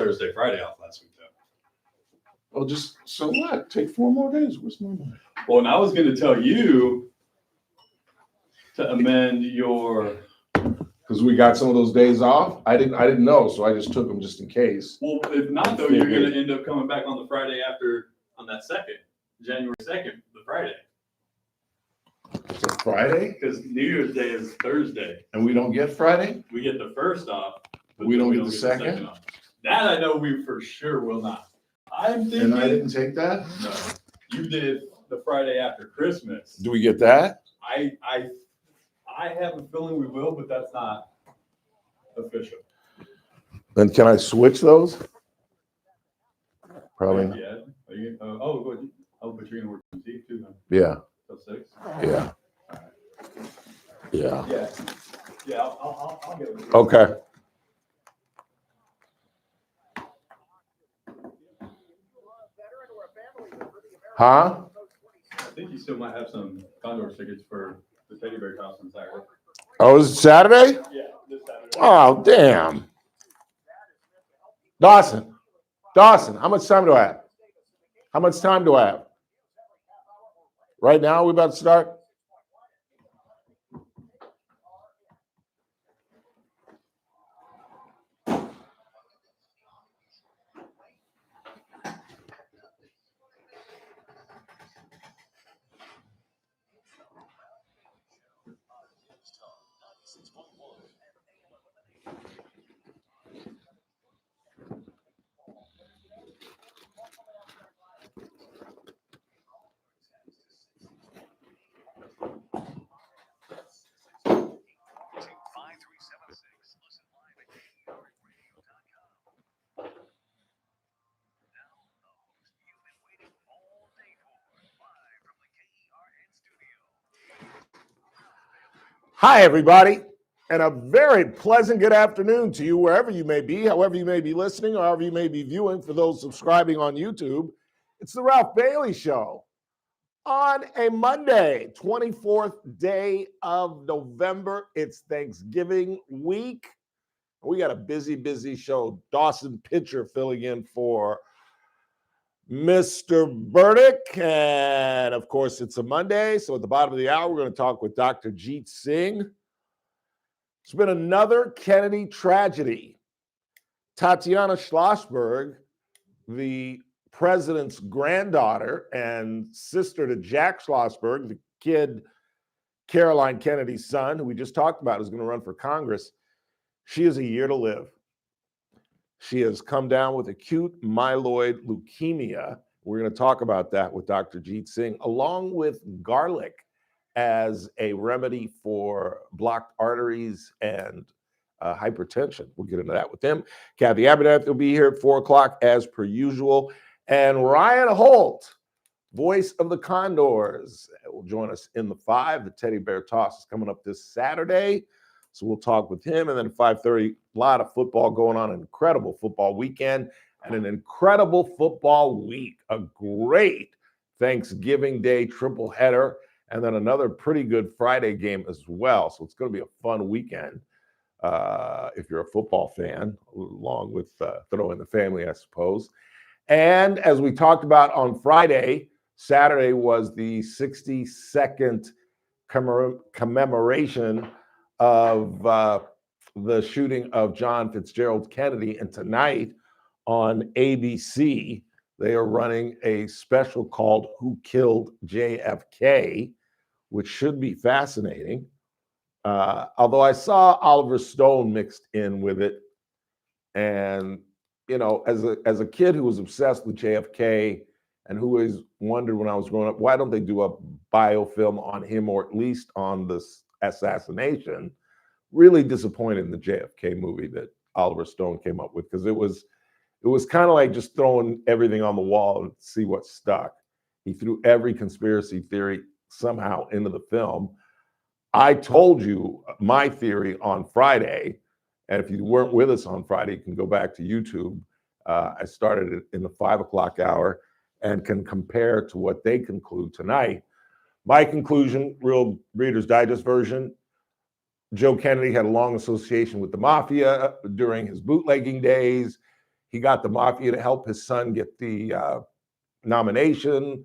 Thursday, Friday off last week, though. Well, just so what? Take 4 more days. What's my money? Well, and I was going to tell you to amend your. Because we got some of those days off. I didn't know, so I just took them just in case. Well, if not, though, you're going to end up coming back on the Friday after, on that January 2nd, the Friday. It's a Friday? Because New Year's Day is Thursday. And we don't get Friday? We get the first off. But we don't get the second off. That I know we for sure will not. I'm thinking. And I didn't take that? No. You did the Friday after Christmas. Do we get that? I have a feeling we will, but that's not official. Then can I switch those? Probably not. Yeah. But you're going to work from Jeet too, then? Yeah. Till 6? Yeah. All right. Yeah. Yeah. Yeah, I'll get it. Okay. Huh? I think you still might have some Condor tickets for the Teddy Bear Toss on Saturday. Oh, is it Saturday? Yeah, this Saturday. Oh, damn. Dawson, how much time do I have? How much time do I have? Right now, we about to start? Hi, everybody, and a very pleasant good afternoon to you, wherever you may be, however you may be listening, or however you may be viewing. For those subscribing on YouTube, it's the Ralph Bailey Show on a Monday, 24th day of November. It's Thanksgiving week. We got a busy show. Dawson Pitcher filling in for Mr. Burdick. And of course, it's a Monday. So at the bottom of the hour, we're going to talk with Dr. Jeet Singh. It's been another Kennedy tragedy. Tatiana Schlossberg, the president's granddaughter and sister to Jack Schlossberg, the kid, Caroline Kennedy's son, who we just talked about, is going to run for Congress. She has a year to live. She has come down with acute myeloid leukemia. We're going to talk about that with Dr. Jeet Singh, along with garlic as a remedy for blocked arteries and hypertension. We'll get into that with him. Cathy Abernathy will be here at 4 o'clock as per usual. And Ryan Holt, voice of the Condors, will join us in the 5. The Teddy Bear Toss is coming up this Saturday. So we'll talk with him. And then at 5:30, a lot of football going on, an incredible football weekend and an incredible football week. A great Thanksgiving Day triple header, and then another pretty good Friday game as well. So it's going to be a fun weekend if you're a football fan, along with throwing the family, I suppose. And as we talked about on Friday, Saturday was the 62nd commemoration of the shooting of John Fitzgerald Kennedy. And tonight on ABC, they are running a special called Who Killed JFK, which should be fascinating. Although I saw Oliver Stone mixed in with it. And, you know, as a kid who was obsessed with JFK and who always wondered when I was growing up, why don't they do a biofilm on him, or at least on this assassination? Really disappointed in the JFK movie that Oliver Stone came up with, because it was kind of like just throwing everything on the wall and see what stuck. He threw every conspiracy theory somehow into the film. I told you my theory on Friday, and if you weren't with us on Friday, you can go back to YouTube. I started it in the 5 o'clock hour and can compare to what they conclude tonight. My conclusion, real Reader's Digest version: Joe Kennedy had a long association with the mafia during his bootlegging days. He got the mafia to help his son get the nomination,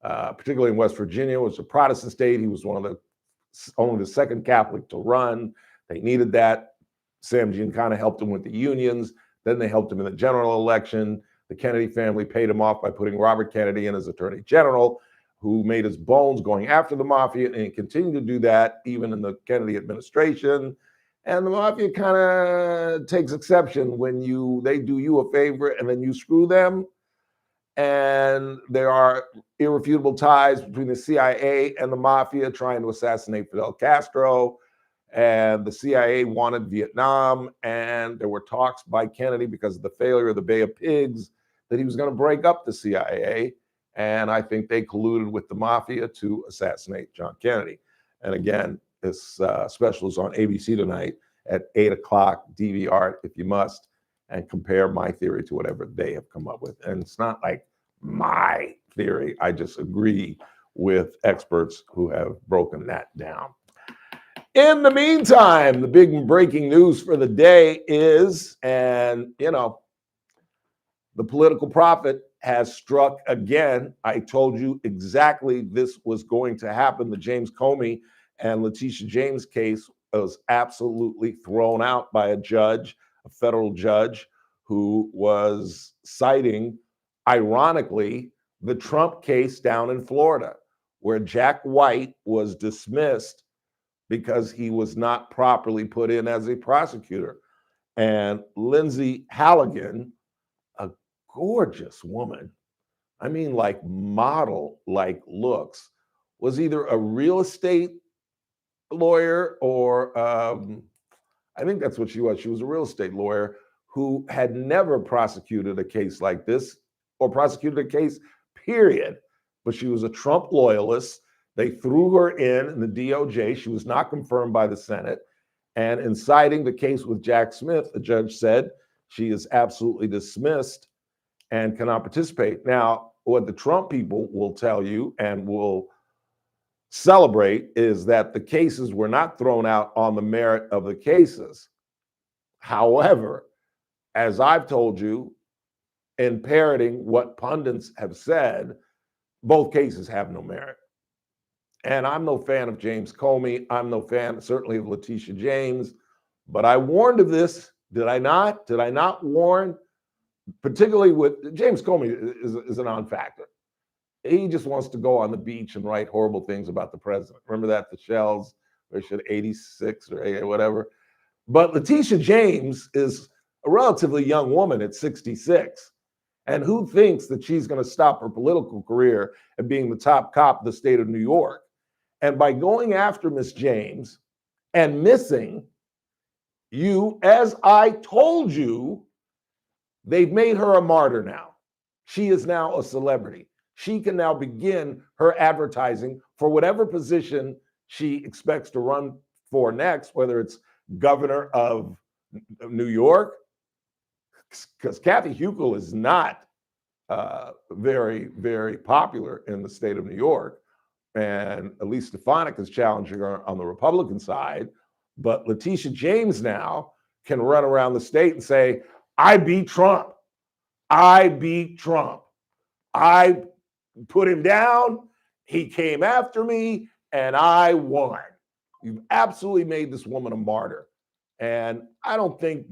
particularly in West Virginia. It was a Protestant state. He was only the second Catholic to run. They needed that. Sam Giancana helped him with the unions. Then they helped him in the general election. The Kennedy family paid him off by putting Robert Kennedy in as Attorney General, who made his bones going after the mafia, and he continued to do that even in the Kennedy administration. And the mafia kind of takes exception when they do you a favor and then you screw them. And there are irrefutable ties between the CIA and the mafia trying to assassinate Fidel Castro. And the CIA wanted Vietnam, and there were talks by Kennedy because of the failure of the Bay of Pigs that he was going to break up the CIA. And I think they colluded with the mafia to assassinate John Kennedy. And again, this special is on ABC tonight at 8 o'clock. DVR it if you must, and compare my theory to whatever they have come up with. And it's not like my theory. I just agree with experts who have broken that down. In the meantime, the big breaking news for the day is, and the political prophet has struck again. I told you exactly this was going to happen. The James Comey and Letitia James case was absolutely thrown out by a judge, a federal judge, who was citing, ironically, the Trump case down in Florida, where Jack White was dismissed because he was not properly put in as a prosecutor. And Lindsay Halligan, a gorgeous woman, I mean, like model-like looks, was either a real estate lawyer or I think that's what she was. She was a real estate lawyer who had never prosecuted a case like this or prosecuted a case, period. But she was a Trump loyalist. They threw her in the DOJ. She was not confirmed by the Senate. And in citing the case with Jack Smith, the judge said she is absolutely dismissed and cannot participate. Now, what the Trump people will tell you and will celebrate is that the cases were not thrown out on the merit of the cases. However, as I've told you, in parroting what pundits have said, both cases have no merit. And I'm no fan of James Comey. I'm no fan, certainly, of Letitia James. But I warned of this. Did I not? Did I not warn? Particularly with James Comey is a non-factor. He just wants to go on the beach and write horrible things about the president. Remember that, the shells, or should 86 or whatever. But Letitia James is a relatively young woman at 66. And who thinks that she's going to stop her political career at being the top cop of the state of New York? And by going after Miss James and missing you, as I told you, they've made her a martyr now. She is now a celebrity. She can now begin her advertising for whatever position she expects to run for next, whether it's governor of New York, because Cathy Hukill is not very, very popular in the state of New York. And Elise Stefanik is challenging her on the Republican side. But Letitia James now can run around the state and say, I beat Trump. I beat Trump. I put him down. He came after me and I won. You've absolutely made this woman a martyr. And I don't think,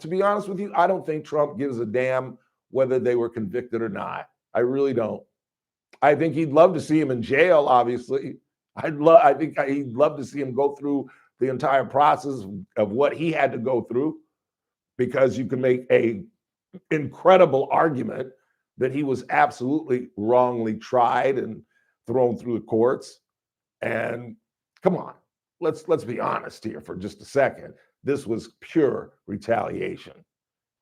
to be honest with you, I don't think Trump gives a damn whether they were convicted or not. I really don't. I think he'd love to see him in jail, obviously. I think he'd love to see him go through the entire process of what he had to go through, because you can make a incredible argument that he was absolutely wrongly tried and thrown through the courts. And come on, let's be honest here for just a second. This was pure retaliation.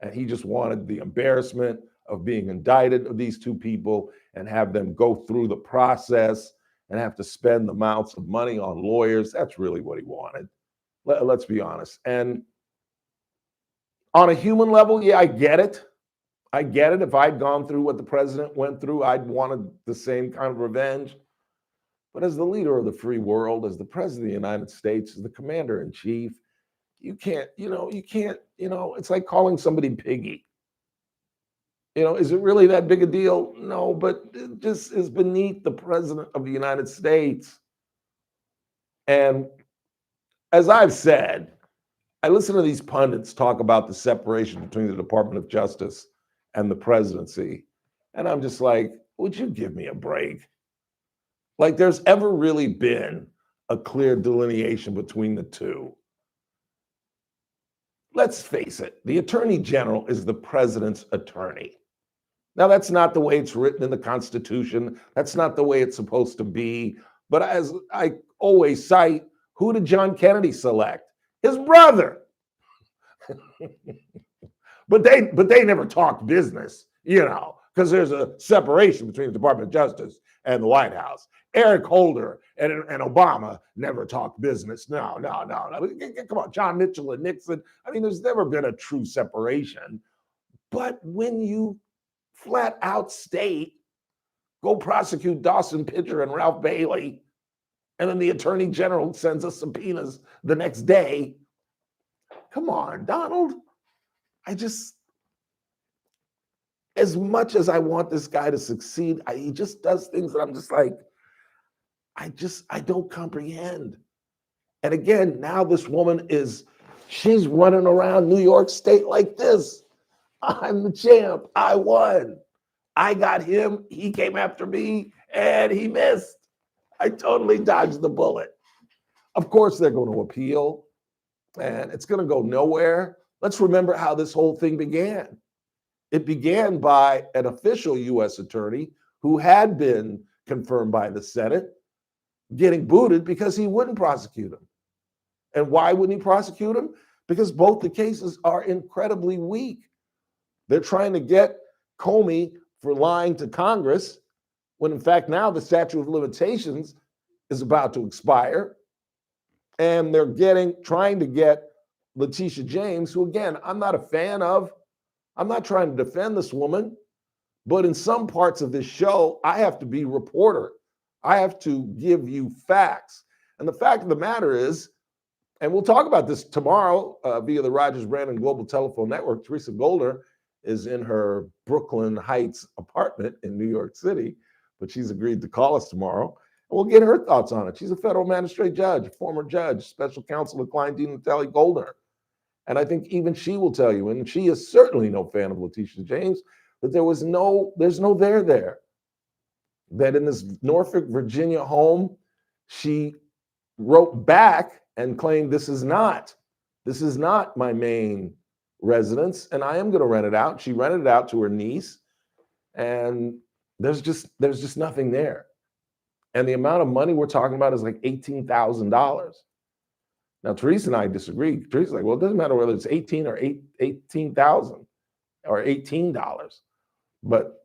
And he just wanted the embarrassment of being indicted of these two people and have them go through the process and have to spend amounts of money on lawyers. That's really what he wanted. Let's be honest. And on a human level, yeah, I get it. I get it. If I'd gone through what the president went through, I'd wanted the same kind of revenge. But as the leader of the free world, as the president of the United States, as the commander in chief, you can't, it's like calling somebody piggy. Is it really that big a deal? No, but it just is beneath the president of the United States. And as I've said, I listen to these pundits talk about the separation between the Department of Justice and the presidency. And I'm just like, would you give me a break? Like, there's ever really been a clear delineation between the two. Let's face it, the Attorney General is the president's attorney. Now, that's not the way it's written in the Constitution. That's not the way it's supposed to be. But as I always cite, who did John Kennedy select? His brother. But they never talked business, because there's a separation between the Department of Justice and the White House. Eric Holder and Obama never talked business. No. Come on, John Mitchell and Nixon. I mean, there's never been a true separation. But when you flat out state, go prosecute Dawson Pitcher and Ralph Bailey, and then the Attorney General sends us subpoenas the next day. Come on, Donald. As much as I want this guy to succeed, he just does things that I'm just like, I don't comprehend. And again, now this woman she's running around New York State like this. I'm the champ. I won. I got him. He came after me and he missed. I totally dodged the bullet. Of course, they're going to appeal and it's going to go nowhere. Let's remember how this whole thing began. It began by an official U.S. attorney who had been confirmed by the Senate getting booted because he wouldn't prosecute him. And why wouldn't he prosecute him? Because both the cases are incredibly weak. They're trying to get Comey for lying to Congress when in fact now the statute of limitations is about to expire. And they're trying to get Letitia James, who again, I'm not a fan of. I'm not trying to defend this woman, but in some parts of this show, I have to be reporter. I have to give you facts. And the fact of the matter is, and we'll talk about this tomorrow via the Rogers Brandon Global Telephone Network, Teresa Golder is in her Brooklyn Heights apartment in New York City, but she's agreed to call us tomorrow. And we'll get her thoughts on it. She's a federal magistrate judge, former judge, special counsel of Klein, Dean, and Talley Golder. And I think even she will tell you, and she is certainly no fan of Letitia James, that there's no there. That in this Norfolk, Virginia home, she wrote back and claimed this is not my main residence, and I am going to rent it out. She rented it out to her niece, and there's just nothing there. And the amount of money we're talking about is like $18,000. Now, Teresa and I disagree. Teresa's like, well, it doesn't matter whether it's 18 or 18,000 or $18. But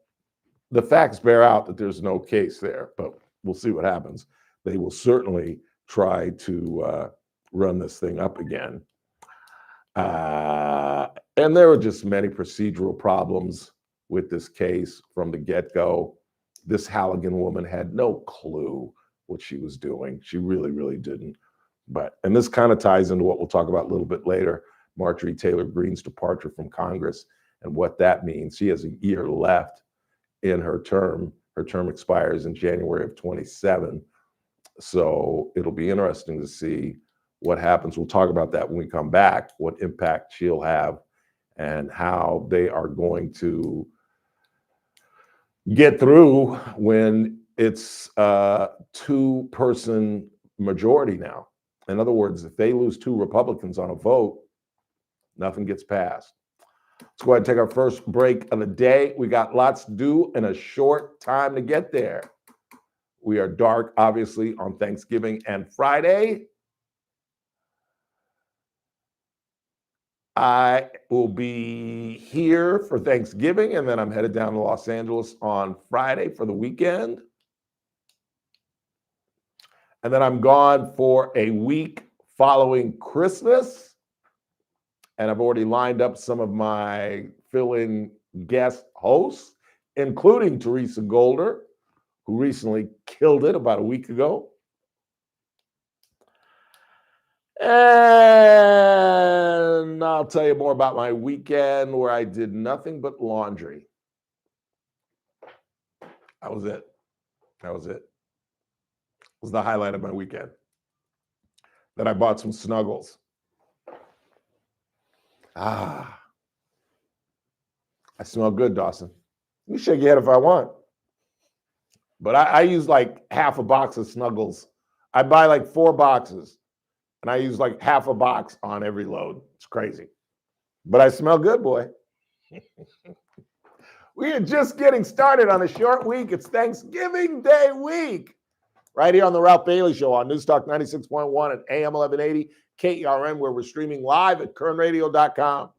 the facts bear out that there's no case there. But we'll see what happens. They will certainly try to run this thing up again. And there were just many procedural problems with this case from the get-go. This Halligan woman had no clue what she was doing. She really, really didn't. And this kind of ties into what we'll talk about a little bit later, Marjorie Taylor Greene's departure from Congress and what that means. She has a year left in her term. Her term expires in January of 27. So it'll be interesting to see what happens. We'll talk about that when we come back, what impact she'll have and how they are going to get through when it's a two-person majority now. In other words, if they lose two Republicans on a vote, nothing gets passed. Let's go ahead and take our first break of the day. We got lots to do in a short time to get there. We are dark, obviously, on Thanksgiving and Friday. I will be here for Thanksgiving, and then I'm headed down to Los Angeles on Friday for the weekend. And then I'm gone for a week following Christmas. And I've already lined up some of my fill-in guest hosts, including Teresa Golder, who recently killed it about a week ago. And I'll tell you more about my weekend where I did nothing but laundry. That was it. That was it. It was the highlight of my weekend. Then I bought some Snuggles. I smell good, Dawson. You shake your head if I want. But I use like half a box of Snuggles. I buy like 4 boxes, and I use like half a box on every load. It's crazy. But I smell good, boy. We are just getting started on a short week. It's Thanksgiving Day week. Right here on the Ralph Bailey Show on Newstalk 96.1 and AM 1180, KERN, where we're streaming live at kernradio.com.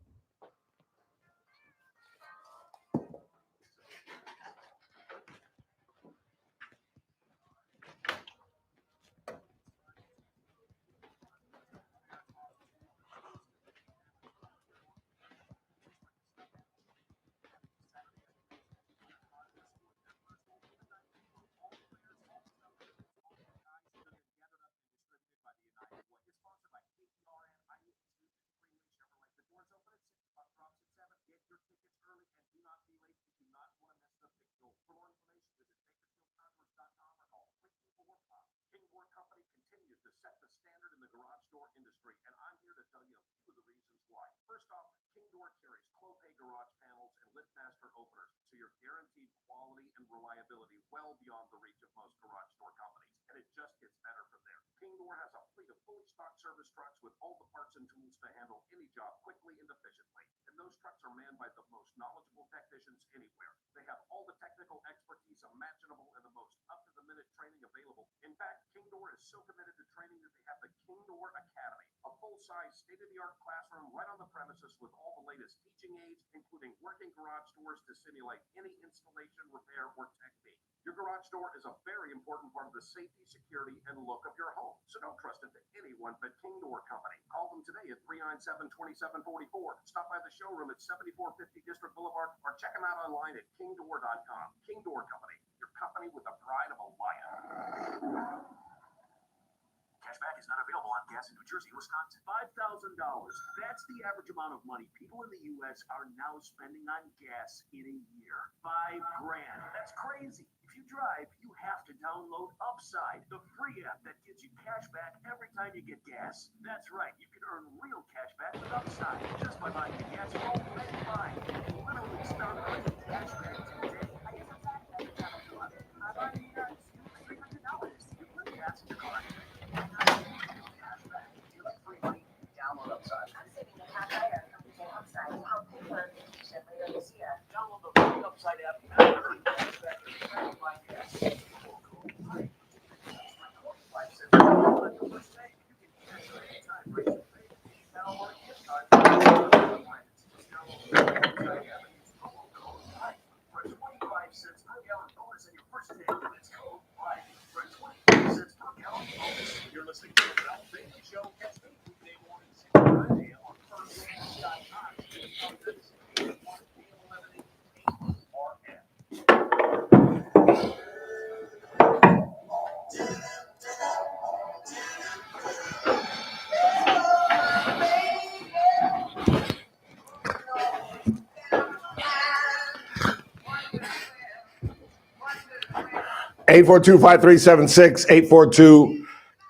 Eight 842-5376,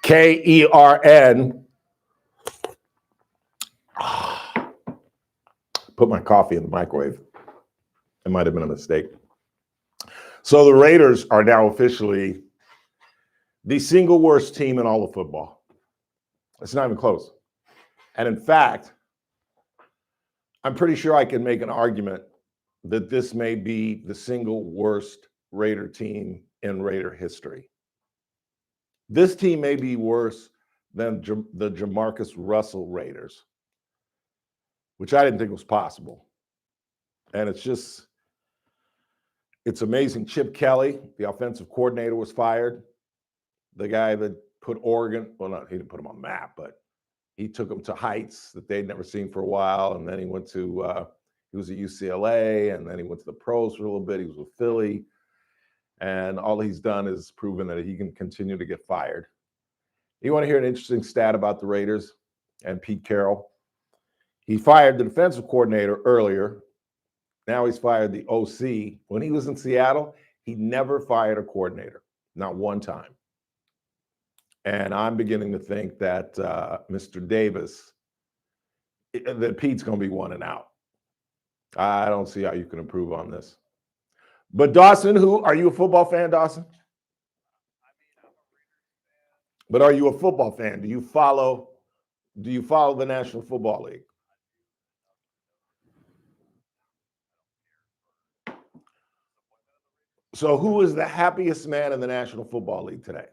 842-KERN. Put my coffee in the microwave. It might have been a mistake. So the Raiders are now officially the single worst team in all of football. It's not even close. And in fact, I'm pretty sure I can make an argument that this may be the single worst Raider team in Raider history. This team may be worse than the Jamarcus Russell Raiders, which I didn't think was possible. And it's amazing. Chip Kelly, the offensive coordinator, was fired. The guy that put Oregon, he didn't put them on the map, but he took them to heights that they'd never seen for a while. And then he went to, he was at UCLA, and then he went to the pros for a little bit. He was with Philly. And all he's done is proven that he can continue to get fired. You want to hear an interesting stat about the Raiders and Pete Carroll? He fired the defensive coordinator earlier. Now he's fired the OC. When he was in Seattle, He never fired a coordinator, not one time. And I'm beginning to think that Mr. Davis, that Pete's going to be one and out. I don't see how you can improve on this. But Dawson, are you a football fan, Dawson? But are you a football fan? Do you follow the National Football League? So who is the happiest man in the National Football League today?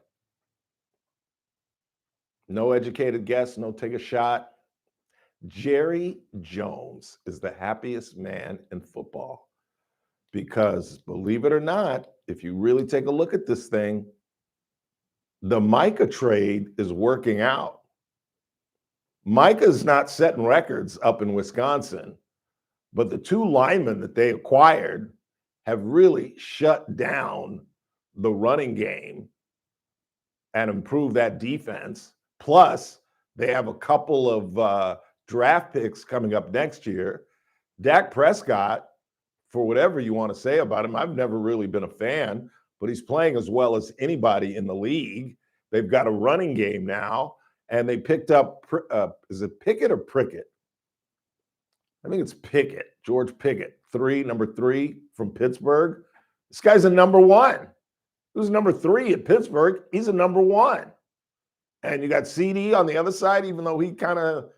No educated guess, no take a shot. Jerry Jones is the happiest man in football because, believe it or not, if you really take a look at this thing, the Micah trade is working out. Micah's not setting records up in Wisconsin, but the two linemen that they acquired have really shut down the running game and improved that defense. Plus, they have a couple of draft picks coming up next year. Dak Prescott, for whatever you want to say about him, I've never really been a fan, but he's playing as well as anybody in the league. They've got a running game now, and they picked up, is it Pickett or Prickett? I think it's Pickett, George Pickett, number 3 from Pittsburgh. This guy's a number 1. He was number 3 at Pittsburgh. He's a number 1. And you got CD on the other side, even though he kind of,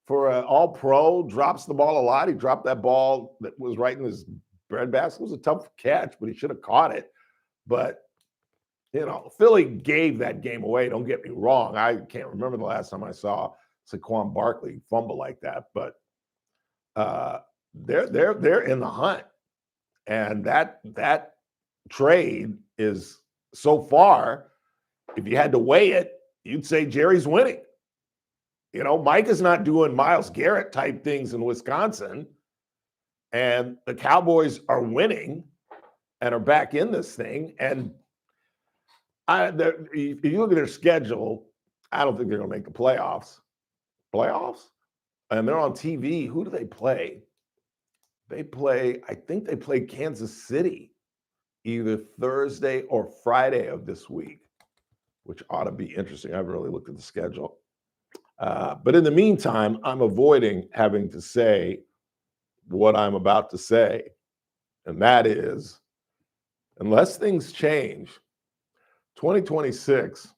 for an all-pro, drops the ball a lot. He dropped that ball that was right in his breadbasket. It was a tough catch, but he should have caught it. But, Philly gave that game away. Don't get me wrong. I can't remember the last time I saw Saquon Barkley fumble like that. But they're in the hunt. And that trade is, so far, if you had to weigh it, you'd say Jerry's winning. Mike is not doing Myles Garrett type things in Wisconsin, and the Cowboys are winning and are back in this thing. And if you look at their schedule, I don't think they're going to make the playoffs. And they're on TV. Who do they play? I think they play Kansas City either Thursday or Friday of this week, which ought to be interesting. I haven't really looked at the schedule. But in the meantime, I'm avoiding having to say what I'm about to say. And that is, unless things change, 2026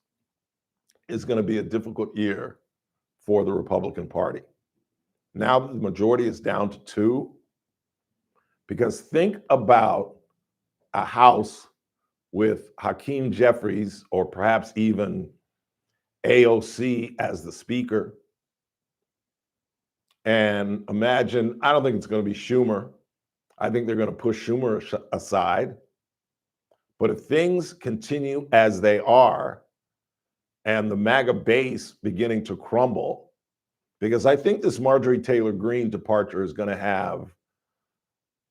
is going to be a difficult year for the Republican Party. Now the majority is down to 2, because think about a House with Hakeem Jeffries or perhaps even AOC as the speaker. And imagine, I don't think it's going to be Schumer. I think they're going to push Schumer aside. But if things continue as they are and the MAGA base beginning to crumble, because I think this Marjorie Taylor Greene departure is going to have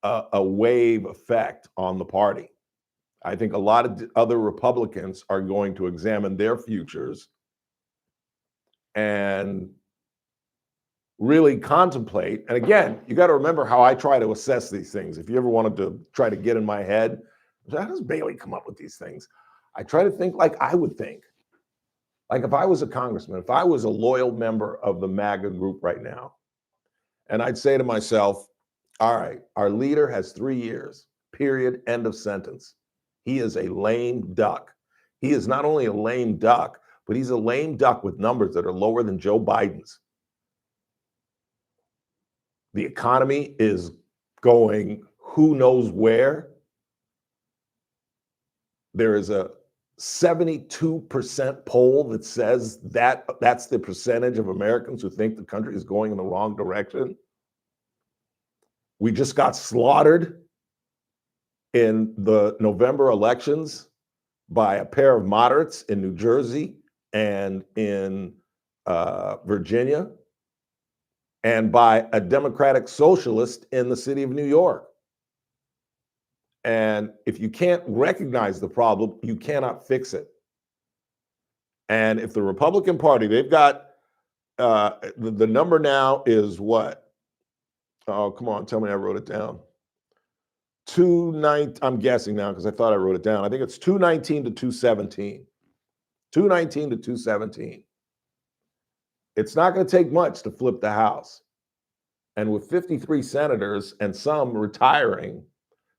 a wave effect on the party. I think a lot of other Republicans are going to examine their futures and really contemplate. And again, you got to remember how I try to assess these things. If you ever wanted to try to get in my head, how does Bailey come up with these things? I try to think like I would think. Like if I was a congressman, if I was a loyal member of the MAGA group right now, and I'd say to myself, all right, our leader has 3 years, period, end of sentence. He is a lame duck. He is not only a lame duck, but he's a lame duck with numbers that are lower than Joe Biden's. The economy is going who knows where. There is a 72% poll that says that that's the percentage of Americans who think the country is going in the wrong direction. We just got slaughtered in the November elections by a pair of moderates in New Jersey and in Virginia, and by a Democratic socialist in the city of New York. And if you can't recognize the problem, you cannot fix it. And if the Republican Party, they've got, the number now is what? Oh, come on, tell me I wrote it down. I'm guessing now because I thought I wrote it down. I think it's 219 to 217. 219 to 217. It's not going to take much to flip the House. And with 53 senators and some retiring,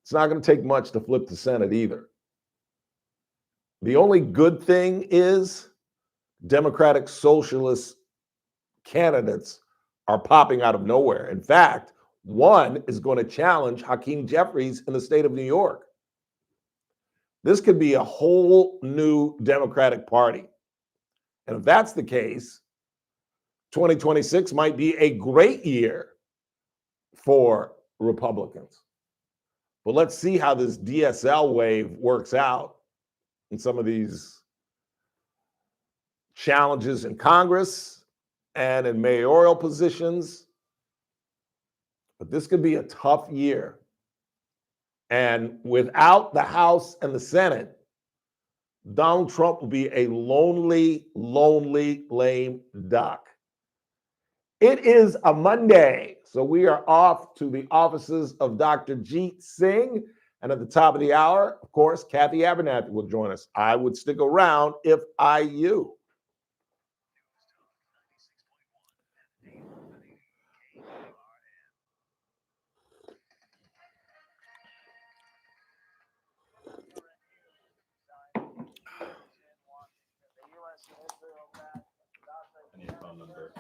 it's not going to take much to flip the Senate either. The only good thing is Democratic Socialist candidates are popping out of nowhere. In fact, one is going to challenge Hakeem Jeffries in the state of New York. This could be a whole new Democratic Party. And if that's the case, 2026 might be a great year for Republicans. But let's see how this DSL wave works out in some of these challenges in Congress and in mayoral positions. But this could be a tough year. And without the House and the Senate, Donald Trump will be a lonely, lonely, lame duck. It is a Monday, so we are off to the offices of Dr. Jeet Singh. And at the top of the hour, of course, Cathy Abernathy will join us. I would stick around if I you. I need a phone number.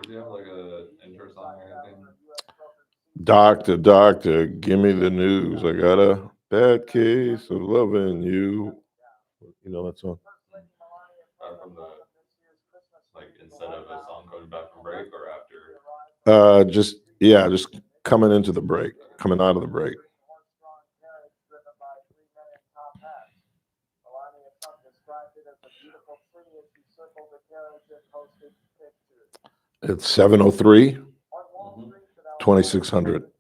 Does he have like a intro song or anything? Doctor, give me the news. I got a bad case of loving you. You know that song? From the, like, instead of a song coming back from break or after? Just coming into the break, coming out of the break. It's 703 2600.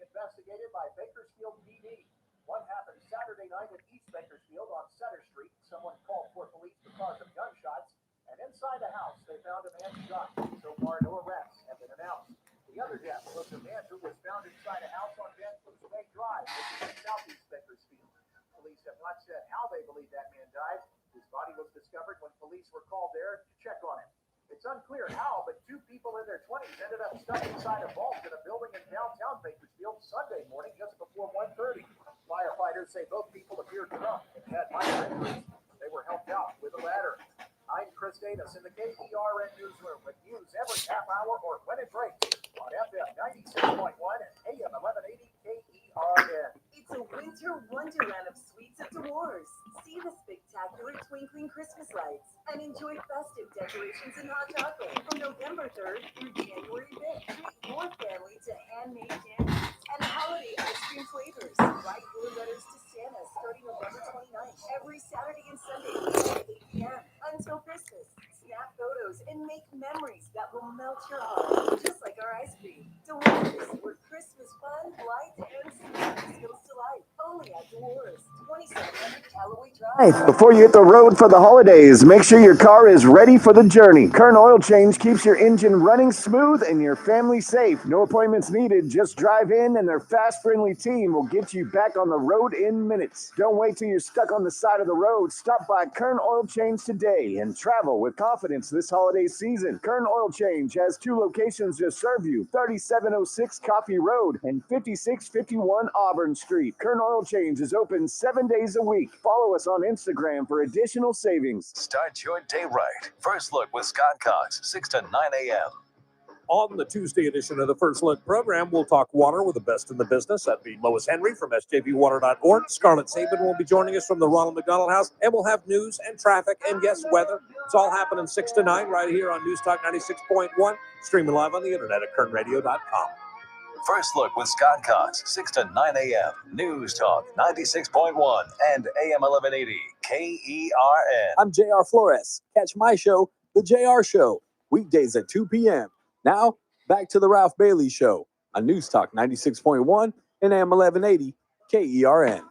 Investigated by Bakersfield PD. What happened Saturday night at East Bakersfield on Center Street? Someone called for police because of gunshots, and inside the house they found a man shot. So far, no arrests have been announced. The other death was a man who was found inside a house on Van Cleef's Bay Drive, which is in Southeast Bakersfield. Police have not said how they believe that man died. His body was discovered when police were called there to check on him. It's unclear how, but two people in their 20s ended up stuck inside a vault in a building in downtown Bakersfield Sunday morning just before 1:30. Firefighters say both people appeared drunk and had minor injuries. They were helped out with a ladder. I'm Chris Davis in the KERN newsroom with news every half hour or when it breaks on FM 96.1 and AM 1180 KERN. It's a winter wonderland of sweets at DeWars. See the spectacular twinkling Christmas lights and enjoy festive decorations and hot chocolate from November 3rd through January 5th. Treat your family to handmade candies and holiday ice cream flavors. Write your letters to Santa starting November 29th. Every Saturday and Sunday at 8 p.m. until Christmas. Snap photos and make memories that will melt your heart, just like our ice cream. DeWars, where Christmas fun, light, and sweetness goes to life. Only at DeWars, 2700 Callaway Drive. Before you hit the road for the holidays, make sure your car is ready for the journey. Kern Oil Change keeps your engine running smooth and your family safe. No appointments needed. Just drive in and their fast, friendly team will get you back on the road in minutes. Don't wait till you're stuck on the side of the road. Stop by Kern Oil Change today and travel with confidence this holiday season. Kern Oil Change has 2 locations to serve you: 3706 Coffee Road and 5651 Auburn Street. Kern Oil Change is open 7 days a week. Follow us on Instagram for additional savings. Start your day right. First Look with Scott Cox, 6 to 9 a.m. On the Tuesday edition of the First Look program, we'll talk water with the best in the business. That'd be Lois Henry from sjbwater.org. Scarlett Sabin will be joining us from the Ronald McDonald House, and we'll have news and traffic and, yes, weather. It's all happening 6 to 9 right here on News Talk 96.1, streaming live on the internet at kernradio.com. First Look with Scott Cox, 6 to 9 a.m. News Talk 96.1 and AM 1180 KERN. I'm JR Flores. Catch my show, The JR Show, weekdays at 2 p.m. Now, back to the Ralph Bailey Show on News Talk 96.1 and AM 1180 KERN.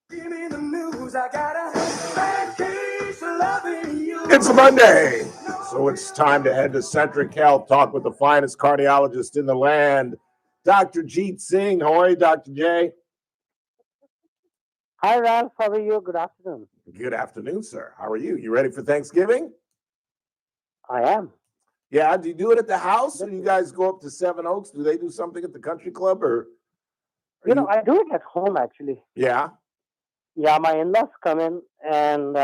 Give me the news, I got a bad case of loving you. It's a Monday, so it's time to head to Centric Health, talk with the finest cardiologist in the land, Dr. Jeet Singh. How are you, Dr. J? Hi, Ralph. How are you? Good afternoon. Good afternoon, sir. How are you? You ready for Thanksgiving? I am. Yeah, do you do it at the house, or you guys go up to Seven Oaks? Do they do something at the country club, or? I do it at home, actually. Yeah, Yeah, my in-laws come in, and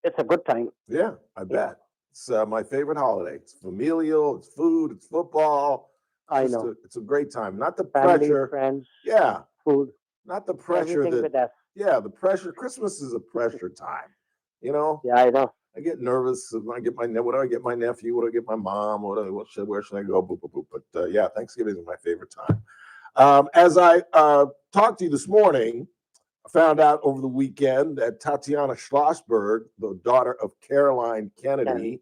it's a good time. yeah, I bet. It's my favorite holiday. It's familial, it's food, it's football. I know. It's a great time. Not the Family, pressure. friends, Yeah, food, not the pressure everything that. with us. Yeah, the pressure. Christmas is a pressure time. You know, Yeah, I know. I get nervous when I get what do I get my nephew? What do I get my mom? Where should I go? Boop, boop, boop. But yeah, Thanksgiving is my favorite time. As I talked to you this morning, I found out over the weekend that Tatiana Schlossberg, the daughter of Caroline Kennedy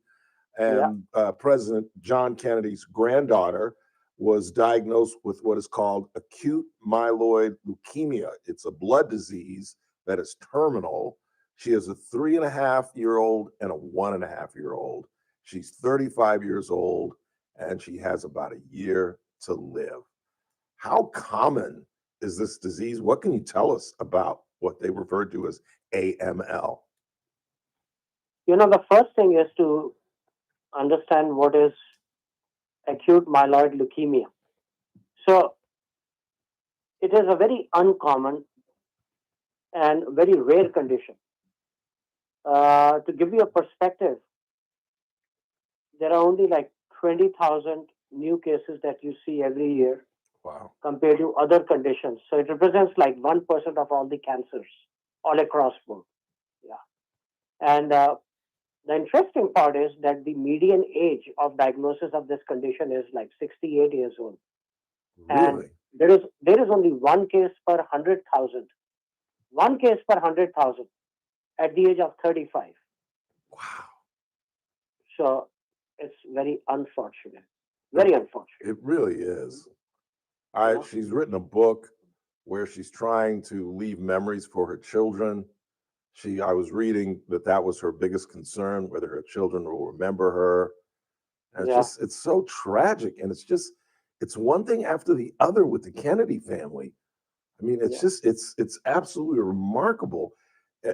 and President John Kennedy's granddaughter, was diagnosed with what is called acute myeloid leukemia. It's a blood disease that is terminal. She has a 3.5-year-old and a 1.5-year-old. She's 35 years old, and she has about a year to live. How common is this disease? What can you tell us about what they refer to as AML? The first thing is to understand what is acute myeloid leukemia. So, it is a very uncommon and very rare condition. To give you a perspective, there are only like 20,000 new cases that you see every year. Wow. Compared to other conditions. So it represents like 1% of all the cancers all across board. Yeah. And the interesting part is that the median age of diagnosis of this condition is like 68 years old. Really? And there is only one case per 100,000. One case per 100,000 at the age of 35. Wow. So it's very unfortunate. Very unfortunate. It really is. She's written a book where she's trying to leave memories for her children. I was reading that was her biggest concern, whether her children will remember her. And it's so tragic. And it's one thing after the other with the Kennedy family. I mean, it's absolutely remarkable.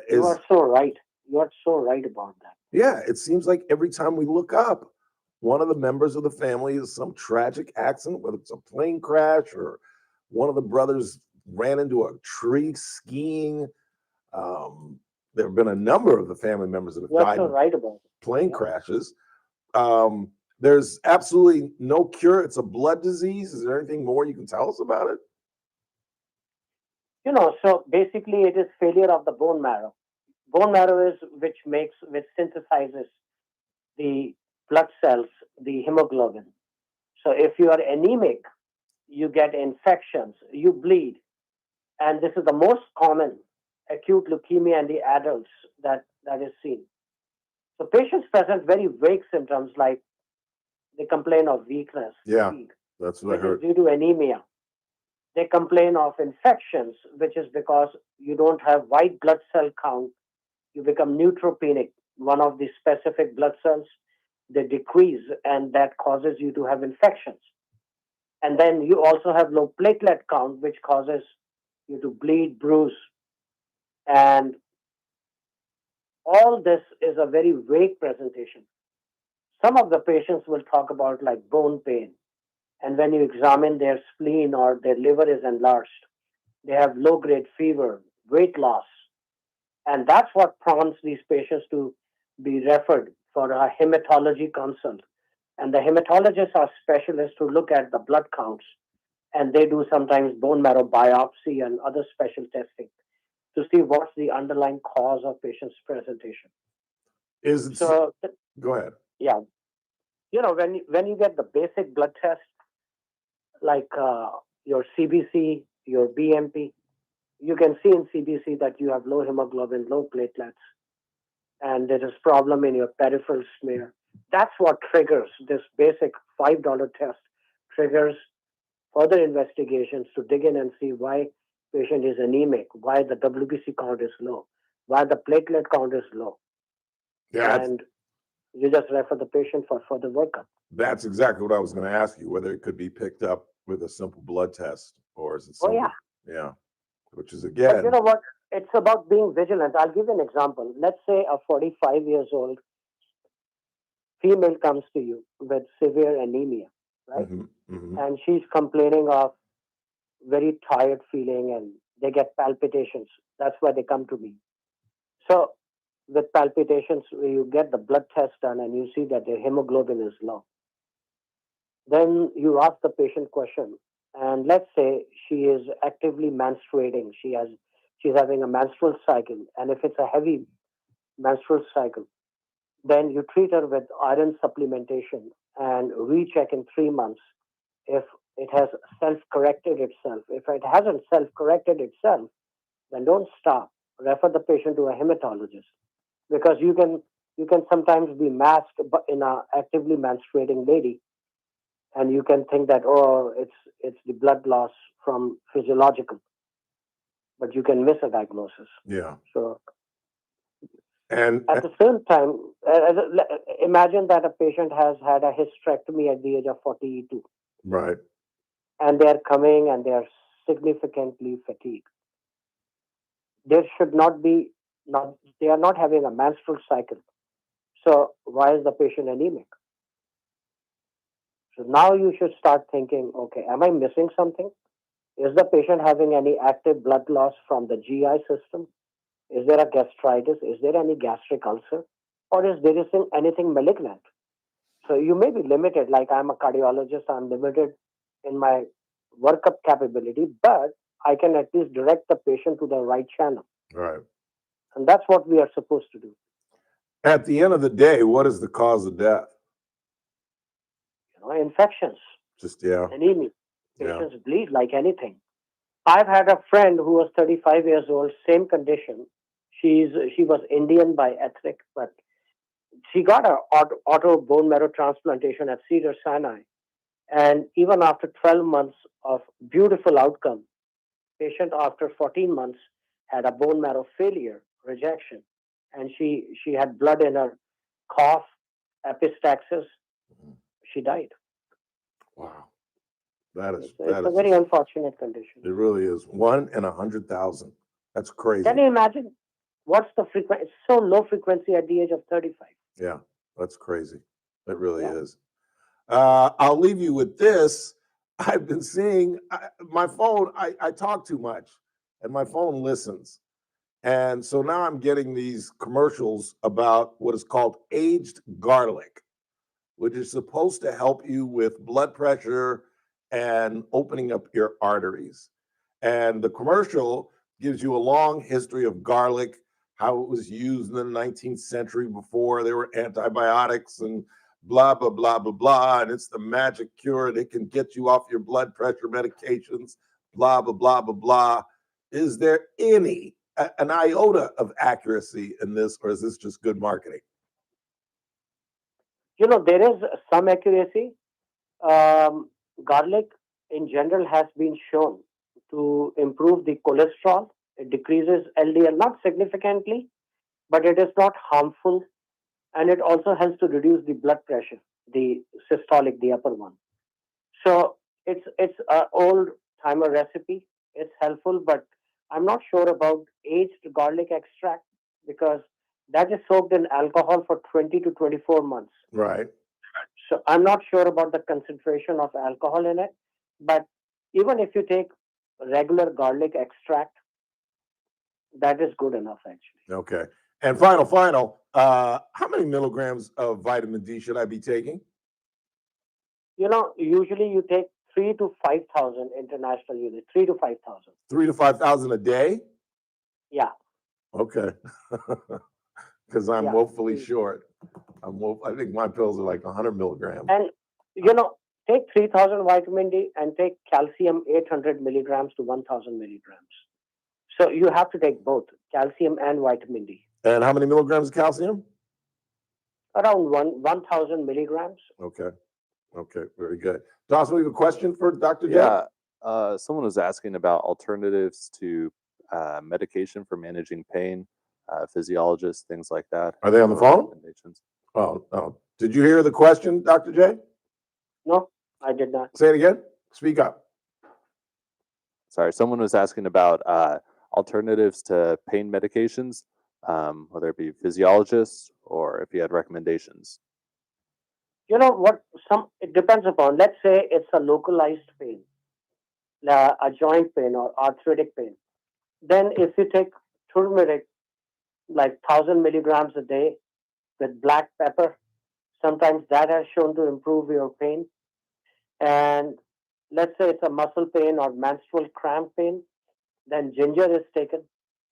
You are so right. You are so right about that. Yeah, it seems like every time we look up, one of the members of the family is some tragic accident, whether it's a plane crash or one of the brothers ran into a tree skiing. There have been a number of the family members that have died in plane crashes. There's absolutely no cure. It's a blood disease. Is there anything more you can tell us about it? So basically it is failure of the bone marrow. Bone marrow is which synthesizes the blood cells, the hemoglobin. So if you are anemic, you get infections, you bleed. And this is the most common acute leukemia in the adults that is seen. So patients present very vague symptoms like they complain of weakness, fatigue, that's what I heard. due to anemia. They complain of infections, which is because you don't have white blood cell count. You become neutropenic, one of the specific blood cells. They decrease, and that causes you to have infections. And then you also have low platelet count, which causes you to bleed, bruise. And all this is a very vague presentation. Some of the patients will talk about like bone pain. And when you examine their spleen or their liver is enlarged, they have low-grade fever, weight loss. And that's what prompts these patients to be referred for a hematology consult. And the hematologists are specialists who look at the blood counts, and they do sometimes bone marrow biopsy and other special testing to see what's the underlying cause of patient's presentation. Go ahead. Yeah. When you get the basic blood test, like your CBC, your BMP. You can see in CBC that you have low hemoglobin, low platelets, and there is problem in your peripheral smear. That's what triggers this basic $5 test, triggers further investigations to dig in and see why patient is anemic, why the WBC count is low, why the platelet count is low. Yeah, And you just refer the patient for further workup. that's exactly what I was going to ask you, whether it could be picked up with a simple blood test, or is it Oh, something? yeah. Yeah, which is But again, you know what? It's about being vigilant. I'll give you an example. Let's say a 45 years old female comes to you with severe anemia, right? And she's complaining of very tired feeling and they get palpitations. That's why they come to me. So with palpitations, you get the blood test done and you see that their hemoglobin is low. Then you ask the patient question, and let's say she is actively menstruating. She's having a menstrual cycle, and if it's a heavy menstrual cycle, then you treat her with iron supplementation and recheck in 3 months if it has self-corrected itself. If it hasn't self-corrected itself, then don't stop. Refer the patient to a hematologist because you can sometimes be masked in a actively menstruating lady, and you can think that it's the blood loss from physiological, but you can miss a diagnosis. yeah. So And at the same time, imagine that a patient has had a hysterectomy at the age of 42, right, and they're coming and they're significantly fatigued. There should not be not they are not having a menstrual cycle. So why is the patient anemic? So now you should start thinking, okay, am I missing something? Is the patient having any active blood loss from the GI system? Is there a gastritis? Is there any gastric ulcer? Or is there anything malignant? So you may be limited, like I'm a cardiologist, I'm limited in my workup capability, but I can at least direct the patient to the right channel. right. And that's what we are supposed to do. At the end of the day, what is the cause of death? Infections, Just, yeah, anemia. yeah, Patients bleed like anything. I've had a friend who was 35 years old, same condition. She was Indian by ethnic, but she got a auto bone marrow transplantation at Cedar Sinai. And even after 12 months of beautiful outcome, patient after 14 months had a bone marrow failure, rejection. And she had blood in her cough, epistaxis. She died. wow. That is, It's that a is, very just, unfortunate condition. it really is. 1 in 100,000. That's crazy. Can you imagine what's the frequency? It's so low frequency at the age of 35. Yeah, that's crazy. It really Yeah. is. I'll leave you with this. I've been seeing my phone, I talk too much and my phone listens. And so now I'm getting these commercials about what is called aged garlic, which is supposed to help you with blood pressure and opening up your arteries. And the commercial gives you a long history of garlic, how it was used in the 19th century before there were antibiotics and blah, blah, blah, blah, blah. And it's the magic cure. It can get you off your blood pressure medications, blah, blah, blah, blah, blah. Is there an iota of accuracy in this, or is this just good marketing? There is some accuracy. Garlic in general has been shown to improve the cholesterol. It decreases LDL, not significantly, but it is not harmful. And it also helps to reduce the blood pressure, the systolic, the upper one. So it's an old timer recipe. It's helpful, but I'm not sure about aged garlic extract because that is soaked in alcohol for 20 to 24 months. Right. So I'm not sure about the concentration of alcohol in it, but even if you take regular garlic extract, that is good enough actually. Okay. And final, how many milligrams of vitamin D should I be taking? Usually you take 3 to 5,000 international units, 3 to 5,000. 3 to 5,000 a day? Yeah. Okay. Because I'm Yeah. woefully short. I think my pills are like 100 milligrams. And, Take 3,000 vitamin D and take calcium 800 milligrams to 1,000 milligrams. So you have to take both calcium and vitamin D. And how many milligrams of calcium? Around 1,000 milligrams. Okay. Okay. Very good. Dawson, we have a question for Dr. J? Yeah. Someone was asking about alternatives to medication for managing pain, physiologists, things like that. Are they on the Or phone? recommendations. Oh. Did you hear the question, Dr. J? No, I did not. Say it again. Speak up. Sorry, someone was asking about alternatives to pain medications, whether it be physiologists or if you had recommendations. You know what? It depends upon. Let's say it's a localized pain, a joint pain or arthritic pain. Then, if you take turmeric, like 1,000 milligrams a day with black pepper, sometimes that has shown to improve your pain. And let's say it's a muscle pain or menstrual cramp pain, then ginger is taken.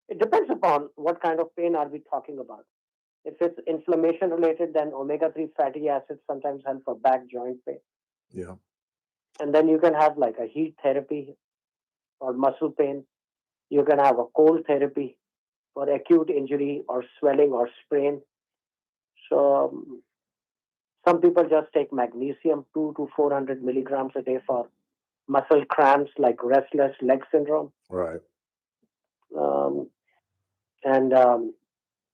It depends upon what kind of pain are we talking about. If it's inflammation related, then omega-3 fatty acids sometimes help for back joint pain. Yeah. And then you can have like a heat therapy or muscle pain. You can have a cold therapy for acute injury or swelling or sprain. So some people just take magnesium 200 to 400 milligrams a day for muscle cramps like restless leg syndrome. Right.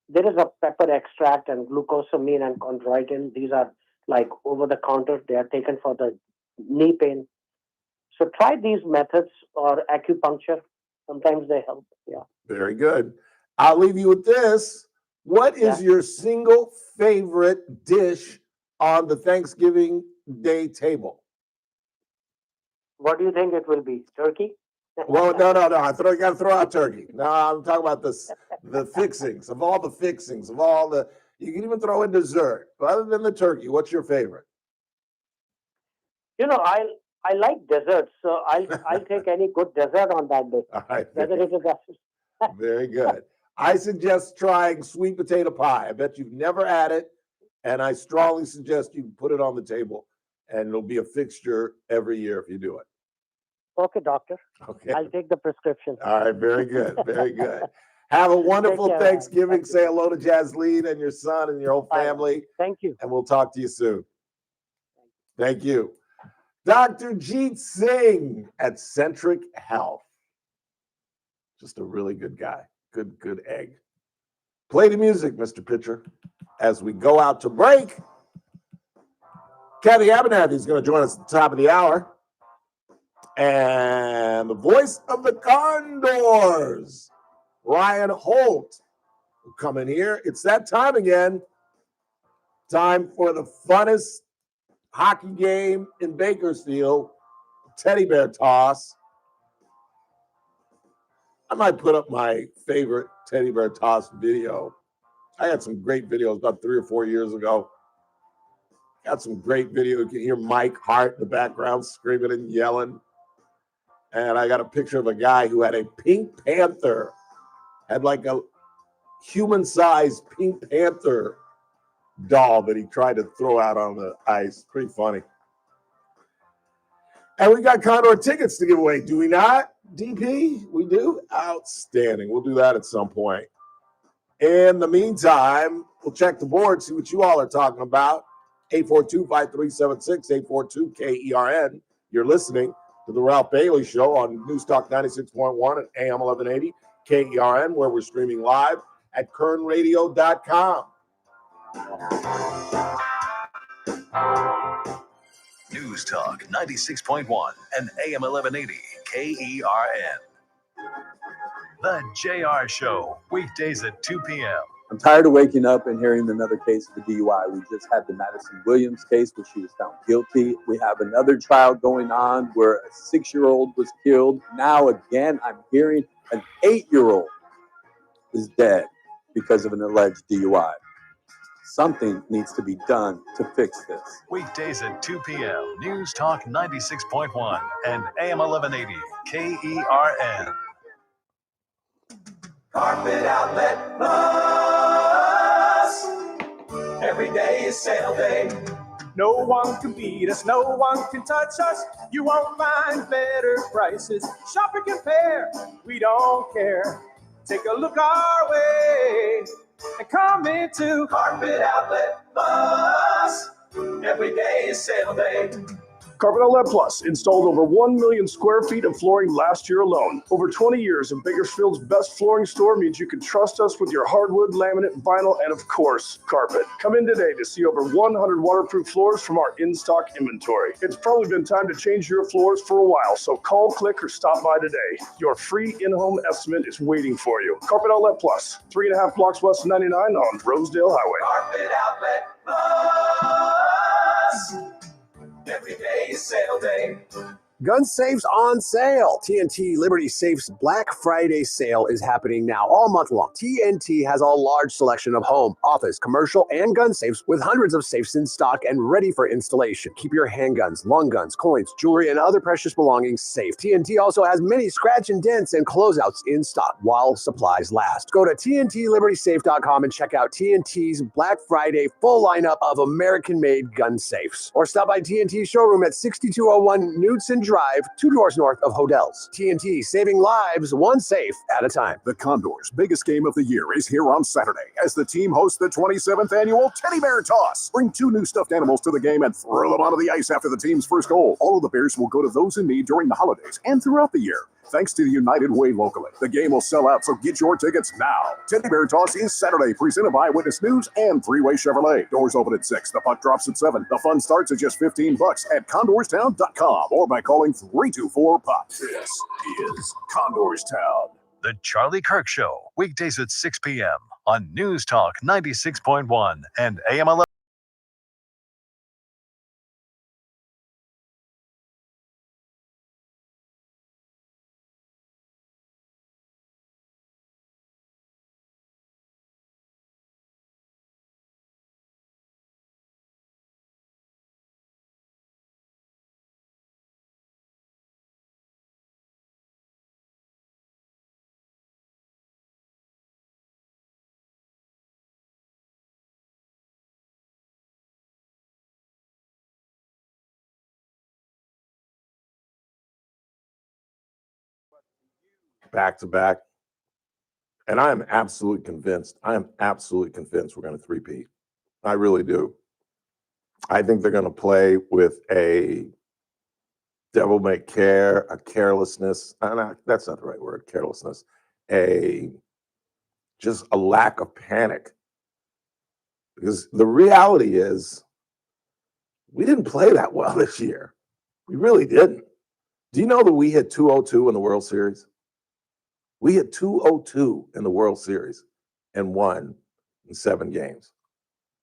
There is a pepper extract and glucosamine and chondroitin. These are like over the counter. They are taken for the knee pain. So try these methods or acupuncture. Sometimes they help. Yeah. Very good. I'll leave you with this. What is your single favorite dish on the Thanksgiving Day table? What do you think it will be? Turkey? Well, no. I got to throw out turkey. No, I'm talking about the fixings of all the fixings of all the. You can even throw in dessert. But other than the turkey, what's your favorite? You know, I like desserts, so I'll take any good dessert on that day. All right. Whether it is Very good. I suggest trying sweet potato pie. I bet you've never had it, and I strongly suggest you put it on the table, and it'll be a fixture every year if you do it. Okay, doctor. Okay. I'll take the prescription. All right. Very good. Very good. Have a wonderful care, Thanksgiving. Thank Say you. hello to Jasleen and your son and your whole family, Thank you. and we'll talk to you soon. Thank you. Dr. Jeet Singh at Centric Health. Just a really good guy. Good egg. Play the music, Mr. Pitcher. As we go out to break, Cathy Abernathy is going to join us at the top of the hour. And the voice of the Condors, Ryan Holt, will come in here. It's that time again. Time for the funnest hockey game in Bakersfield, teddy bear toss. I might put up my favorite teddy bear toss video. I had some great videos about 3 or 4 years ago. Got some great video. You can hear Mike Hart in the background screaming and yelling. And I got a picture of a guy who had a Pink Panther, had like a human-sized Pink Panther doll that he tried to throw out on the ice. Pretty funny. And we got Condor tickets to give away, do we not, DP? We do? Outstanding. We'll do that at some point. In the meantime, we'll check the board, see what you all are talking about. 842-5376, 842-KERN. You're listening to the Ralph Bailey Show on News Talk 96.1 and AM 1180 KERN, where we're streaming live at kernradio.com. News Talk 96.1 and AM 1180 KERN. The JR Show, weekdays at 2 p.m. I'm tired of waking up and hearing another case of a DUI. We just had the Madison Williams case where she was found guilty. We have another trial going on where a 6-year-old was killed. Now again, I'm hearing an 8-year-old is dead because of an alleged DUI. Something needs to be done to fix this. Weekdays at 2 p.m. News Talk 96.1 and AM 1180 KERN. Carpet Outlet Plus. Every day is sale day. No one can beat us, no one can touch us. You won't find better prices. Shop and compare, we don't care. Take a look our way and come into Carpet Outlet Plus. Every day is sale day. Carpet Outlet Plus installed over 1 million square feet of flooring last year alone. Over 20 years of Bakersfield's best flooring store means you can trust us with your hardwood, laminate, vinyl, and of course, carpet. Come in today to see over 100 waterproof floors from our in-stock inventory. It's probably been time to change your floors for a while, so call, click, or stop by today. Your free in-home estimate is waiting for you. Carpet Outlet Plus, 3.5 blocks west of 99 on Rosedale Highway. Carpet Outlet Plus. Every day is sale day. Gun safes on sale. TNT Liberty Safes Black Friday sale is happening now all month long. TNT has a large selection of home, office, commercial, and gun safes with hundreds of safes in stock and ready for installation. Keep your handguns, long guns, coins, jewelry, and other precious belongings safe. TNT also has many scratch and dents and closeouts in stock while supplies last. Go to TNTLibertySafe.com and check out TNT's Black Friday full lineup of American-made gun safes. Or stop by TNT showroom at 6201 Knudsen Drive, 2 doors north of Hodels. TNT, saving lives one safe at a time. The Condors' biggest game of the year is here on Saturday as the team hosts the 27th annual Teddy Bear Toss. Bring 2 new stuffed animals to the game and throw them onto the ice after the team's first goal. All of the bears will go to those in need during the holidays and throughout the year. Thanks to the United Way locally. The game will sell out, so get your tickets now. Teddy Bear Toss is Saturday, presented by Witness News and Three-Way Chevrolet. Doors open at 6. The puck drops at 7. The fun starts at just $15 at CondorsTown.com or by calling 324-PUCK. This is Condorstown. The Charlie Kirk Show, weekdays at 6 p.m. on News Talk 96.1 and AM 11. Back to back. And I am absolutely convinced we're going to three-peat. I really do. I think they're going to play with a devil may care, a carelessness. That's not the right word, carelessness. Just a lack of panic. Because the reality is, we didn't play that well this year. We really didn't. Do you know that we hit 202 in the World Series? We hit 202 in the World Series and won in 7 games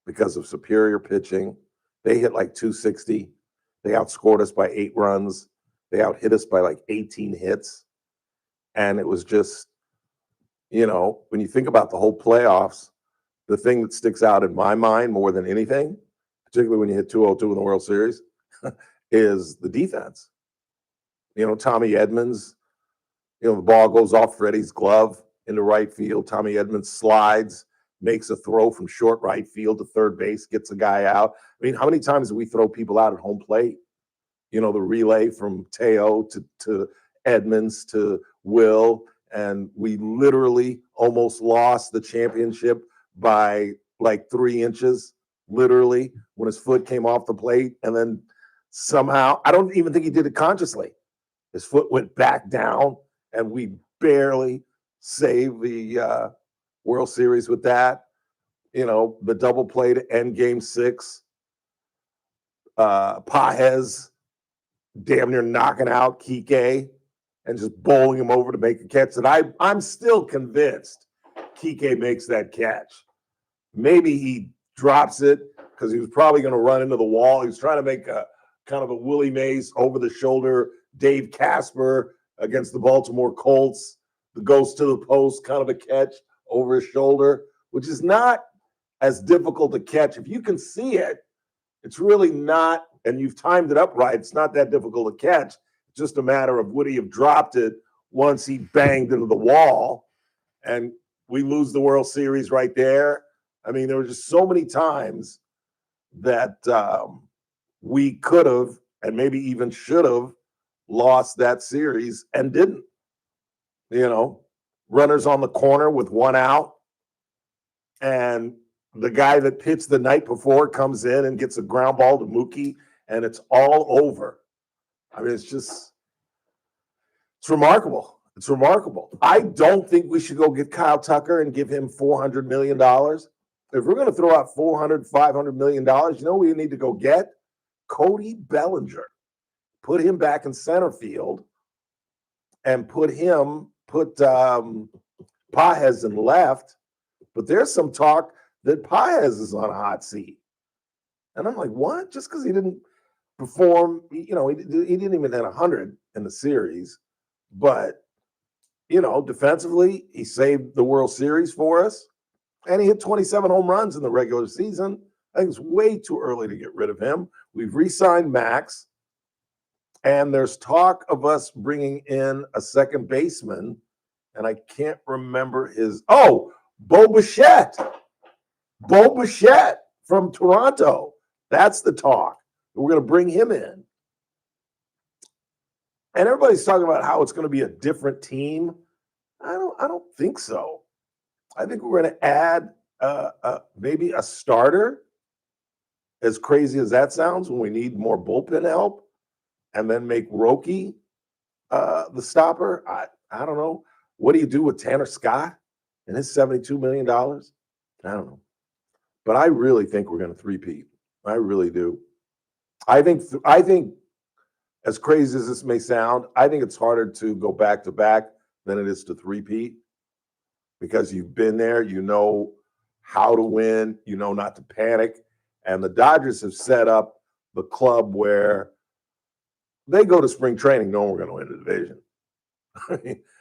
because of superior pitching. They hit like 260. They outscored us by 8 runs. They outhit us by like 18 hits. And it was just, when you think about the whole playoffs, the thing that sticks out in my mind more than anything, particularly when you hit 202 in the World Series, is the defense. Tommy Edmonds, the ball goes off Freddie's glove into right field. Tommy Edmonds slides, makes a throw from short right field to third base, gets a guy out. I mean, how many times do we throw people out at home plate? The relay from Teo to Edmonds to Will, and we literally almost lost the championship by like 3 inches, literally, when his foot came off the plate. And then somehow, I don't even think he did it consciously. His foot went back down, and we barely saved the World Series with that. The double play to end Game 6. Pajes damn near knocking out Kike and just bowling him over to make a catch that I'm still convinced Kike makes that catch. Maybe he drops it because he was probably going to run into the wall. He was trying to make a kind of a Willie Mays over-the-shoulder Dave Casper against the Baltimore Colts. The goes to the post, kind of a catch over his shoulder, which is not as difficult to catch. If you can see it, it's really not, and you've timed it up right, it's not that difficult to catch. It's just a matter of would he have dropped it once he banged into the wall, and we lose the World Series right there. I mean, there were just so many times that we could have and maybe even should have lost that series and didn't. Runners on the corner with one out, and the guy that pitched the night before comes in and gets a ground ball to Mookie, and it's all over. I mean, it's remarkable. It's remarkable. I don't think we should go get Kyle Tucker and give him $400 million. If we're going to throw out $500 million, you know what we need to go get? Cody Bellinger. Put him back in center field and put Paez in left. But there's some talk that Paez is on a hot seat. And I'm like, what? Just because he didn't perform, he didn't even hit 100 in the series. But, defensively, he saved the World Series for us. And he hit 27 home runs in the regular season. I think it's way too early to get rid of him. We've re-signed Max. And there's talk of us bringing in a second baseman. And I can't remember Bo Bichette. Bo Bichette from Toronto. That's the talk. We're going to bring him in. And everybody's talking about how it's going to be a different team. I don't think so. I think we're going to add maybe a starter, as crazy as that sounds, when we need more bullpen help, and then make Roki the stopper. I don't know. What do you do with Tanner Scott and his $72 million? I don't know. But I really think we're going to three-peat. I really do. I think, as crazy as this may sound, I think it's harder to go back-to-back than it is to three-peat, because you've been there, you know how to win, you know not to panic. And the Dodgers have set up the club where they go to spring training knowing we're going to win the division.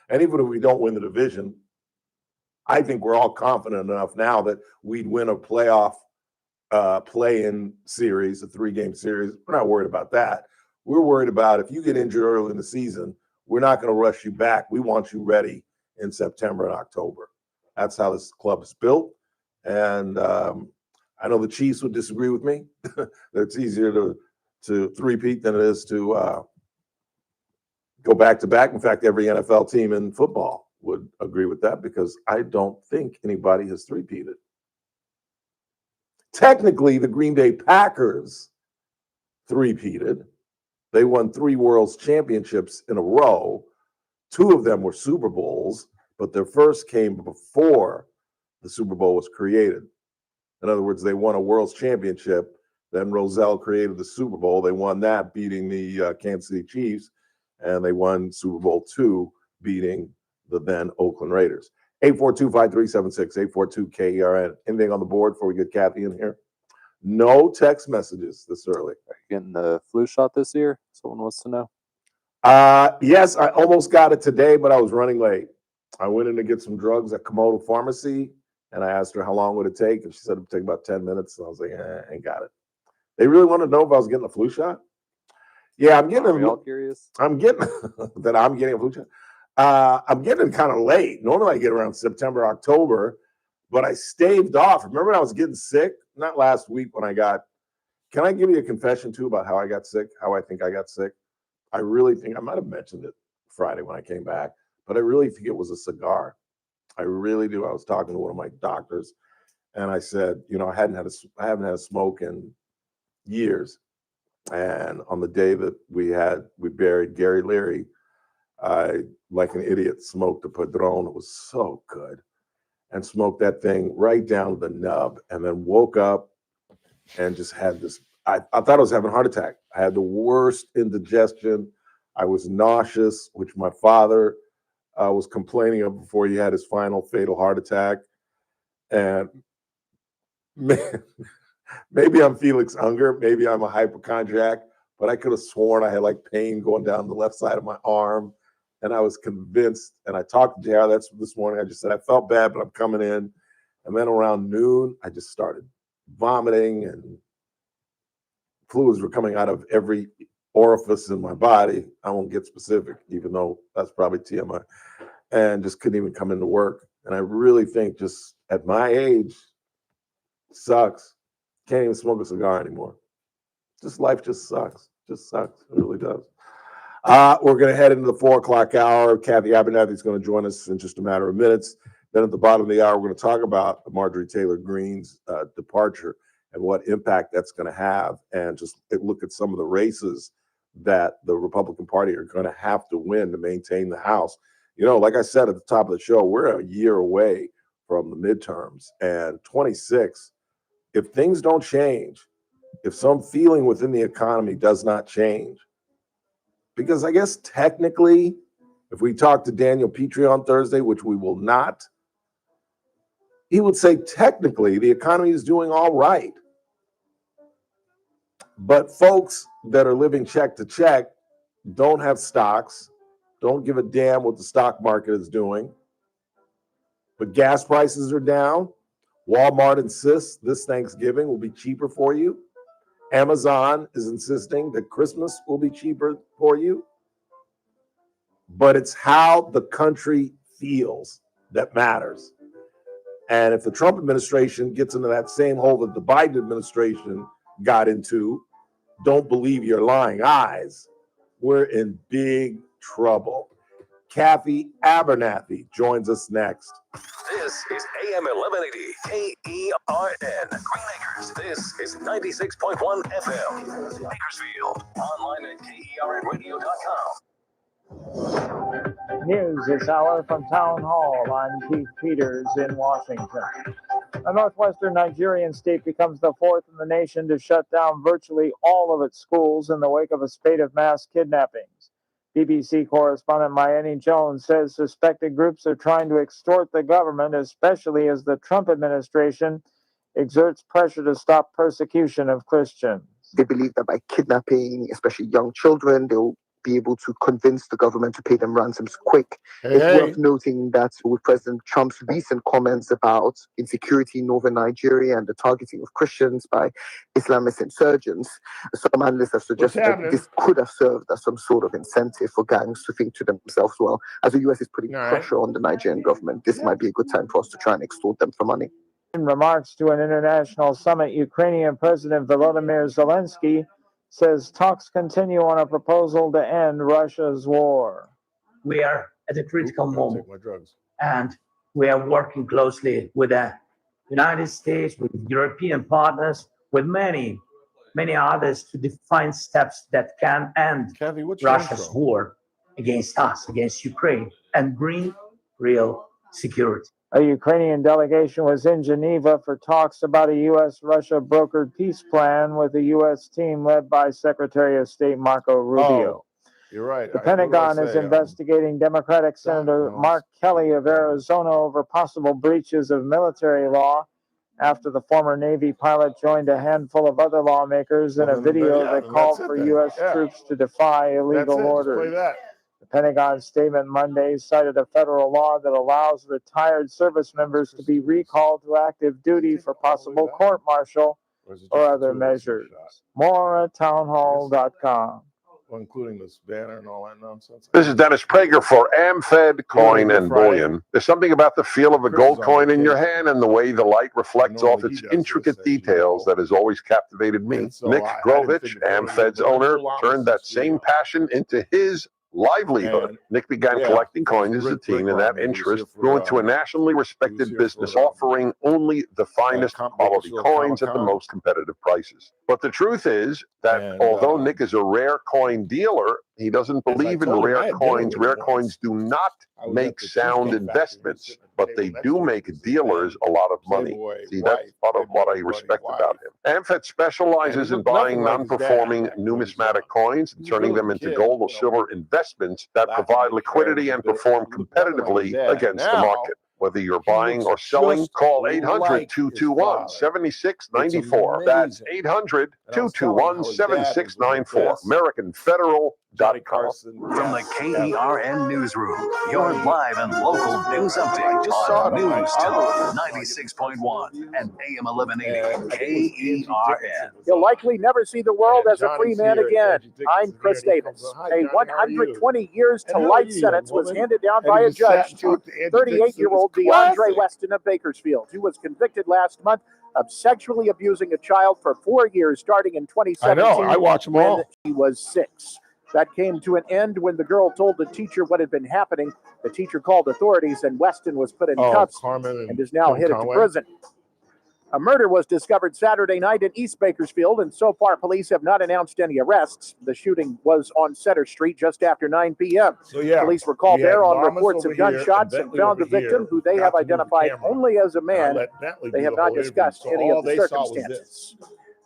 And even if we don't win the division, I think we're all confident enough now that we'd win a playoff play-in series, a 3-game series. We're not worried about that. We're worried about if you get injured early in the season, we're not going to rush you back. We want you ready in September and October. That's how this club is built. And I know the Chiefs would disagree with me. That it's easier to three-peat than it is to go back-to-back. In fact, every NFL team in football would agree with that, because I don't think anybody has three-peated. Technically, the Green Bay Packers three-peated. They won 3 World Championships in a row. 2 of them were Super Bowls, but their first came before the Super Bowl was created. In other words, they won a World Championship. Then Roselle created the Super Bowl. They won that, beating the Kansas City Chiefs, and they won Super Bowl II, beating the then Oakland Raiders. 842-5376, 842-KERN. Anything on the board before we get Cathy in here? No text messages this early. Are you getting the flu shot this year? Someone wants to know. Yes, I almost got it today, but I was running late. I went in to get some drugs at Komodo Pharmacy, and I asked her how long would it take, and she said it would take about 10 minutes. And I was like, I ain't got it. They really wanted to know if I was getting a flu shot. Yeah, I'm getting. Are we all curious? I'm getting that I'm getting a flu shot. I'm getting kind of late. Normally I get around September, October, but I staved off. Remember when I was getting sick? Not last week when I got. Can I give you a confession too about how I got sick? How I think I got sick? I really think I might have mentioned it Friday when I came back, but I really think it was a cigar. I really do. I was talking to one of my doctors, and I said, I haven't had a smoke in years. And on the day that we buried Gary Leary, I, like an idiot, smoked a Padron. It was so good, and smoked that thing right down to the nub, and then woke up and just had this. I thought I was having a heart attack. I had the worst indigestion. I was nauseous, which my father was complaining of before he had his final fatal heart attack. And maybe I'm Felix Unger, maybe I'm a hypochondriac, but I could have sworn I had like pain going down the left side of my arm. And I was convinced, and I talked to JR this morning. I just said, I felt bad, but I'm coming in. And then around noon, I just started vomiting, and fluids were coming out of every orifice in my body. I won't get specific, even though that's probably TMI, and just couldn't even come into work. And I really think, just at my age, sucks. Can't even smoke a cigar anymore. Life just sucks. Just sucks. It really does. We're going to head into the 4 o'clock hour. Cathy Abernathy is going to join us in just a matter of minutes. Then at the bottom of the hour, we're going to talk about Marjorie Taylor Greene's departure and what impact that's going to have, and just look at some of the races that the Republican Party are going to have to win to maintain the House. You know, like I said at the top of the show, we're a year away from the midterms, and 26, if things don't change, if some feeling within the economy does not change, because I guess technically, if we talk to Daniel Petrie on Thursday, which we will not, he would say technically the economy is doing all right. But folks that are living check to check don't have stocks, don't give a damn what the stock market is doing. But gas prices are down. Walmart insists this Thanksgiving will be cheaper for you. Amazon is insisting that Christmas will be cheaper for you. But it's how the country feels that matters. And if the Trump administration gets into that same hole that the Biden administration got into, don't believe your lying eyes, we're in big trouble. Cathy Abernathy joins us next. This is AM 1180 KERN. Green Acres. This is 96.1 FM. Bakersfield. Online at KERNradio.com. News this hour from Town Hall. I'm Keith Peters in Washington. A northwestern Nigerian state becomes the fourth in the nation to shut down virtually all of its schools in the wake of a spate of mass kidnappings. BBC correspondent Mayeni Jones says suspected groups are trying to extort the government, especially as the Trump administration exerts pressure to stop persecution of Christians. They believe that by kidnapping, especially young children, they'll be able to convince the government to pay them ransoms quick. It's worth noting that with President Trump's recent comments about insecurity in northern Nigeria and the targeting of Christians by Islamist insurgents, some analysts have suggested that this could have served as some sort of incentive for gangs to think to themselves, well, as the US is putting pressure on the Nigerian government, this might be a good time for us to try and extort them for money. In remarks to an international summit, Ukrainian President Volodymyr Zelensky says talks continue on a proposal to end Russia's war. We are at a critical moment, and we are working closely with the United States, with European partners, with many others to define steps that can end Russia's war against us, against Ukraine, and bring real security. A Ukrainian delegation was in Geneva for talks about a U.S.-Russia brokered peace plan with a U.S. team led by Secretary of State Marco Rubio. You're right. The Pentagon is investigating Democratic Senator Mark Kelly of Arizona over possible breaches of military law after the former Navy pilot joined a handful of other lawmakers in a video that called for U.S. troops to defy illegal orders. The Pentagon statement Monday cited a federal law that allows retired service members to be recalled to active duty for possible court-martial or other measures. More at townhall.com. Well, including this banner and all that nonsense. This is Dennis Prager for AmFed Coin and Bullion. There's something about the feel of a gold coin in your hand and the way the light reflects off its intricate details that has always captivated me. Nick Grovich, AmFed's owner, turned that same passion into his livelihood. Nick began collecting coins as a teen, and that interest grew into a nationally respected business offering only the finest quality coins at the most competitive prices. But the truth is that although Nick is a rare coin dealer, he doesn't believe in rare coins. Rare coins do not make sound investments, but they do make dealers a lot of money. See, that's part of what I respect about him. AmFed specializes in buying non-performing numismatic coins and turning them into gold or silver investments that provide liquidity and perform competitively against the market. Whether you're buying or selling, call 800-221-7694. That's 800-221-7694. AmericanFederal.com. From the KERN Newsroom, your live and local news update on News Talk 96.1 and AM 1180 KERN. You'll likely never see the world as a free man again. I'm Chris Davis. A 120 years to life sentence was handed down by a judge to 38-year-old DeAndre Weston of Bakersfield, who was convicted last month of sexually abusing a child for 4 years, starting in 2017. I know. I watch them all. When she was 6. That came to an end when the girl told the teacher what had been happening. The teacher called authorities, and Weston was put in cuffs and is now headed to prison. A murder was discovered Saturday night in East Bakersfield, and so far police have not announced any arrests. The shooting was on Center Street just after 9 p.m. So yeah, police were called there on reports of gunshots and found the victim, who they have identified only as a man. They have not discussed any of the circumstances.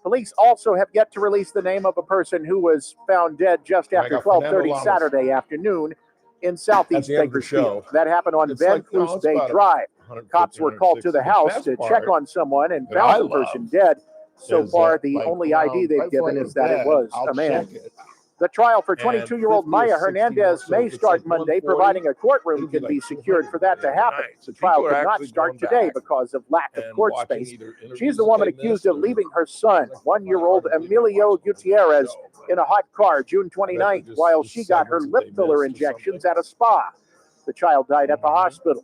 Police also have yet to release the name of a person who was found dead just after 12:30 Saturday afternoon in Southeast Bakersfield. That happened on Van Flus Bay Drive. Cops were called to the house to check on someone and found the person dead. So far, the only ID they've given is that it was a man. The trial for 22-year-old Maya Hernandez may start Monday, providing a courtroom can be secured for that to happen. The trial could not start today because of lack of court space. She's the woman accused of leaving her son, 1-year-old Emilio Gutierrez, in a hot car June 29th while she got her lip filler injections at a spa. The child died at the hospital.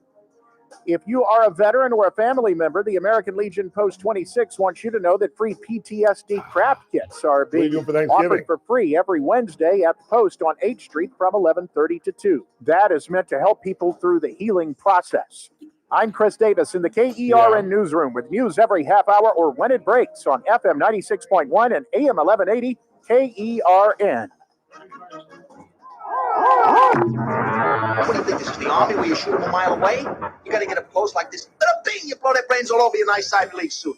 If you are a veteran or a family member, the American Legion Post 26 wants you to know that free PTSD craft kits are being offered for free every Wednesday at the Post on 8th Street from 11:30 to 2. That is meant to help people through the healing process. I'm Chris Davis in the KERN newsroom with news every half hour or when it breaks on FM 96.1 and AM 1180 KERN. What do you think, this is the Army where you shoot them a mile away? You gotta get up close like this. Bing, you blow their brains all over your nice Ivy League suit.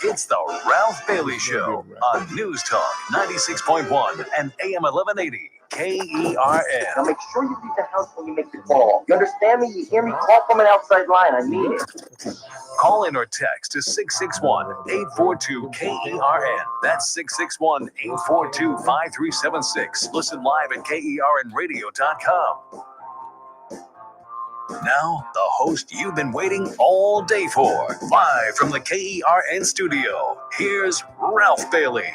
It's the Ralph Bailey Show on News Talk 96.1 and AM 1180 KERN. Now make sure you leave the house when you make the call. You understand me? You hear me? Call from an outside line. I mean it. Call in or text to 661-842-KERN. That's 661-842-5376. Listen live at KERNradio.com. Now, the host you've been waiting all day for. Live from the KERN studio, here's Ralph Bailey.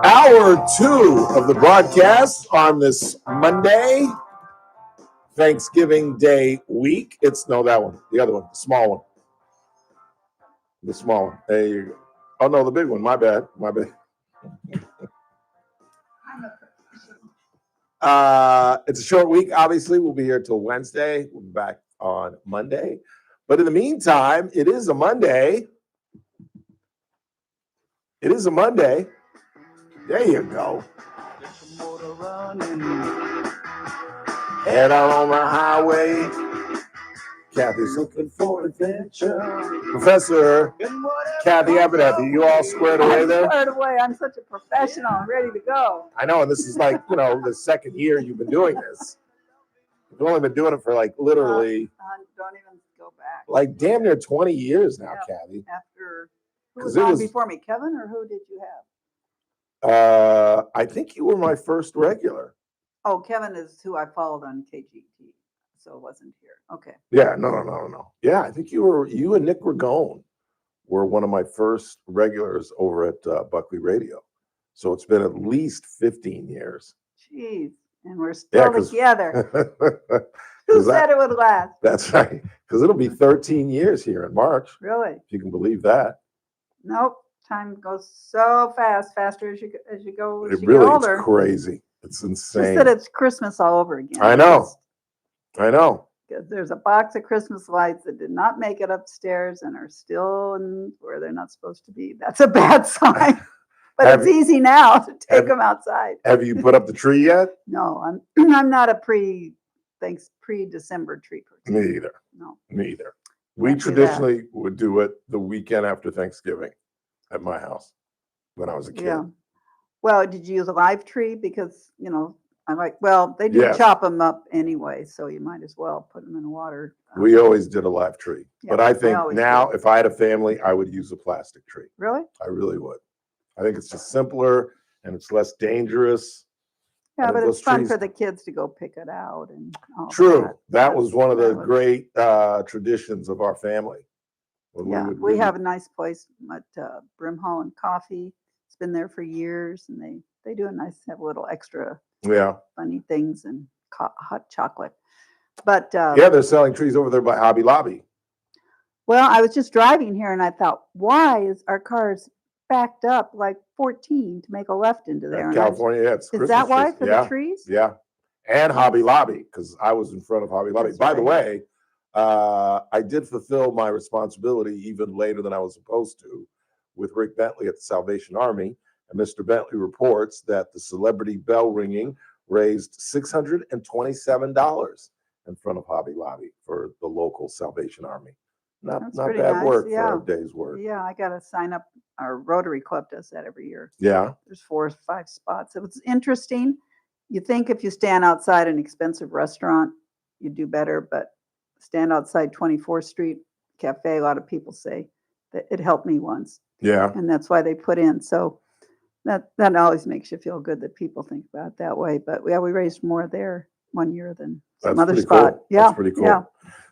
Hour 2 of the broadcast on this Monday, Thanksgiving Day week. That one, the other one, the small one. The small one. There you go. Oh, no, the big one. My bad. It's a short week. Obviously, we'll be here till Wednesday. We'll be back on Monday. But in the meantime, it is a Monday. There you go. Head out on the highway. Cathy's looking for adventure. Professor Cathy Abernathy, you all squared away there? Squared away. I'm such a professional. I'm ready to go. I know, and this is like, the second year you've been doing this. You've only been doing it for literally. Don't even go back. Like damn near 20 years now, Cathy. After, who was on before me, Kevin, or who did you have? I think you were my first regular. Oh, Kevin is who I followed on KGT, so it wasn't here. Okay. Yeah, no. Yeah, I think you and Nick Ragone were one of my first regulars over at Buckley Radio. So it's been at least 15 years. Jeez, and we're still together. Who said it would last? That's right, because it'll be 13 years here in March. Really? If you can believe that. Nope. Time goes so fast, faster as you go. It really is crazy. It's insane. Just that it's Christmas all over again. I know. Because there's a box of Christmas lights that did not make it upstairs and are still where they're not supposed to be. That's a bad sign. But it's easy now to take them outside. Have you put up the tree yet? No, I'm not a pre-December tree person. Me either. No. Me either. We traditionally would do it the weekend after Thanksgiving at my house when I was a kid. Yeah. Well, did you use a live tree? Because, they do chop them up anyway, so you might as well put them in water. We always did a live tree. Yeah, but I think now, if I had a family, I would use a plastic tree. Really? I really would. I think it's just simpler and it's less dangerous. Yeah, but it's fun for the kids to go pick it out. And true. That was one of the great traditions of our family. We have a nice place at Brimhall and Coffee. It's been there for years, and they do have a little extra funny things and hot chocolate. But they're selling trees over there by Hobby Lobby. Well, I was just driving here and I thought, why is our cars backed up like 14 to make a left into there? And California, yeah, it's is Christmas that why trees. for Yeah, the trees? Yeah, and Hobby Lobby, because I was in front of Hobby Lobby. That's By the right. way, I did fulfill my responsibility even later than I was supposed to with Rick Bentley at the Salvation Army. And Mr. Bentley reports that the celebrity bell ringing raised $627 in front of Hobby Lobby for the local Salvation Army. Not pretty bad nice, work yeah. for a day's work. Yeah, I got to sign up. Our Rotary Club does that every year. Yeah. There's 4 or 5 spots. It was interesting. You think if you stand outside an expensive restaurant, you do better, but stand outside 24th Street Cafe, a lot of people say that it helped me once. Yeah. And that's why they put in. So that always makes you feel good that people think about it that way. But yeah, we raised more there one year than some That's other pretty spot. cool. Yeah. That's pretty cool. Yeah.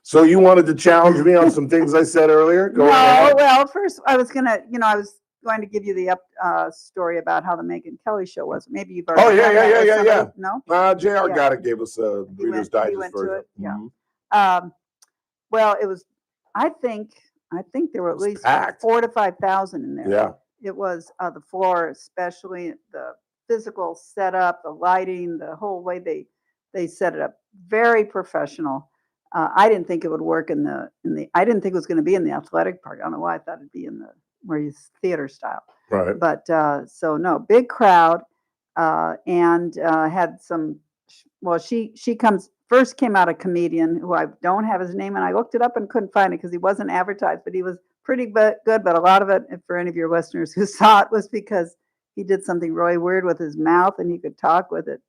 So you wanted to challenge me on some things I said earlier? Go No, ahead. well, first I was going to give you the story about how the Megyn Kelly show was. Maybe you've already Oh, yeah. somebody. No? JR Yeah. got it, gave us a Reader's He Digest went to version. it. Yeah. Mhm. Well, it was, I think there were at least packed. 4,000 to 5,000 in there. Yeah. It was the floor, especially the physical setup, the lighting, the whole way they set it up. Very professional. I didn't think it would work I didn't think it was going to be in the athletic park. I don't know why I thought it'd be in the where you theater style. Right. But so no, big crowd, and had some. Well, she came out a comedian who I don't have his name, and I looked it up and couldn't find it because he wasn't advertised, but he was pretty good. But a lot of it, for any of your listeners who saw it, was because he did something really weird with his mouth, and he could talk with it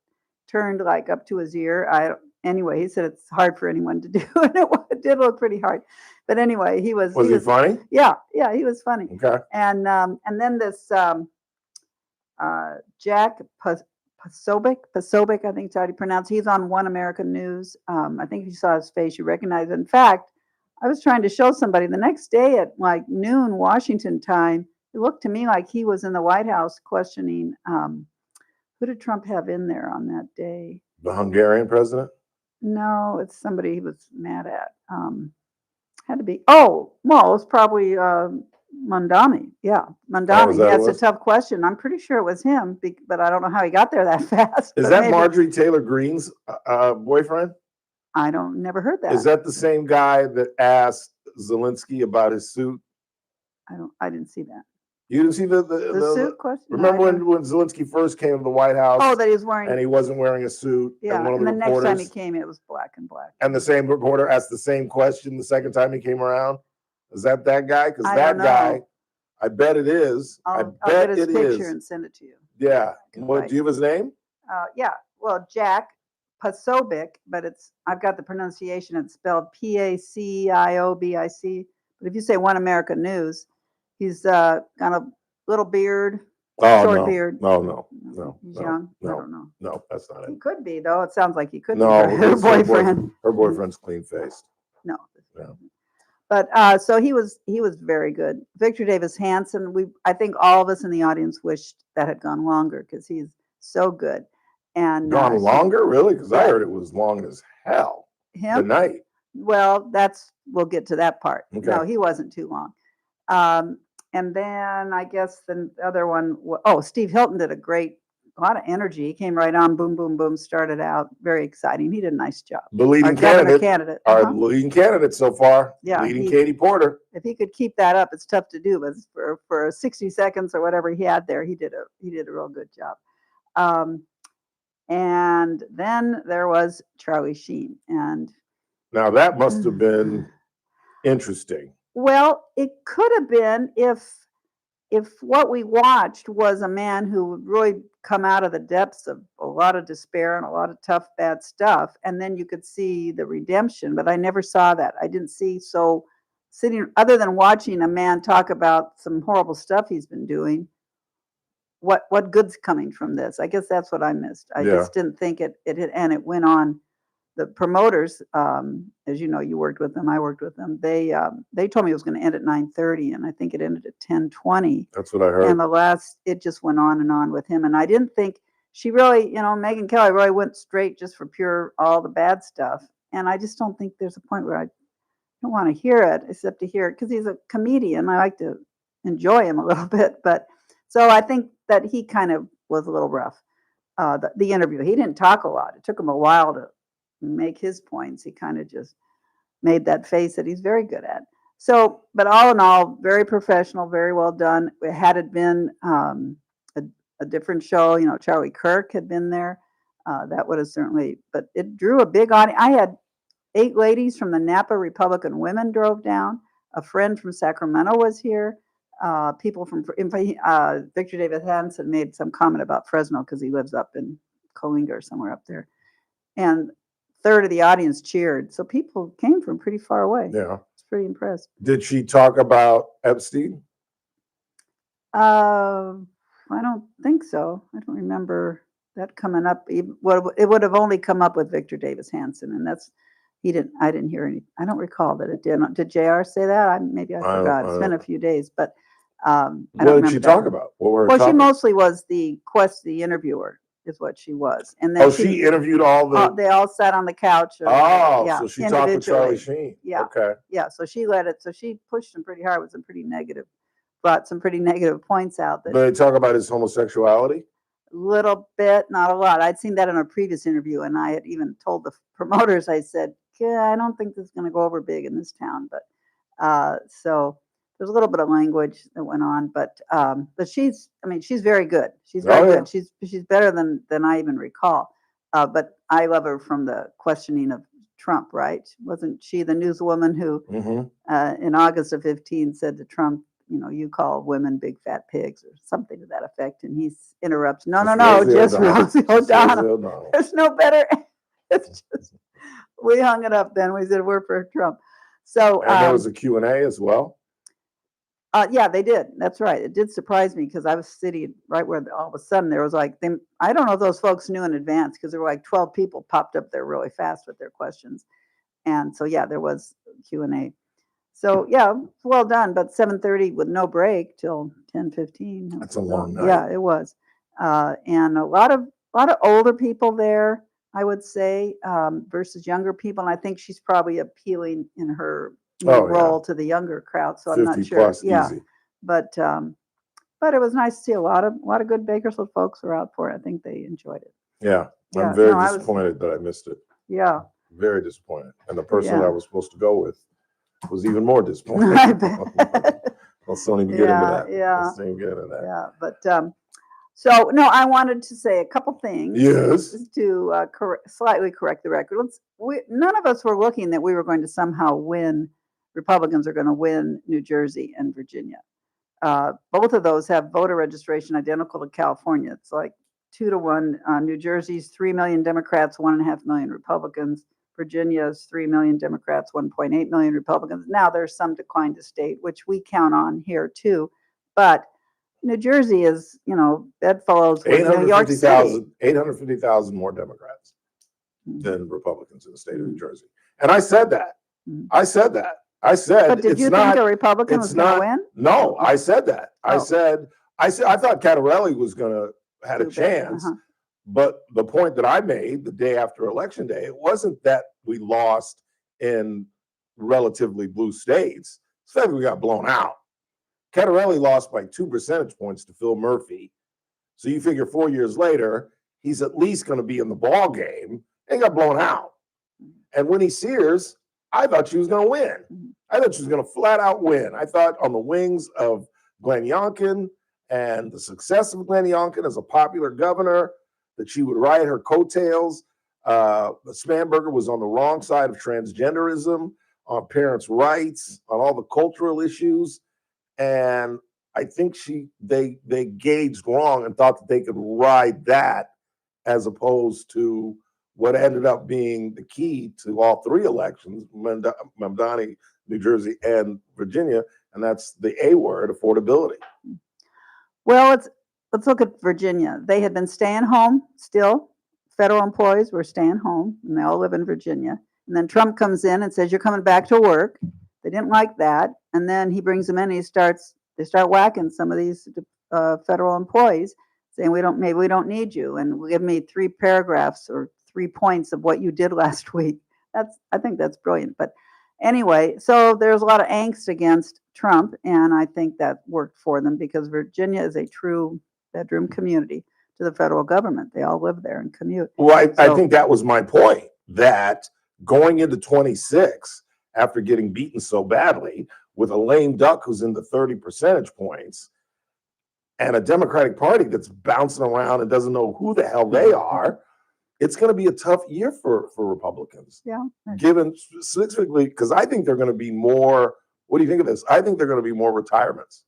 turned like up to his ear. Anyway, he said it's hard for anyone to do, and it did look pretty hard. But anyway, he was. Was he funny? Yeah, he was funny. Okay. And then this Jack Posobiec, I think it's how you pronounce. He's on One American News. I think if you saw his face, you recognize it. In fact, I was trying to show somebody the next day at like noon Washington time. It looked to me like he was in the White House questioning. Who did Trump have in there on that day? The Hungarian president? No, it's somebody he was mad at. Had to be. Oh, well, it's probably Mandami. Yeah, Mandami. That's a tough question. I'm pretty sure it was him, but I don't know how he got there that fast. Is that Marjorie Taylor Greene's boyfriend? I never heard that. Is that the same guy that asked Zelensky about his suit? I didn't see that. You didn't see the suit question? Remember when Zelensky first came to the White House? Oh, that he was wearing. And he wasn't wearing a suit. Yeah, and the next time he came, it was black and black. And the same reporter asked the same question the second time he came around. Is that guy? Because that guy, I bet it is. I'll get his picture and send it to you. Yeah. What, do you have his name? Yeah. Well, Jack Posobiec, but I've got the pronunciation. It's spelled Paciobic. But if you say One American News, he's got a little beard, short beard. No. He's young. I don't know. No, that's not it. He could be though. It sounds like he could be her boyfriend. Her boyfriend's clean faced. No. No. But so he was very good. Victor Davis Hanson. I think all of us in the audience wished that had gone longer because he's so good. And gone longer, really? Because I heard it was long as hell. Him? The night. Well, we'll get to that part. Okay. No, he wasn't too long. And then I guess the other one, Steve Hilton did a lot of energy. He came right on, boom, boom, boom, started out. Very exciting. He did a nice job. The leading candidate. Our leading candidate so far. Yeah. Leading Katie Porter. If he could keep that up, it's tough to do, but for 60 seconds or whatever he had there, he did a real good job. And then there was Charlie Sheen. And now that must have been interesting. Well, it could have been if what we watched was a man who would really come out of the depths of a lot of despair and a lot of tough, bad stuff, and then you could see the redemption. But I never saw that. I didn't see other than watching a man talk about some horrible stuff he's been doing. What good's coming from this? I guess that's what I missed. I just didn't think it and it went on. The promoters, as you know, you worked with them, I worked with them. They told me it was going to end at 9:30, and I think it ended at 10:20. That's what I heard. And it just went on and on with him. And I didn't think she really, Megyn Kelly really went straight just for pure all the bad stuff. And I just don't think there's a point where don't want to hear it except to hear it because he's a comedian. I like to enjoy him a little bit, but so I think that he kind of was a little rough. The interview, he didn't talk a lot. It took him a while to make his points. He kind of just made that face that he's very good at. So, but all in all, very professional, very well done. Had it been a different show, you know, Charlie Kirk had been there, that would have certainly, but it drew a big audience. I had 8 ladies from the Napa Republican Women drove down. A friend from Sacramento was here. People from Victor David Hansen made some comment about Fresno because he lives up in Coalinga or somewhere up there. And third of the audience cheered. So people came from pretty far away. Yeah. It's pretty impressed. Did she talk about Epstein? I don't think so. I don't remember that coming up. It would have only come up with Victor Davis Hansen, and I didn't hear any. I don't recall that it did. Did JR say that? Maybe I forgot. It's been a few days, but what did she talk about? What were her well, she topics? mostly was the interviewer, is what she was, and then she interviewed all the. They all sat on the couch. So she talked with Charlie Sheen. Yeah. Okay. Yeah. So she led it. So she pushed him pretty hard with some pretty negative, brought some pretty negative points out. But they talk about his homosexuality. Little bit, not a lot. I'd seen that in a previous interview, and I had even told the promoters. I said, "Yeah, I don't think this is going to go over big in this town." But so there's a little bit of language that went on, but she's very good. She's very good. She's better than I even recall. But I love her from the questioning of Trump, right? Wasn't she the newswoman who in August of 15 said to Trump, you know, you call women big fat pigs or something to that effect, and he interrupts. No, just Rosie O'Donnell. There's no better. It's just, we hung it up then. We said we're for Trump. So and there was a Q&A as well. Yeah, they did. That's right. It did surprise me because I was sitting right where all of a sudden there was like, I don't know if those folks knew in advance because there were like 12 people popped up there really fast with their questions. And so, yeah, there was Q&A. So, yeah, well done. But 7:30 with no break till 10:15. That's a long night. Yeah, it was. And a lot of older people there, I would say, versus younger people. And I think she's probably appealing in her role to the younger crowd. So I'm not sure. Easy. But it was nice to see a lot of good Bakersfield folks were out for it. I think they enjoyed it. Yeah. I'm very disappointed that I missed it. Yeah. Very disappointed. And the person I was supposed to go with was even more disappointed. I bet. Let's don't even get into that. Yeah. Let's don't even get into that. Yeah. But so no, I wanted to say a couple things. Yes. To slightly correct the record. None of us were looking that we were going to somehow win. Republicans are going to win New Jersey and Virginia. Both of those have voter registration identical to California. It's like 2-1. New Jersey's 3 million Democrats, 1.5 million Republicans. Virginia's 3 million Democrats, 1.8 million Republicans. Now there's some decline to state, which we count on here too. But New Jersey is, bedfellows with New York City. 850,000 more Democrats than Republicans in the state of New Jersey. And I said that. I said that. I said, but did you think a Republican was going to win? No, I said that. I said, I thought Cattarelli was going to had a chance. But the point that I made the day after Election Day, it wasn't that we lost in relatively blue states. It's that we got blown out. Cattarelli lost by 2 percentage points to Phil Murphy. So you figure 4 years later, he's at least going to be in the ball game, and he got blown out. And Winnie Sears, I thought she was going to win. I thought she was going to flat out win. I thought on the wings of Glenn Youngkin and the success of Glenn Youngkin as a popular governor, that she would ride her coattails. Spanberger was on the wrong side of transgenderism, on parents' rights, on all the cultural issues. And I think they gauged wrong and thought that they could ride that as opposed to what ended up being the key to all 3 elections, Mamdani, New Jersey, and Virginia, and that's the A word, affordability. Well, let's look at Virginia. They had been staying home still. Federal employees were staying home, and they all live in Virginia. And then Trump comes in and says, you're coming back to work. They didn't like that. And then he brings them in and they start whacking some of these federal employees, saying, maybe we don't need you. And give me 3 paragraphs or 3 points of what you did last week. I think that's brilliant. But Anyway, so there's a lot of angst against Trump, and I think that worked for them because Virginia is a true bedroom community to the federal government. They all live there and commute. Well, I think that was my point, that going into 26, after getting beaten so badly with a lame duck who's in the 30 percentage points and a Democratic Party that's bouncing around and doesn't know who the hell they are, it's going to be a tough year for Republicans. Yeah. Given specifically, because I think they're going to be more, what do you think of this? I think they're going to be more retirements.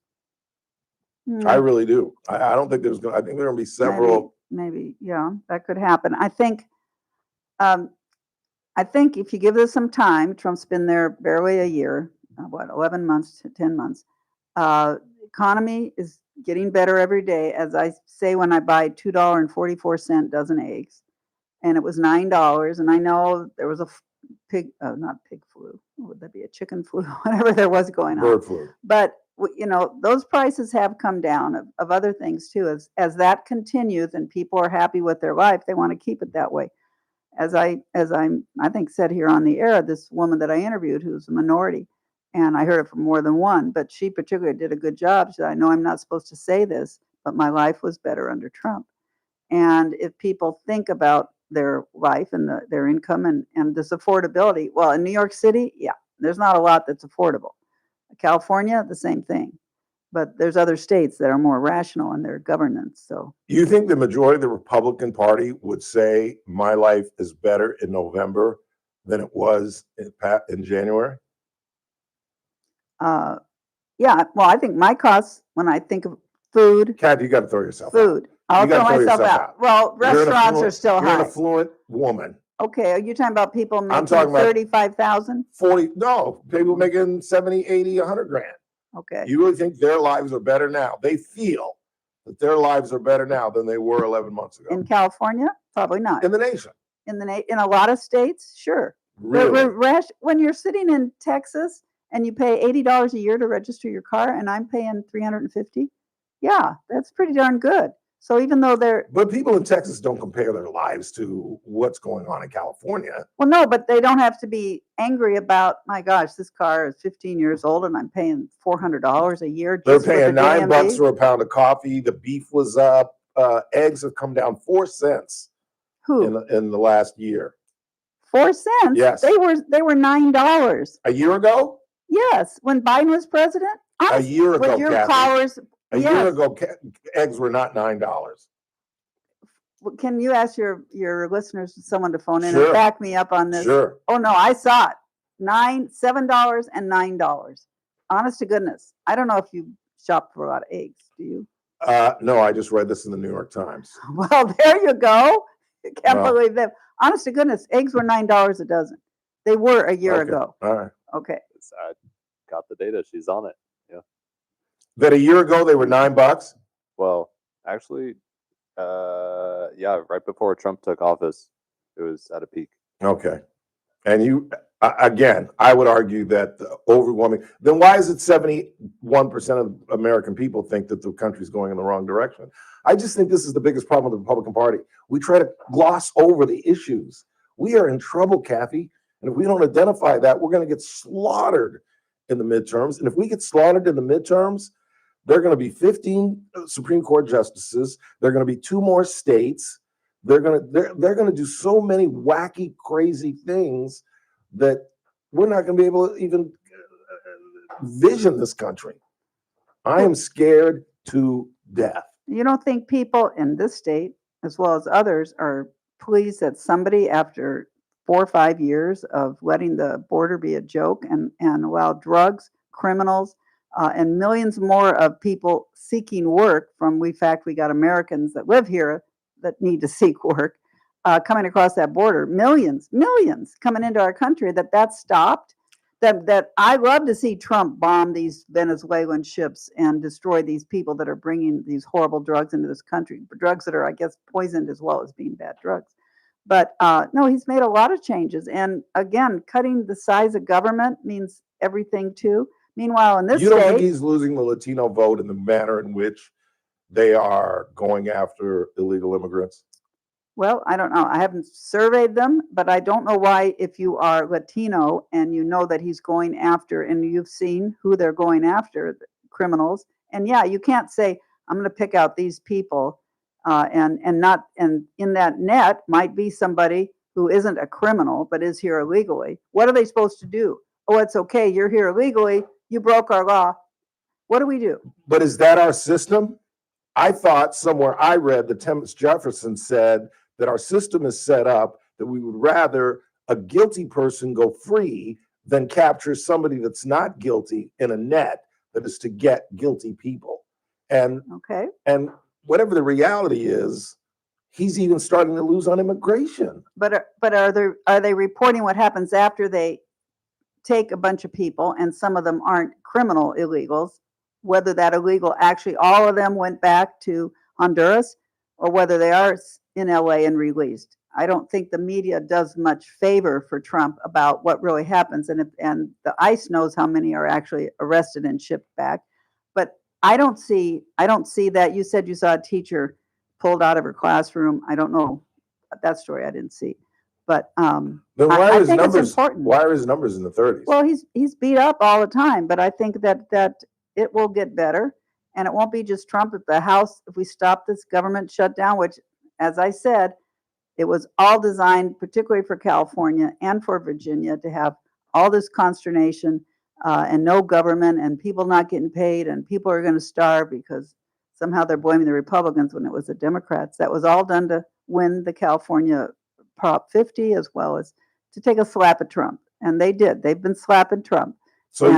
I really do. I don't think I think there are going to be several. Maybe, yeah, that could happen. I think if you give this some time, Trump's been there barely a year, 11 months to 10 months. Economy is getting better every day. As I say, when I buy $2.44 dozen eggs, and it was $9, and I know there was a not pig flu. Would that be a chicken flu? Whatever there was going on. Bird flu. But those prices have come down of other things too. As that continues and people are happy with their life, they want to keep it that way. As I think said here on the air, this woman that I interviewed who's a minority, and I heard it from more than one, but she particularly did a good job. She said, I know I'm not supposed to say this, but my life was better under Trump. And if people think about their life and their income and this affordability, well, in New York City, yeah, there's not a lot that's affordable. California, the same thing. But there's other states that are more rational in their governance. So You think the majority of the Republican Party would say my life is better in November than it was in January? Yeah, well, I think my costs, when I think of food. Cathy, you got to throw yourself Food. I'll throw myself out. Well, restaurants are still high. You're an affluent woman. Okay, are you talking about people making I'm talking about 35,000? 40, no, people making 70, 80, 100 grand. Okay. You really think their lives are better now? They feel that their lives are better now than they were 11 months ago. In California? Probably not. In the nation. In a lot of states, sure. Really? When you're sitting in Texas and you pay $80 a year to register your car and I'm paying $350, yeah, that's pretty darn good. So even though But people in Texas don't compare their lives to what's going on in California. Well, no, but they don't have to be angry about, my gosh, this car is 15 years old and I'm paying $400 a year. They're paying $9 for a pound of coffee. The beef was up. Eggs have come down 4 cents. Who? In the last year. 4 cents? Yes. They were $9. A year ago? Yes, when Biden was president. A year ago, with your Cathy. powers. A year ago, eggs were not $9. Can you ask your listeners, someone to phone in Sure. and back me up on this? Sure. Oh no, I saw it. $7 and $9. Honest to goodness, I don't know if you shop for a lot of eggs. Do you? No, I just read this in the New York Times. Well, there you go. I can't believe that. Honest to goodness, eggs were $9 a dozen. They were a year ago. All right. Okay. I got the data. She's on it. Yeah. That a year ago they were $9? Well, actually, yeah, right before Trump took office, it was at a peak. Okay. And you, again, I would argue that the overwhelming, then why is it 71% of American people think that the country's going in the wrong direction? I just think this is the biggest problem with the Republican Party. We try to gloss over the issues. We are in trouble, Cathy. And if we don't identify that, we're going to get slaughtered in the midterms. And if we get slaughtered in the midterms, there are going to be 15 Supreme Court justices. There are going to be 2 more states. They're going to do so many wacky, crazy things that we're not going to be able to even vision this country. I am scared to death. You don't think people in this state, as well as others, are pleased that somebody, after 4 or 5 years of letting the border be a joke and allow drugs, criminals, and millions more of people seeking work from, we got Americans that live here that need to seek work, coming across that border, millions coming into our country, that stopped, that I love to see Trump bomb these Venezuelan ships and destroy these people that are bringing these horrible drugs into this country, drugs that are, I guess, poisoned as well as being bad drugs. But no, he's made a lot of changes. And again, cutting the size of government means everything too. Meanwhile, in this You don't state, think he's losing the Latino vote in the manner in which they are going after illegal immigrants? Well, I don't know. I haven't surveyed them, but I don't know why, if you are Latino and you know that he's going after, and you've seen who they're going after, the criminals. And yeah, you can't say, I'm going to pick out these people, and in that net might be somebody who isn't a criminal but is here illegally. What are they supposed to do? Oh, it's okay. You're here illegally. You broke our law. What do we do? But is that our system? I thought somewhere I read that Thomas Jefferson said that our system is set up that we would rather a guilty person go free than capture somebody that's not guilty in a net that is to get guilty people. And okay. And whatever the reality is, he's even starting to lose on immigration. But are they reporting what happens after they take a bunch of people, and some of them aren't criminal illegals, whether that illegal actually all of them went back to Honduras, or whether they are in LA and released? I don't think the media does much favor for Trump about what really happens, and the ICE knows how many are actually arrested and shipped back. But I don't see that. You said you saw a teacher pulled out of her classroom. I don't know that story. I didn't see. But then why I are his think numbers? it's important. Why are his numbers in the 30s? Well, he's beat up all the time, but I think that it will get better, and it won't be just Trump. If the House, if we stop this government shutdown, which, as I said, it was all designed particularly for California and for Virginia to have all this consternation and no government and people not getting paid and people are going to starve because somehow they're blaming the Republicans when it was the Democrats. That was all done to win the California Prop 50, as well as to take a slap at Trump. And they did. They've been slapping Trump. So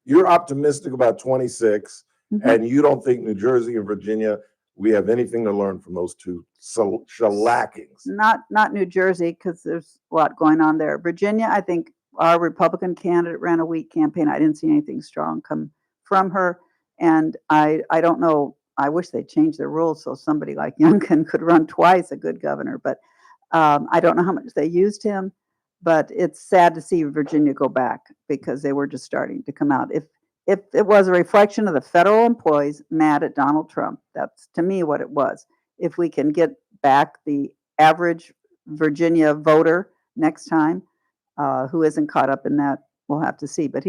you're optimistic about 26, and you don't think New Jersey and Virginia, we have anything to learn from those two shellackings? Not New Jersey, because there's a lot going on there. Virginia, I think our Republican candidate ran a weak campaign. I didn't see anything strong come from her. And I don't know. I wish they'd change their rules so somebody like Youngkin could run twice, a good governor. But I don't know how much they used him. But it's sad to see Virginia go back because they were just starting to come out. If it was a reflection of the federal employees mad at Donald Trump, that's to me what it was. If we can get back the average Virginia voter next time, who isn't caught up in that, we'll have to see. But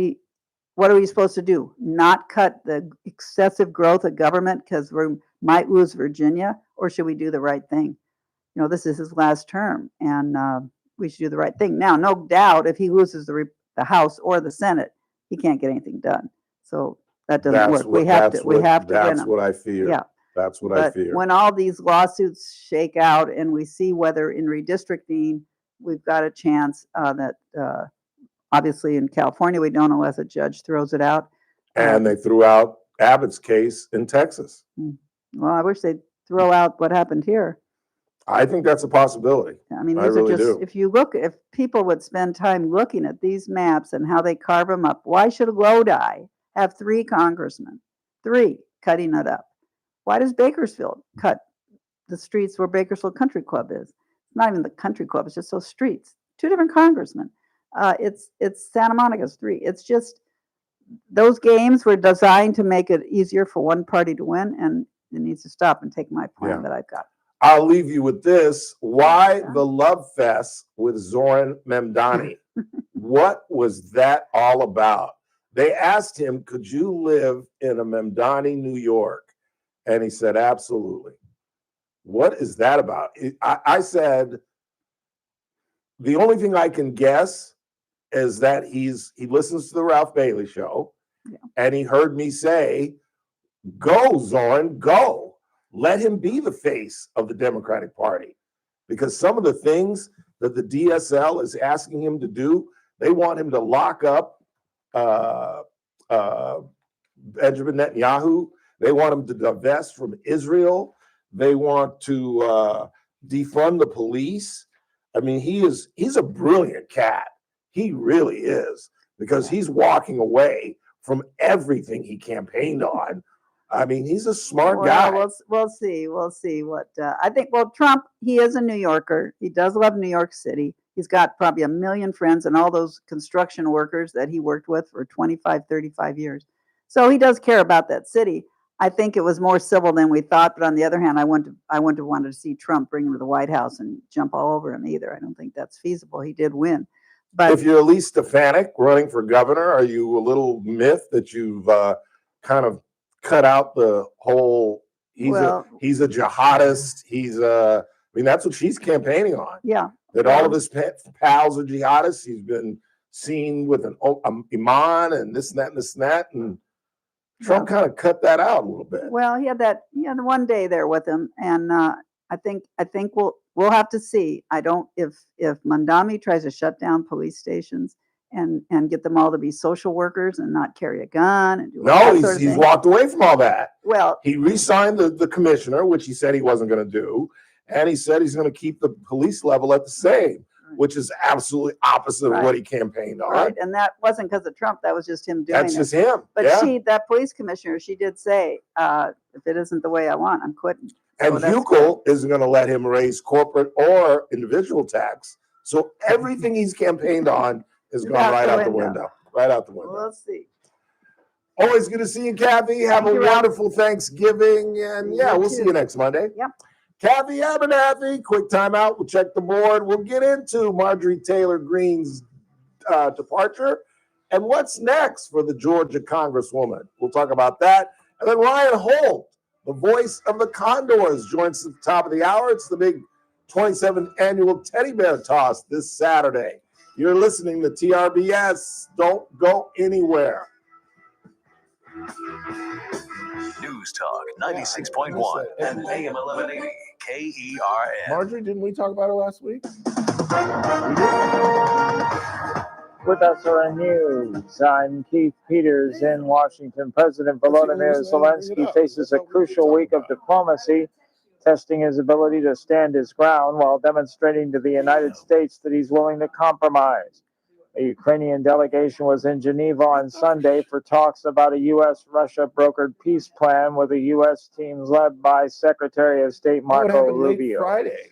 what are we supposed to do? Not cut the excessive growth of government because we might lose Virginia, or should we do the right thing? You know, this is his last term, and we should do the right thing. Now, no doubt, if he loses the House or the Senate, he can't get anything done. So that doesn't work. We have to win them. That's what I fear. Yeah. That's what I fear. When all these lawsuits shake out and we see whether in redistricting we've got a chance that obviously in California we don't unless a judge throws it out. And they threw out Abbott's case in Texas. Well, I wish they'd throw out what happened here. I think that's a possibility. I mean, I really do. If people would spend time looking at these maps and how they carve them up, why should Lodi have 3 congressmen? 3 cutting it up. Why does Bakersfield cut the streets where Bakersfield Country Club is? It's not even the country club, it's just those streets. 2 different congressmen. It's Santa Monica's 3. It's just those games were designed to make it easier for one party to win, and it needs to stop and take my plan that I've got. I'll leave you with this. Why the love fest with Zoran Memdani? What was that all about? They asked him, could you live in a Memdani, New York? And he said, absolutely. What is that about? I said, the only thing I can guess is that he listens to the Ralph Bailey show, and he heard me say, go, Zoran, go. Let him be the face of the Democratic Party, because some of the things that the DSL is asking him to do, they want him to lock up Benjamin Netanyahu. They want him to divest from Israel. They want to defund the police. I mean, he's a brilliant cat. He really is, because he's walking away from everything he campaigned on. I mean, he's a smart guy. We'll see. We'll see what I think. Well, Trump, he is a New Yorker. He does love New York City. He's got probably 1 million friends and all those construction workers that he worked with for 25, 35 years. So he does care about that city. I think it was more civil than we thought. But on the other hand, I wouldn't have wanted to see Trump bring him to the White House and jump all over him either. I don't think that's feasible. He did win. But if you're Elise Stefanik running for governor, are you a little miffed that you've kind of cut out the whole he's a jihadist, I mean, that's what she's campaigning on. Yeah. That all of his pals are jihadists. He's been seen with an imam and this and that and this and that, and Trump kind of cut that out a little bit. Well, he had the one day there with him, and I think we'll have to see. I don't if Mandami tries to shut down police stations and get them all to be social workers and not carry a gun and do all that sort of he's thing. walked away from all that. Well, he re-signed the commissioner, which he said he wasn't going to do, and he said he's going to keep the police level at the same, which is absolutely opposite of what he campaigned on. Right, and that wasn't because of Trump. That was just him doing That's just him. But yeah. that police commissioner, she did say, if it isn't the way I want, I'm quitting. And Huckel isn't going to let him raise corporate or individual tax. So everything he's campaigned on is gone right out the window. Right out the window. We'll see. Always good to see you, Cathy. Have a wonderful Thanksgiving. And we'll see you next Monday. Yep. Cathy Abernathy, quick timeout. We'll check the board. We'll get into Marjorie Taylor Greene's departure and what's next for the Georgia Congresswoman. We'll talk about that. And then Ryan Holt, the voice of the Condors, joins at the top of the hour. It's the big 27th annual teddy bear toss this Saturday. You're listening to TRBS. Don't go anywhere. News Talk 96.1 and AM 1180 KERN. Marjorie, didn't we talk about her last week? With SRN News, I'm Keith Peters in Washington. President Volodymyr Zelensky faces a crucial week of diplomacy, testing his ability to stand his ground while demonstrating to the United States that he's willing to compromise. A Ukrainian delegation was in Geneva on Sunday for talks about a U.S.-Russia brokered peace plan with a U.S. team led by Secretary of State Marco Rubio. Friday?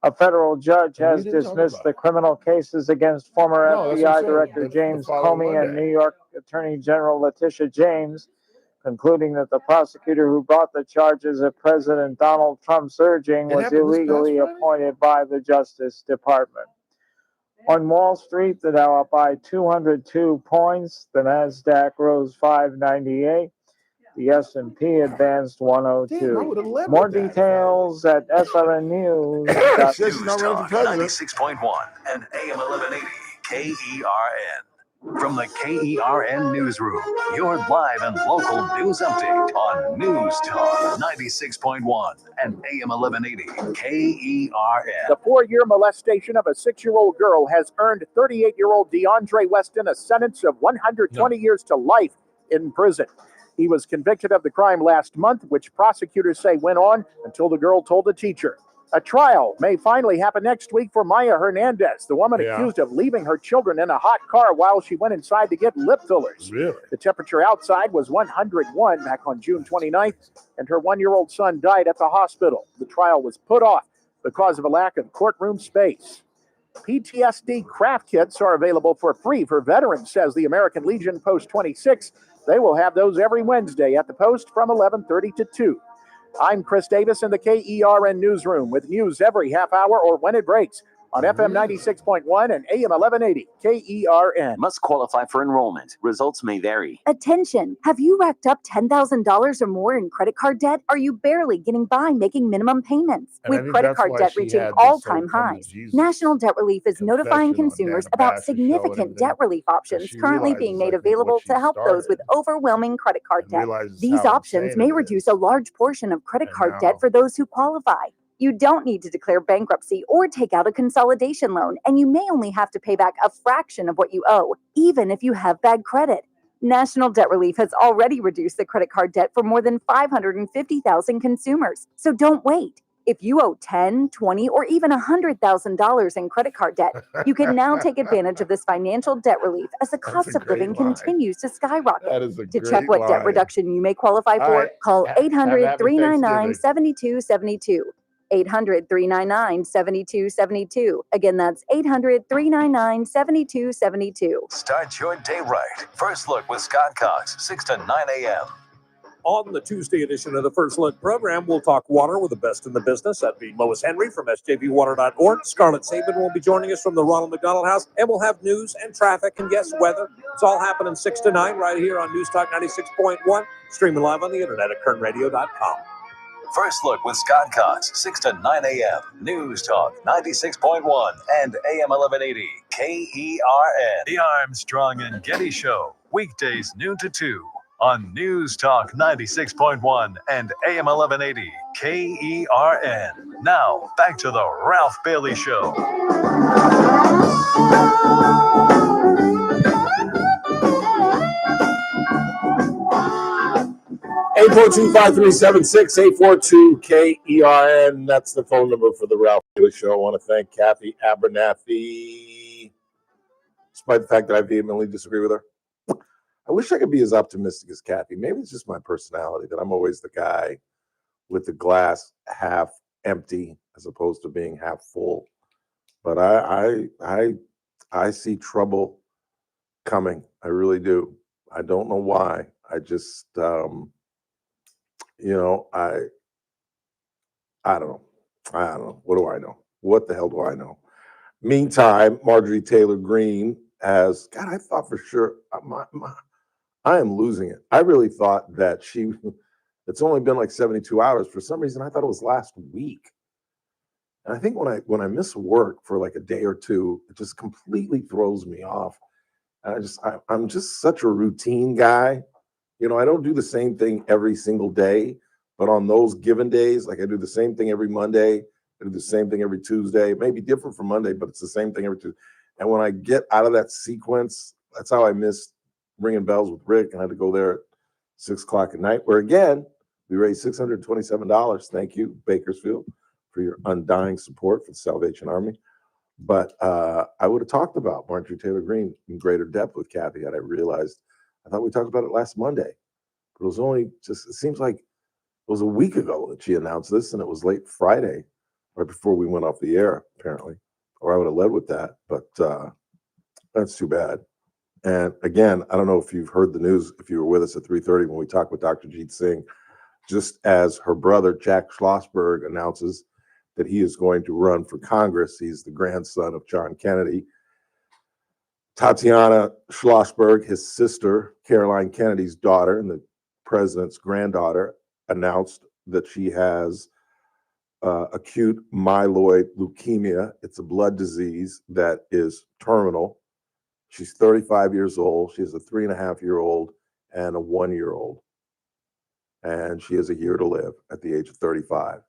A federal judge has dismissed the criminal cases against former FBI Director James Comey and New York Attorney General Letitia James, concluding that the prosecutor who brought the charges at President Donald Trump's urging was illegally appointed by the Justice Department. On Wall Street, the Dow up by 202 points. The Nasdaq rose 598. The S&P advanced 102. More details at SRN News. News Talk 96.1 and AM 1180 KERN. From the KERN Newsroom, your live and local news update on News Talk 96.1 and AM 1180 KERN. The 4-year molestation of a 6-year-old girl has earned 38-year-old DeAndre Weston a sentence of 120 years to life in prison. He was convicted of the crime last month, which prosecutors say went on until the girl told a teacher. A trial may finally happen next week for Maya Hernandez, the woman accused of leaving her children in a hot car while she went inside to get lip fillers. Really? The temperature outside was 101 back on June 29th, and her 1-year-old son died at the hospital. The trial was put off because of a lack of courtroom space. PTSD craft kits are available for free for veterans, says the American Legion Post 26. They will have those every Wednesday at the Post from 11:30 to 2. I'm Chris Davis in the KERN Newsroom with news every half hour or when it breaks on FM 96.1 and AM 1180 KERN. Must qualify for enrollment. Results may vary. Attention! Have you racked up $10,000 or more in credit card debt? Are you barely getting by making minimum payments? With credit card debt reaching all-time highs, National Debt Relief is notifying consumers about significant debt relief options currently being made available to help those with overwhelming credit card debt. These options may reduce a large portion of credit card debt for those who qualify. You don't need to declare bankruptcy or take out a consolidation loan, and you may only have to pay back a fraction of what you owe, even if you have bad credit. National Debt Relief has already reduced the credit card debt for more than 550,000 consumers. So don't wait. If you owe $10,000, $20,000, or even $100,000 in credit card debt, you can now take advantage of this financial debt relief as the cost of living continues to skyrocket. To check what debt reduction you may qualify for, call 800-399-7272. 800-399-7272. Again, that's 800-399-7272. Start your day right. First Look with Scott Cox, 6 to 9 a.m. On the Tuesday edition of the First Look program, we'll talk water with the best in the business. That'd be Lois Henry from sjvwater.org. Scarlett Sabin will be joining us from the Ronald McDonald House, and we'll have news and traffic and guess weather. It's all happening 6 to 9 right here on News Talk 96.1, streaming live on the internet at kernradio.com. First Look with Scott Cox, 6 to 9 a.m. News Talk 96.1 and AM 1180 KERN. The Armstrong and Getty Show, weekdays noon to 2 on News Talk 96.1 and AM 1180 KERN. Now, back to the Ralph Bailey Show. 842-5376-842-KERN. That's the phone number for the Ralph Bailey Show. I want to thank Cathy Abernathy, despite the fact that I vehemently disagree with her. I wish I could be as optimistic as Cathy. Maybe it's just my personality that I'm always the guy with the glass half empty as opposed to being half full. But I see trouble coming. I really do. I don't know why. I just I don't know. What do I know? What the hell do I know? Meantime, Marjorie Taylor Greene has, God, I thought for sure, I am losing it. I really thought that it's only been like 72 hours. For some reason, I thought it was last week. And I think when I miss work for like a day or two, it just completely throws me off. And I'm just such a routine guy. I don't do the same thing every single day, but on those given days, like I do the same thing every Monday, I do the same thing every Tuesday. It may be different from Monday, but it's the same thing every Tuesday. And when I get out of that sequence, that's how I missed ringing bells with Rick, and I had to go there at 6 o'clock at night, where again, we raised $627. Thank you, Bakersfield, for your undying support for the Salvation Army. But I would have talked about Marjorie Taylor Greene in greater depth with Cathy had I realized. I thought we talked about it last Monday, but it was only just, it seems like it was a week ago that she announced this, and it was late Friday, right before we went off the air, apparently, or I would have led with that, but that's too bad. And again, I don't know if you've heard the news, if you were with us at 3:30 when we talked with Dr. Jeet Singh, just as her brother, Jack Schlossberg, announces that he is going to run for Congress. He's the grandson of John Kennedy. Tatiana Schlossberg, his sister, Caroline Kennedy's daughter and the president's granddaughter, announced that she has acute myeloid leukemia. It's a blood disease that is terminal. She's 35 years old. She has a 3.5-year-old and a 1-year-old. And she has a year to live at the age of 35.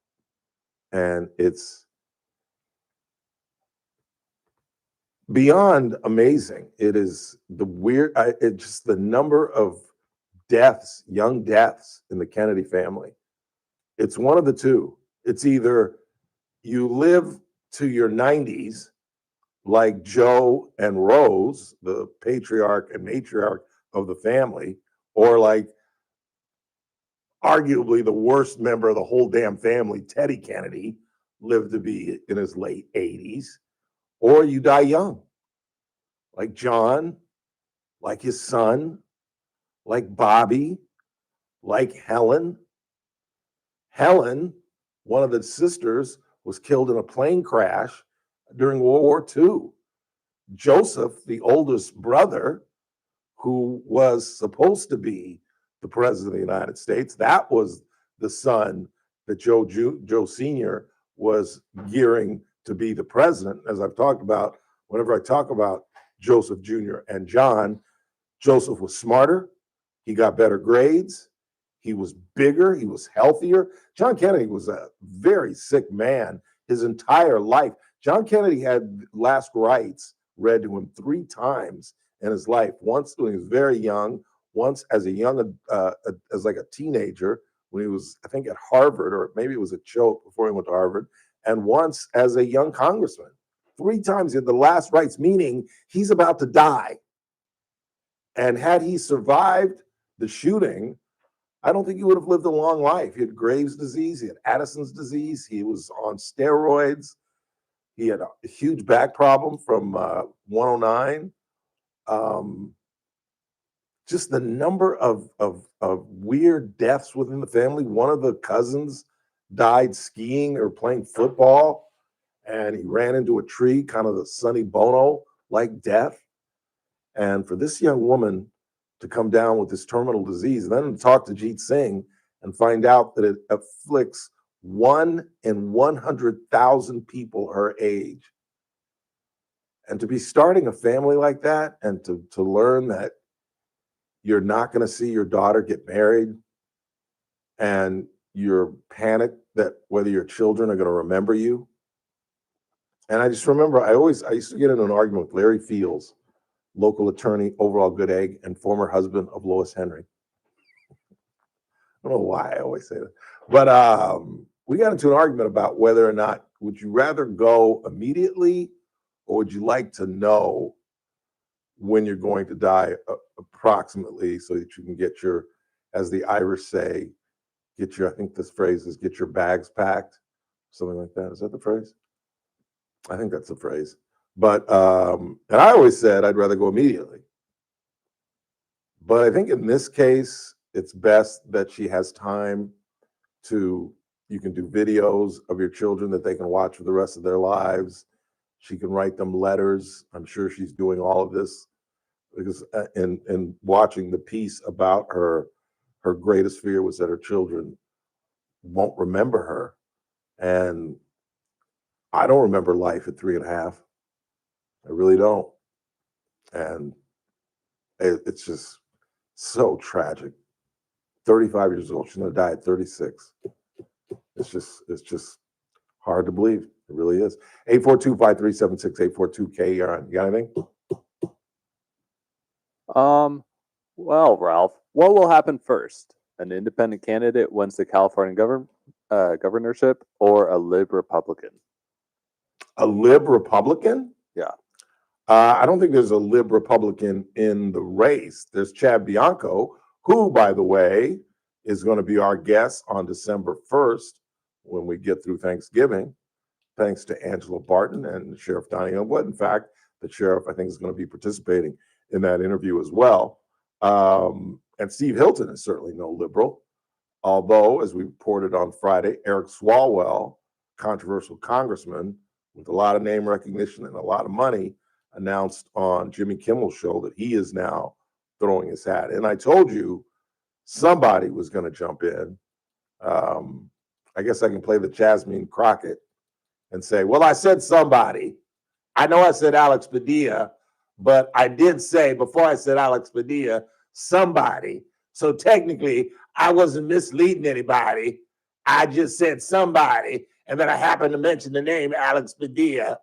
And it's beyond amazing. It is it's just the number of deaths, young deaths in the Kennedy family. It's one of the two. It's either you live to your 90s like Joe and Rose, the patriarch and matriarch of the family, or like arguably the worst member of the whole damn family, Teddy Kennedy, lived to be in his late 80s, or you die young, like John, like his son, like Bobby, like Helen. Helen, one of the sisters, was killed in a plane crash during World War II. Joseph, the oldest brother, who was supposed to be the president of the United States, that was the son that Joe Sr. was gearing to be the president. As I've talked about, whenever I talk about Joseph Jr. and John, Joseph was smarter. He got better grades. He was bigger. He was healthier. John Kennedy was a very sick man his entire life. John Kennedy had last rites read to him 3 times in his life. Once when he was very young, once as as like a teenager when he was, I think, at Harvard, or maybe it was at Choate before he went to Harvard, and once as a young congressman. 3 times he had the last rites, meaning he's about to die. And had he survived the shooting, I don't think he would have lived a long life. He had Graves' disease. He had Addison's disease. He was on steroids. He had a huge back problem from 109. just the number of weird deaths within the family. One of the cousins died skiing or playing football, and he ran into a tree, kind of the Sonny Bono-like death. And for this young woman to come down with this terminal disease, and then to talk to Jeet Singh and find out that it afflicts 1 in 100,000 people her age. And to be starting a family like that, and to learn that you're not going to see your daughter get married, and you're panicked that whether your children are going to remember you. And I just remember, I used to get in an argument with Larry Fields, local attorney, overall good egg, and former husband of Lois Henry. I don't know why I always say that. But we got into an argument about whether or not, would you rather go immediately, or would you like to know when you're going to die approximately, so that you can get your, as the Irish say, get your, I think this phrase is, get your bags packed, something like that. Is that the phrase? I think that's the phrase. But, and I always said I'd rather go immediately. But I think in this case, it's best that she has time to, you can do videos of your children that they can watch for the rest of their lives. She can write them letters. I'm sure she's doing all of this because in watching the piece about her greatest fear was that her children won't remember her. And I don't remember life at 3.5. I really don't. And it's just so tragic. 35 years old. She's going to die at 36. It's just hard to believe. It really is. 842-5376, 842-KERN. You got anything? Well, Ralph, what will happen first? An independent candidate wins the California governorship, or a lib Republican? A lib Republican? Yeah. I don't think there's a lib Republican in the race. There's Chad Bianco, who, by the way, is going to be our guest on December 1st when we get through Thanksgiving, thanks to Angela Barton and Sheriff Donnie Elwood. In fact, the sheriff, I think, is going to be participating in that interview as well. And Steve Hilton is certainly no liberal, although, as we reported on Friday, Eric Swalwell, controversial congressman with a lot of name recognition and a lot of money, announced on Jimmy Kimmel's show that he is now throwing his hat. And I told you somebody was going to jump in. I guess I can play the Jasmine Crockett and say, well, I said somebody. I know I said Alex Padilla, but I did say, before I said Alex Padilla, somebody. So technically, I wasn't misleading anybody. I just said somebody, and then I happened to mention the name Alex Padilla.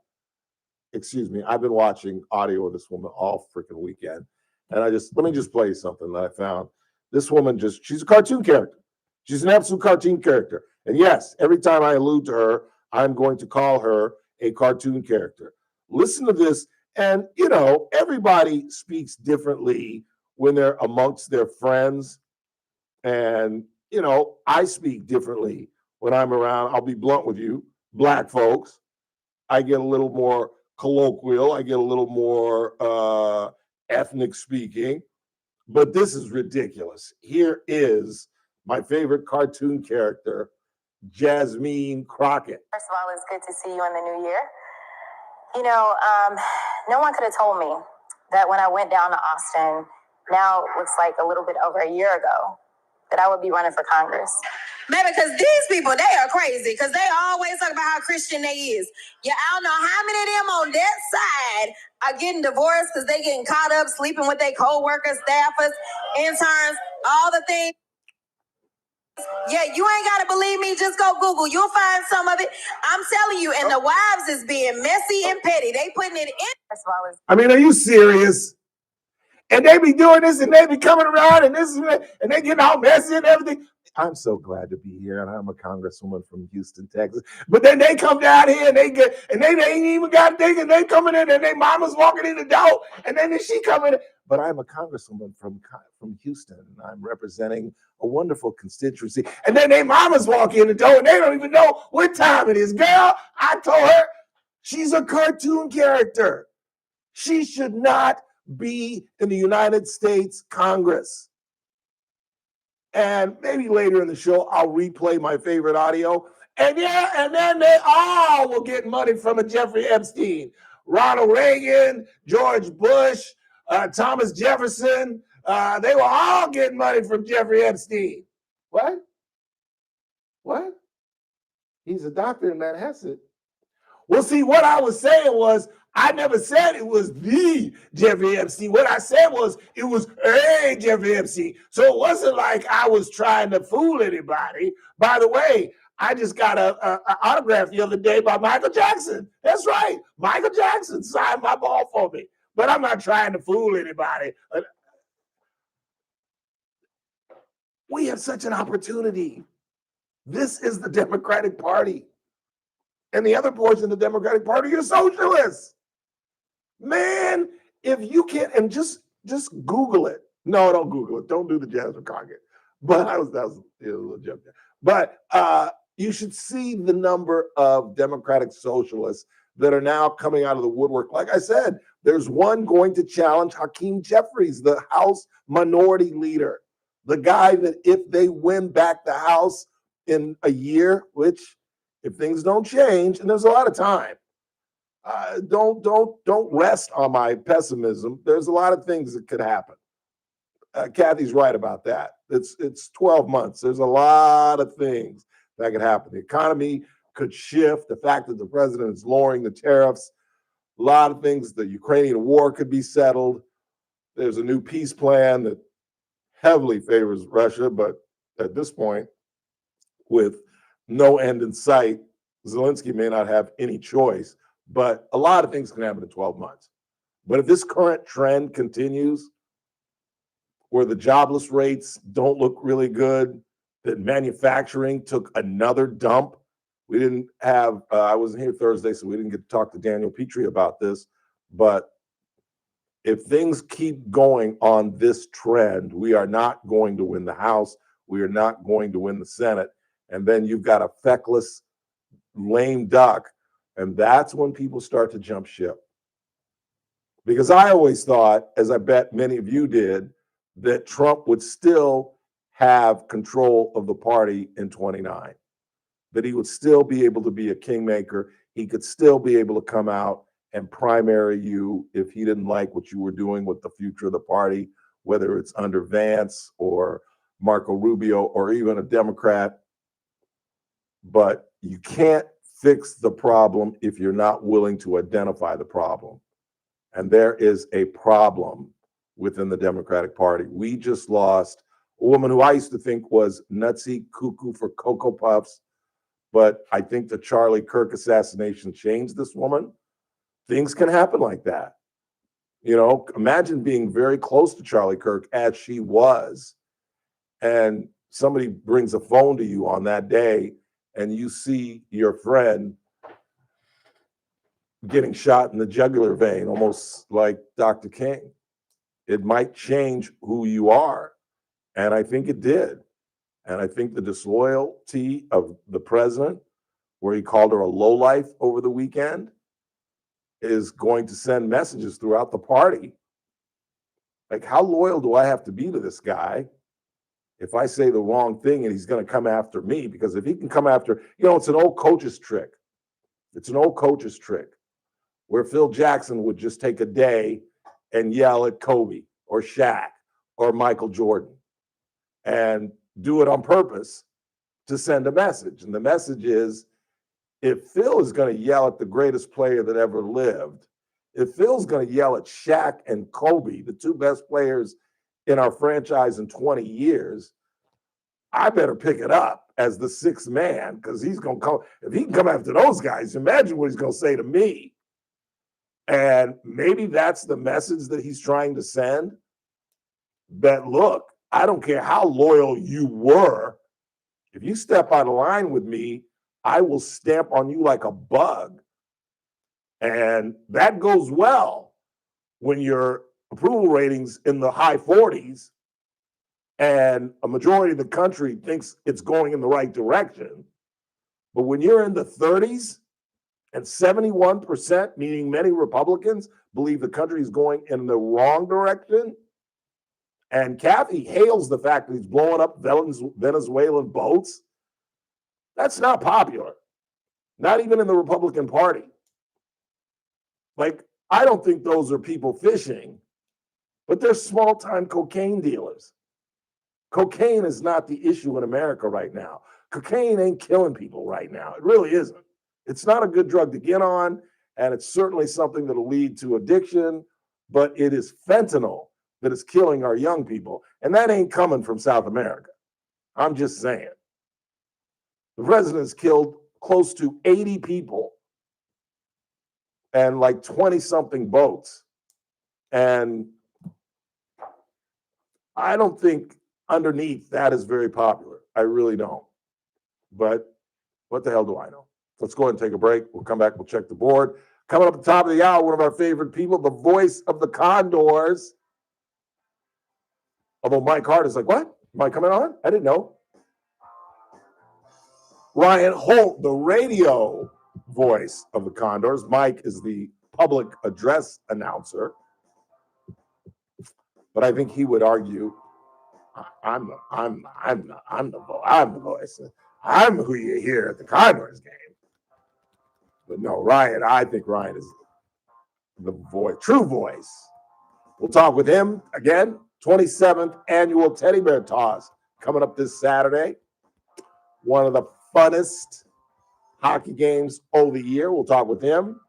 Excuse me, I've been watching audio of this woman all freaking weekend. And let me just play you something that I found. This woman she's a cartoon character. She's an absolute cartoon character. And yes, every time I allude to her, I'm going to call her a cartoon character. Listen to this. And, you know, everybody speaks differently when they're amongst their friends. And, you know, I speak differently when I'm around. I'll be blunt with you, Black folks. I get a little more colloquial. I get a little more ethnic speaking. But this is ridiculous. Here is my favorite cartoon character, Jasmine Crockett. First of all, it's good to see you in the new year. You know, no one could have told me that when I went down to Austin, now it looks like a little bit over a year ago, that I would be running for Congress. Maybe because these people, they are crazy, because they always talk about how Christian they is. Yeah, I don't know how many of them on that side are getting divorced because they getting caught up sleeping with their co-workers, staffers, interns, all the things. Yeah, you ain't got to believe me. Just go Google. You'll find some of it. I'm telling you, and the wives is being messy and petty. They putting it in. First of all, I mean, are you serious? And they be doing this, and they be coming around, and this, and they getting all messy and everything. I'm so glad to be here, and I'm a congresswoman from Houston, Texas. But then they come down here, and they ain't even got things, and they coming in, and they mama's walking in the door, and then she coming in. But I'm a congresswoman from Houston, and I'm representing a wonderful constituency. And then they mamas walk in the door, and they don't even know what time it is. Girl, I told her she's a cartoon character. She should not be in the United States Congress. And maybe later in the show, I'll replay my favorite audio. And then they all will get money from a Jeffrey Epstein. Ronald Reagan, George Bush, Thomas Jefferson, they were all getting money from Jeffrey Epstein. What? He's a doctor in Manhasset. Well, see, what I was saying was, I never said it was the Jeffrey Epstein. What I said was, it was a Jeffrey Epstein. So it wasn't like I was trying to fool anybody. By the way, I just got an autograph the other day by Michael Jackson. That's right. Michael Jackson signed my ball for me. But I'm not trying to fool anybody. We have such an opportunity. This is the Democratic Party. And the other portion of the Democratic Party are socialists. Man, if you can't, and just Google it. No, don't Google it. Don't do the Jasmine Crockett. But that was a little joke there. But you should see the number of Democratic socialists that are now coming out of the woodwork. Like I said, there's one going to challenge Hakeem Jeffries, the House Minority Leader, the guy that if they win back the House in a year, which if things don't change, and there's a lot of time, don't rest on my pessimism. There's a lot of things that could happen. Cathy's right about that. It's 12 months. There's a lot of things that could happen. The economy could shift. The fact that the president is lowering the tariffs, a lot of things. The Ukrainian war could be settled. There's a new peace plan that heavily favors Russia, but at this point, with no end in sight, Zelensky may not have any choice. But a lot of things can happen in 12 months. But if this current trend continues, where the jobless rates don't look really good, that manufacturing took another dump. We didn't have, I wasn't here Thursday, so we didn't get to talk to Daniel Petrie about this. But if things keep going on this trend, we are not going to win the House. We are not going to win the Senate. And then you've got a feckless, lame duck. And that's when people start to jump ship. Because I always thought, as I bet many of you did, that Trump would still have control of the party in 29, that he would still be able to be a kingmaker. He could still be able to come out and primary you if he didn't like what you were doing with the future of the party, whether it's under Vance or Marco Rubio or even a Democrat. But you can't fix the problem if you're not willing to identify the problem. And there is a problem within the Democratic Party. We just lost a woman who I used to think was nutsy, cuckoo for Cocoa Puffs, but I think the Charlie Kirk assassination changed this woman. Things can happen like that. You know, imagine being very close to Charlie Kirk as she was, and somebody brings a phone to you on that day, and you see your friend getting shot in the jugular vein, almost like Dr. King. It might change who you are. And I think it did. And I think the disloyalty of the president, where he called her a lowlife over the weekend, is going to send messages throughout the party. Like, how loyal do I have to be to this guy if I say the wrong thing and he's going to come after me? Because if he can come after, you know, it's an old coach's trick. It's an old coach's trick where Phil Jackson would just take a day and yell at Kobe or Shaq or Michael Jordan and do it on purpose to send a message. And the message is, if Phil is going to yell at the greatest player that ever lived, if Phil's going to yell at Shaq and Kobe, the two best players in our franchise in 20 years, I better pick it up as the sixth man, because he's going to come. If he can come after those guys, imagine what he's going to say to me. And maybe that's the message that he's trying to send. That, look, I don't care how loyal you were. If you step out of line with me, I will stamp on you like a bug. And that goes well when your approval ratings in the high 40s and a majority of the country thinks it's going in the right direction. But when you're in the 30s And 71%, meaning many Republicans, believe the country is going in the wrong direction. And Cathy hails the fact that he's blowing up Venezuelan boats. That's not popular, not even in the Republican Party. Like, I don't think those are people fishing, but they're small-time cocaine dealers. Cocaine is not the issue in America right now. Cocaine ain't killing people right now. It really isn't. It's not a good drug to get on, and it's certainly something that'll lead to addiction, but it is fentanyl that is killing our young people, and that ain't coming from South America. I'm just saying. The president's killed close to 80 people and like 20-something boats. And I don't think underneath that is very popular. I really don't. But what the hell do I know? Let's go ahead and take a break. We'll come back. We'll check the board. Coming up at the top of the hour, one of our favorite people, the voice of the Condors. Although Mike Hart is like, what? Am I coming on? I didn't know. Ryan Holt, the radio voice of the Condors. Mike is the public address announcer. But I think he would argue, I'm the voice. I'm who you hear at the Condors game. But no, Ryan, I think Ryan is the voice, true voice. We'll talk with him again. 27th annual Teddy Bear Toss coming up this Saturday. One of the funnest hockey games of the year. We'll talk with him.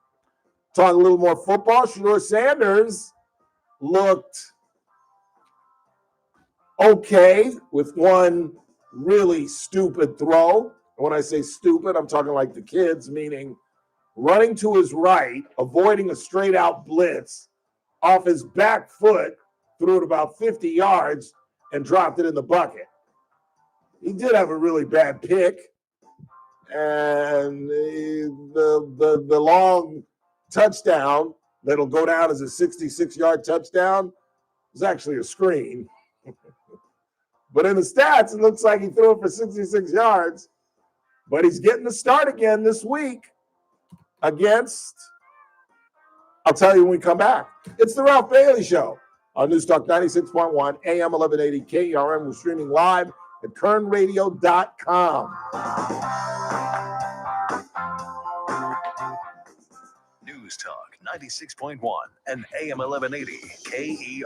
Talk a little more football. Shedeur Sanders looked okay with one really stupid throw. When I say stupid, I'm talking like the kids, meaning running to his right, avoiding a straight out blitz off his back foot, threw it about 50 yards and dropped it in the bucket. He did have a really bad pick, and the long touchdown that'll go down as a 66-yard touchdown was actually a screen. But in the stats, it looks like he threw it for 66 yards. But he's getting the start again this week against, I'll tell you when we come back. It's the Ralph Bailey Show on News Talk 96.1, AM 1180 KERM. We're streaming live at kernradio.com. News Talk 96.1 and AM 1180 KERN.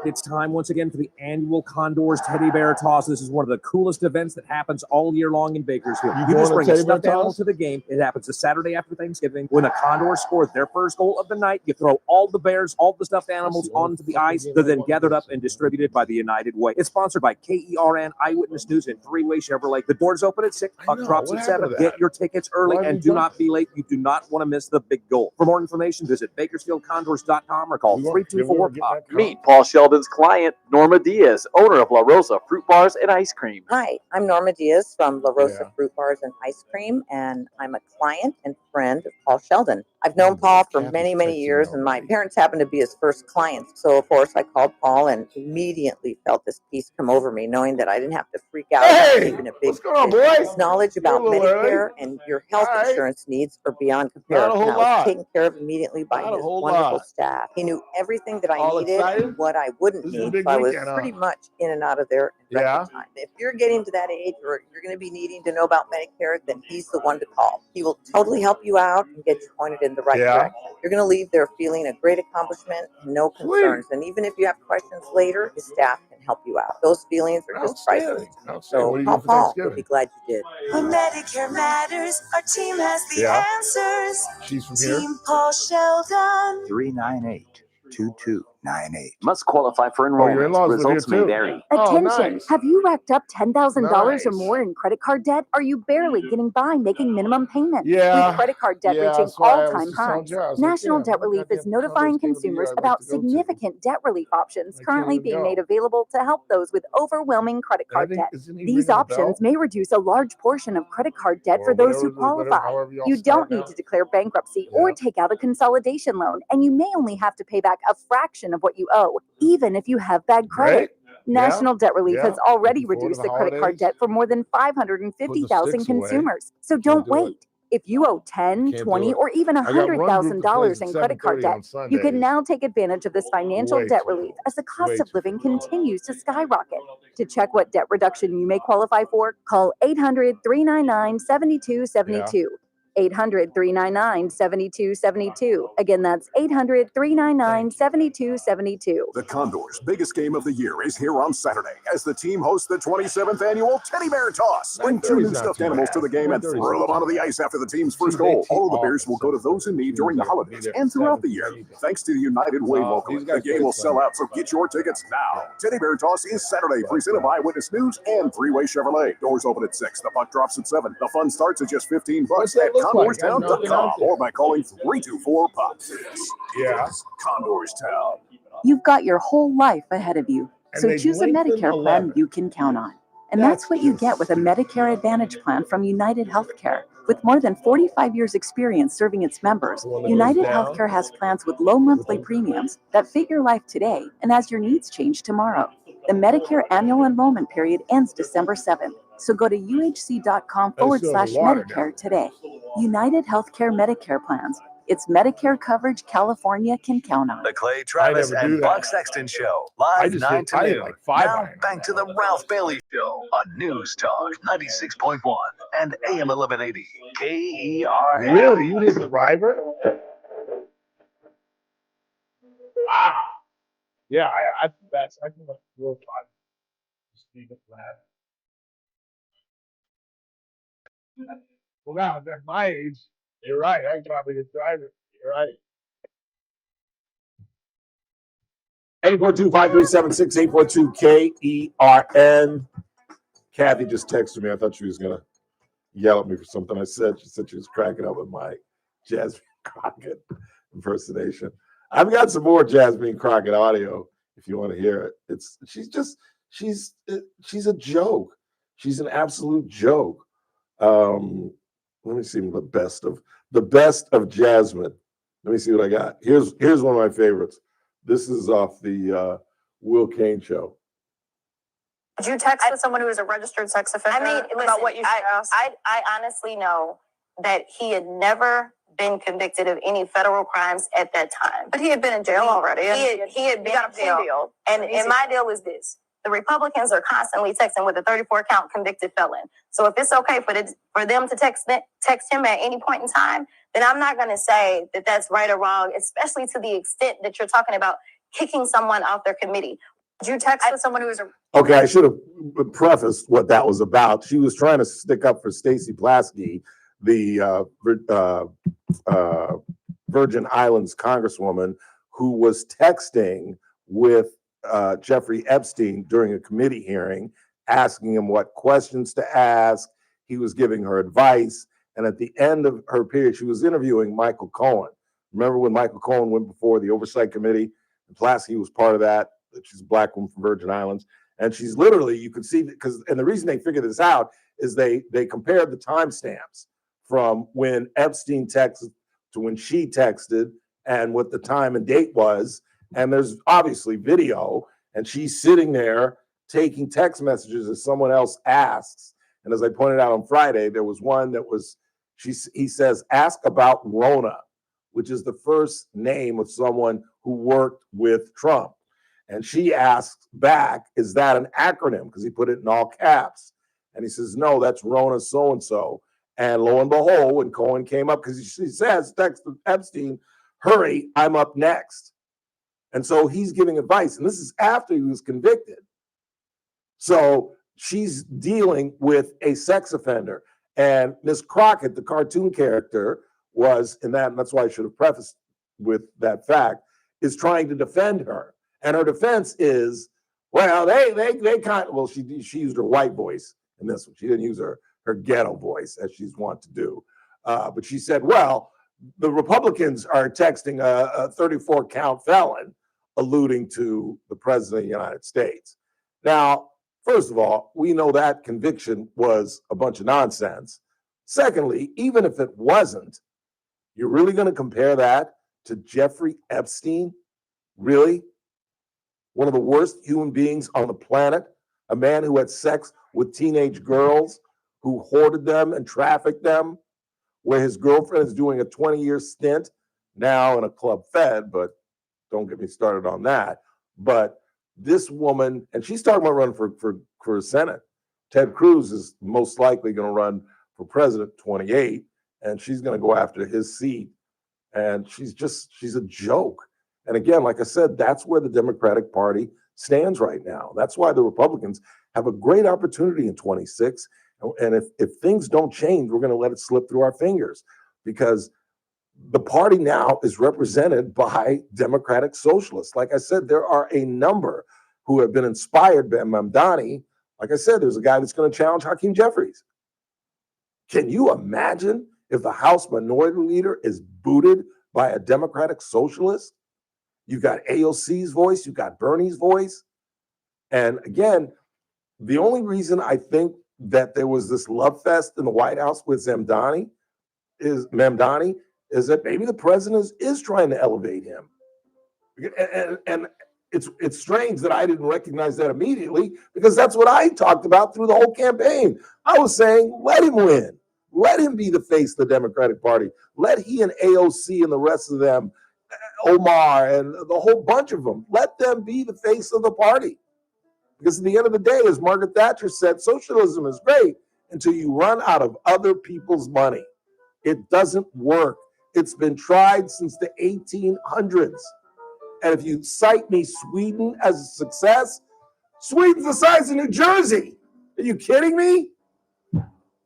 It's time once again for the annual Condors Teddy Bear Toss. This is one of the coolest events that happens all year long in Bakersfield. You just bring a stuffed animal to the game. It happens the Saturday after Thanksgiving. When the Condors score their first goal of the night, you throw all the bears, all the stuffed animals onto the ice. They're then gathered up and distributed by the United Way. It's sponsored by KERN, Eyewitness News, and Three-Way Chevrolet. The doors open at 6, puck drops at 7. Get your tickets early and do not be late. You do not want to miss the big goal. For more information, visit BakersfieldCondors.com or call 324-POP. Meet Paul Sheldon's client, Norma Diaz, owner of La Rosa Fruit Bars and Ice Cream. Hi, I'm Norma Diaz from La Rosa Fruit Bars and Ice Cream, and I'm a client and friend of Paul Sheldon. I've known Paul for many, many years, and my parents happened to be his first clients. So, of course, I called Paul and immediately felt this peace come over me, knowing that I didn't have to freak out. Even a big what's going on, boy? His knowledge about Medicare and your health insurance needs are beyond compare. Not a whole and I was lot. taken care of immediately by Not a his whole wonderful lot. staff. He knew everything that I All needed excited? and what I wouldn't This is a need. big So I was weekend, huh? pretty much in and out of there in record time. If you're getting to that age where you're going to be needing to know about Medicare, then he's the one to call. He will totally help you out and get you pointed in the right direction. You're going to leave there feeling a great accomplishment and no concerns. And even if you have questions later, his staff can help you out. Those feelings are just priceless. So call Paul. You'll be glad you did. When Medicare matters, our team has the answers. She's from Team Paul Sheldon. 398-2298. Must qualify for enrollment. in-laws live Results here may too. vary. Attention! Have you racked up $10,000 or Nice. more in credit card debt? Are you barely getting by making minimum payments? Yeah. With credit card debt Yeah, reaching that's why I was all-time just telling highs, Jared, I was like, National yeah, Debt Relief is goddamn notifying Condors game of the year consumers I'd like about to go to. significant debt relief options I can't currently even being go. made available to help those with overwhelming credit And I card think- debt. isn't he These ringing the options bell? may reduce a large portion of credit card debt Or for those who whatever- qualify. however y'all You start don't need now. to declare bankruptcy or take out a consolidation loan, and you may only have to pay back a fraction of what you owe, even if you have bad credit. Great. National Debt Relief Yeah. has already Looking forward to reduced the the credit card holidays. debt for more than Put the 550,000 sticks away. consumers. So Can't don't do it. wait. If you owe $10, $20, or even $100,000 in credit card debt, you can now take advantage of this financial debt relief as the cost of living continues to skyrocket. To check what debt reduction you may qualify for, call 800-399-7272. 800-399-7272. Again, that's 800-399-7272. The Condors' biggest game of the year is here on Saturday as the team hosts the 27th annual Teddy Bear Toss. Bring 2 new stuffed animals to the game and throw them onto the ice after the team's first goal. All of the beers will go to those in need during the holidays and throughout the year. Thanks to the United Way locally, the game will sell out, so get your tickets now. Teddy Bear Toss is Saturday, presented by Eyewitness News and Three-Way Chevrolet. Doors open at 6. The puck drops at 7. The fun starts at just $15 at CondorsTown.com or by calling 324-POP. This is Condors Town. You've got your whole life ahead of you, so choose a Medicare plan you can count on. And that's what you get with a Medicare Advantage plan from United Healthcare. With more than 45 years experience serving its members, United Healthcare has plans with low monthly premiums that fit your life today and as your needs change tomorrow. The Medicare annual enrollment period ends December 7th, so go to uhc.com/Medicare today. United Healthcare Medicare plans. It's Medicare coverage California can count on. The Clay Travis and Buck Sexton Show, live 9 to noon. Now back to the Ralph Bailey Show on News Talk 96.1 and AM 1180 KERN. Really? You hit the driver? Wow. Yeah, I think that's real fun. Speak of that. Well, now, at my age, you're right. I probably get driver. You're right. 842-537-6842 KERN. Cathy just texted me. I thought she was gonna yell at me for something I said. She said she was cracking up with my Jasmine Crockett impersonation. I've got some more Jasmine Crockett audio if you want to hear it. She's a joke. She's an absolute joke. Let me see the best of Jasmine. Let me see what I got. Here's one of my favorites. This is off the Will Kane show. Did you text with someone who is a registered sex offender? I mean, about what you should ask? I honestly know that he had never been convicted of any federal crimes at that time. But he had been in jail already. He had been in jail. And my deal is this. The Republicans are constantly texting with a 34-count convicted felon. So if it's okay for them to text him at any point in time, then I'm not going to say that that's right or wrong, especially to the extent that you're talking about kicking someone off their committee. Did you text with someone who was a... Okay, I should have prefaced what that was about. She was trying to stick up for Stacey Plaskey, the Virgin Islands congresswoman, who was texting with Jeffrey Epstein during a committee hearing, asking him what questions to ask. He was giving her advice. And at the end of her period, she was interviewing Michael Cohen. Remember when Michael Cohen went before the Oversight Committee? And Plaskey was part of that. She's a black woman from Virgin Islands. And she's literally, you could see, and the reason they figured this out is they compared the timestamps from when Epstein texted to when she texted and what the time and date was. And there's obviously video, and she's sitting there taking text messages as someone else asks. And as I pointed out on Friday, there was one that was, he says, ask about Rona, which is the first name of someone who worked with Trump. And she asks back, is that an acronym? Because he put it in all caps. And he says, no, that's Rona so-and-so. And lo and behold, when Cohen came up, because she says, text Epstein, hurry, I'm up next. And so he's giving advice. And this is after he was convicted. So she's dealing with a sex offender. And Miss Crockett, the cartoon character, was in that, and that's why I should have prefaced with that fact, is trying to defend her. And her defense is, well, they kind of, well, she used her white voice in this one. She didn't use her ghetto voice, as she's wont to do. But she said, well, the Republicans are texting a 34-count felon, alluding to the president of the United States. Now, first of all, we know that conviction was a bunch of nonsense. Secondly, even if it wasn't, you're really going to compare that to Jeffrey Epstein? Really? One of the worst human beings on the planet, a man who had sex with teenage girls, who hoarded them and trafficked them. where his girlfriend is doing a 20-year stint now in a club fed, but don't get me started on that. But this woman, and she's talking about running for Senate. Ted Cruz is most likely going to run for president 28, and she's going to go after his seat. And she's a joke. And again, like I said, that's where the Democratic Party stands right now. That's why the Republicans have a great opportunity in 26. And if things don't change, we're going to let it slip through our fingers, because the party now is represented by Democratic socialists. Like I said, there are a number who have been inspired by Mamdani. Like I said, there's a guy that's going to challenge Hakeem Jeffries. Can you imagine if the House Minority Leader is booted by a Democratic socialist? You've got AOC's voice, you've got Bernie's voice. And again, the only reason I think that there was this love fest in the White House with Mamdani is that maybe the president is trying to elevate him. And it's strange that I didn't recognize that immediately, because that's what I talked about through the whole campaign. I was saying, let him win. Let him be the face of the Democratic Party. Let he and AOC and the rest of them, Omar and the whole bunch of them, let them be the face of the party. Because at the end of the day, as Margaret Thatcher said, socialism is great until you run out of other people's money. It doesn't work. It's been tried since the 1800s. And if you cite me Sweden as a success, Sweden's the size of New Jersey. Are you kidding me?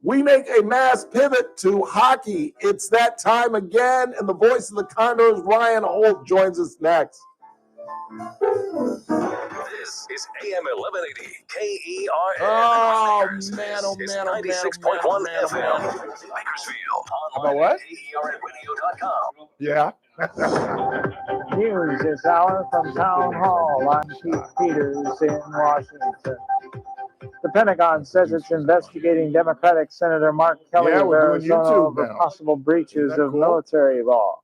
We make a mass pivot to hockey. It's that time again, and the voice of the Condors, Ryan Holt, joins us next. This is AM 1180 KERN. Oh, man, oh, It's man, oh, man, 96.1 oh, man, FM. Bakersfield. About what? KERNradio.com. Yeah. News this hour from Town Hall. I'm Keith Peters in Washington. The Pentagon says it's investigating Democratic Senator Mark Kelly of Arizona over possible breaches of military law.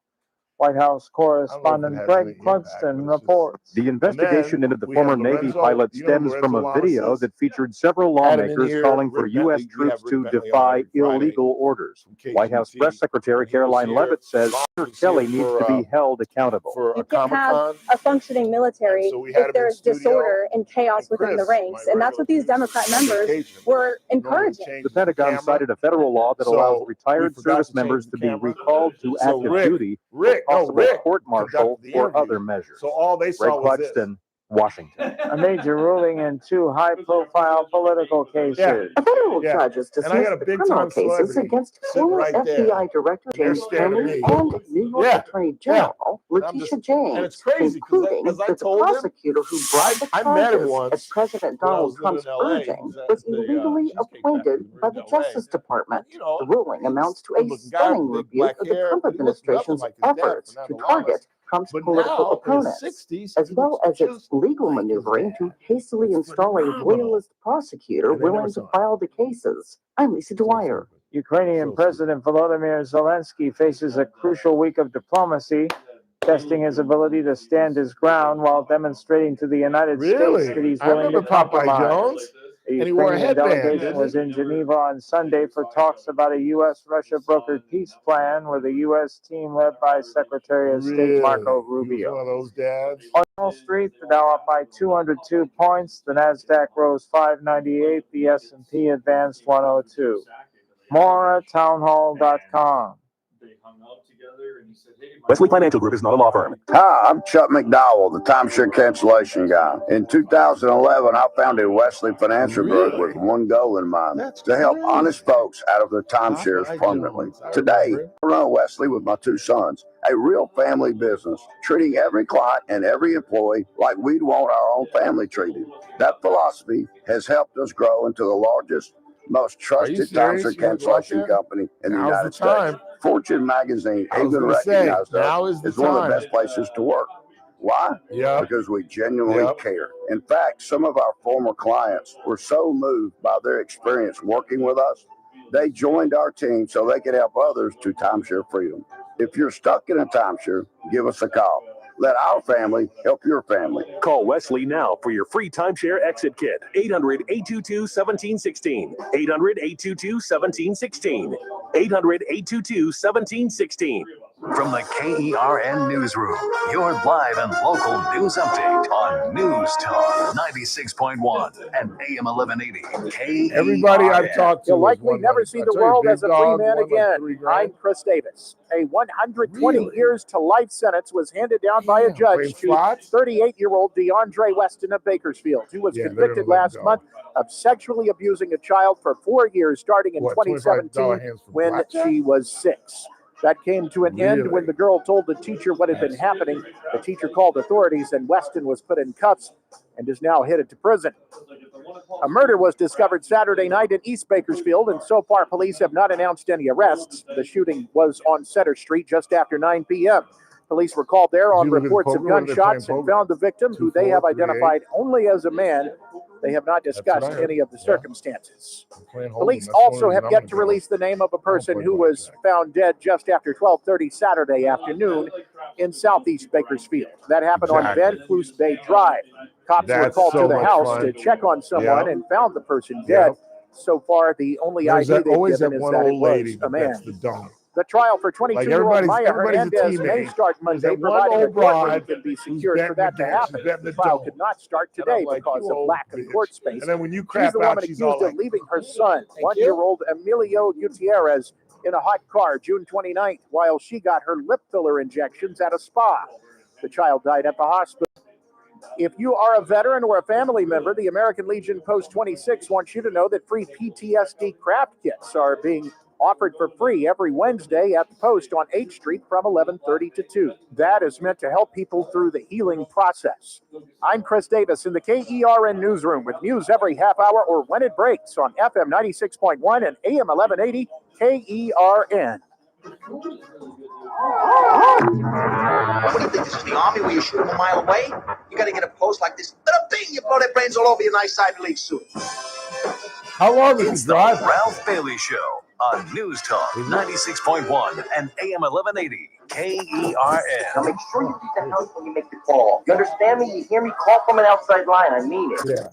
White House correspondent Greg Clugston reports. The investigation into the former Navy pilot stems from a video that featured several lawmakers calling for U.S. troops to defy illegal orders. White House Press Secretary Caroline Leavitt says Kelly needs to be held accountable. You can't have a functioning military if there's disorder and chaos within the ranks, and that's what these Democrat members were encouraging. The Pentagon cited a federal law that allows retired service members to be recalled to active duty for possible court-martial or other measures. So all they saw was this. Washington. A major ruling in two high-profile political cases. A federal judge has dismissed the criminal cases against former FBI Director James Comey and New York Attorney General Letitia James, including that the prosecutor who brought the charges at President Donald Trump's urging was illegally appointed by the Justice Department. The ruling amounts to a stunning rebuke of the Trump administration's efforts to target Trump's political opponents, as well as its legal maneuvering to hastily install a loyalist prosecutor willing to file the cases. I'm Lisa Dwyer. Ukrainian President Volodymyr Zelensky faces a crucial week of diplomacy, testing his ability to stand his ground while demonstrating to the United States that he's willing to compromise. The Ukrainian delegation was in Geneva on Sunday for talks about a U.S.-Russia brokered peace plan with a U.S. team led by Secretary of State Marco Rubio. One of those dads. On Wall Street, the Dow up by 202 points, the Nasdaq rose 598, the S&P advanced 102. More at townhall.com. Wesley Financial Group is not a law firm. Hi, I'm Chuck McDowell, the timeshare cancellation guy. In 2011, I founded Wesley Financial Group with one goal in mind, to help honest folks out of their timeshares permanently. Today, I run Wesley with my two sons, a real family business, treating every client and every employee like we'd want our own family treated. That philosophy has helped us grow into the largest, most trusted timeshare cancellation company in the United States. Fortune magazine even recognized us as one of the best places to work. Why? Because we genuinely care. In fact, some of our former clients were so moved by their experience working with us, they joined our team so they could help others to timeshare freedom. If you're stuck in a timeshare, give us a call. Let our family help your family. Call Wesley now for your free timeshare exit kit. 800-822-1716. 800-822-1716. 800-822-1716. From the KERN Newsroom, your live and local news update on News Talk 96.1 and AM 1180 KERN. Everybody I've talked to He'll likely never see the world as a free man again. I'm Chris Davis. A 120 years to life sentence was handed down by a judge to 38-year-old DeAndre Weston of Bakersfield, who was convicted last month of sexually abusing a child for 4 years, starting in 2017 when she was 6. That came to an end when the girl told the teacher what had been happening. The teacher called authorities, and Weston was put in cuffs and is now headed to prison. A murder was discovered Saturday night in East Bakersfield, and so far police have not announced any arrests. The shooting was on Center Street just after 9 p.m. Police were called there on reports of gunshots and found the victim, who they have identified only as a man. They have not discussed any of the circumstances. Police also have yet to release the name of a person who was found dead just after 12:30 Saturday afternoon in southeast Bakersfield. That happened on Van Cloos Bay Drive. Cops were called to the house to check on someone and found the person dead. So far, the only ID they've given is that it was a man. The trial for 22-year-old Maya Hernandez may start Monday, providing a courtroom can be secured for that to happen. The trial could not start today because of lack of court space. And then when you She's crap the out, woman she's accused all of leaving her son, 1-year-old Emilio Gutierrez, in a hot car June 29th while she got her lip filler injections at a spa. The child died at the hospital. If you are a veteran or a family member, the American Legion Post 26 wants you to know that free PTSD craft kits are being offered for free every Wednesday at the Post on 8th Street from 11:30 to 2. That is meant to help people through the healing process. I'm Chris Davis in the KERN Newsroom with news every half hour or when it breaks on FM 96.1 and AM 1180 KERN. What do you think, this is the Army where you shoot them a mile away? You got to get a post like this. Bing, you blow their brains all over your nice Ivy League suit. How long It's the Ralph Bailey Show on News Talk 96.1 and AM 1180 KERN. Now make sure you keep the house when you make the call. You understand me? You hear me? Call from an outside line. I mean it. Yeah.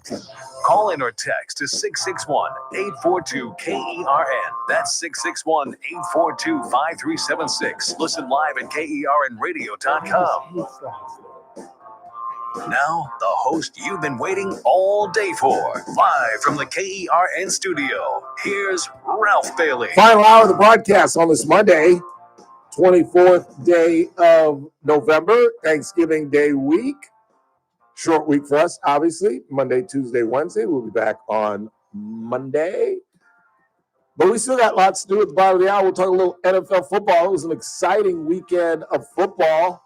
Call in or text to 661-842-KERN. That's 661-842-5376. Listen live at KERNradio.com. Now, the host you've been waiting all day for. Live from the KERN studio, here's Ralph Bailey. Final hour of the broadcast on this Monday, 24th day of November, Thanksgiving Day week. Short week for us, obviously. Monday, Tuesday, Wednesday. We'll be back on Monday. But we still got lots to do at the bottom of the hour. We'll talk a little NFL football. It was an exciting weekend of football.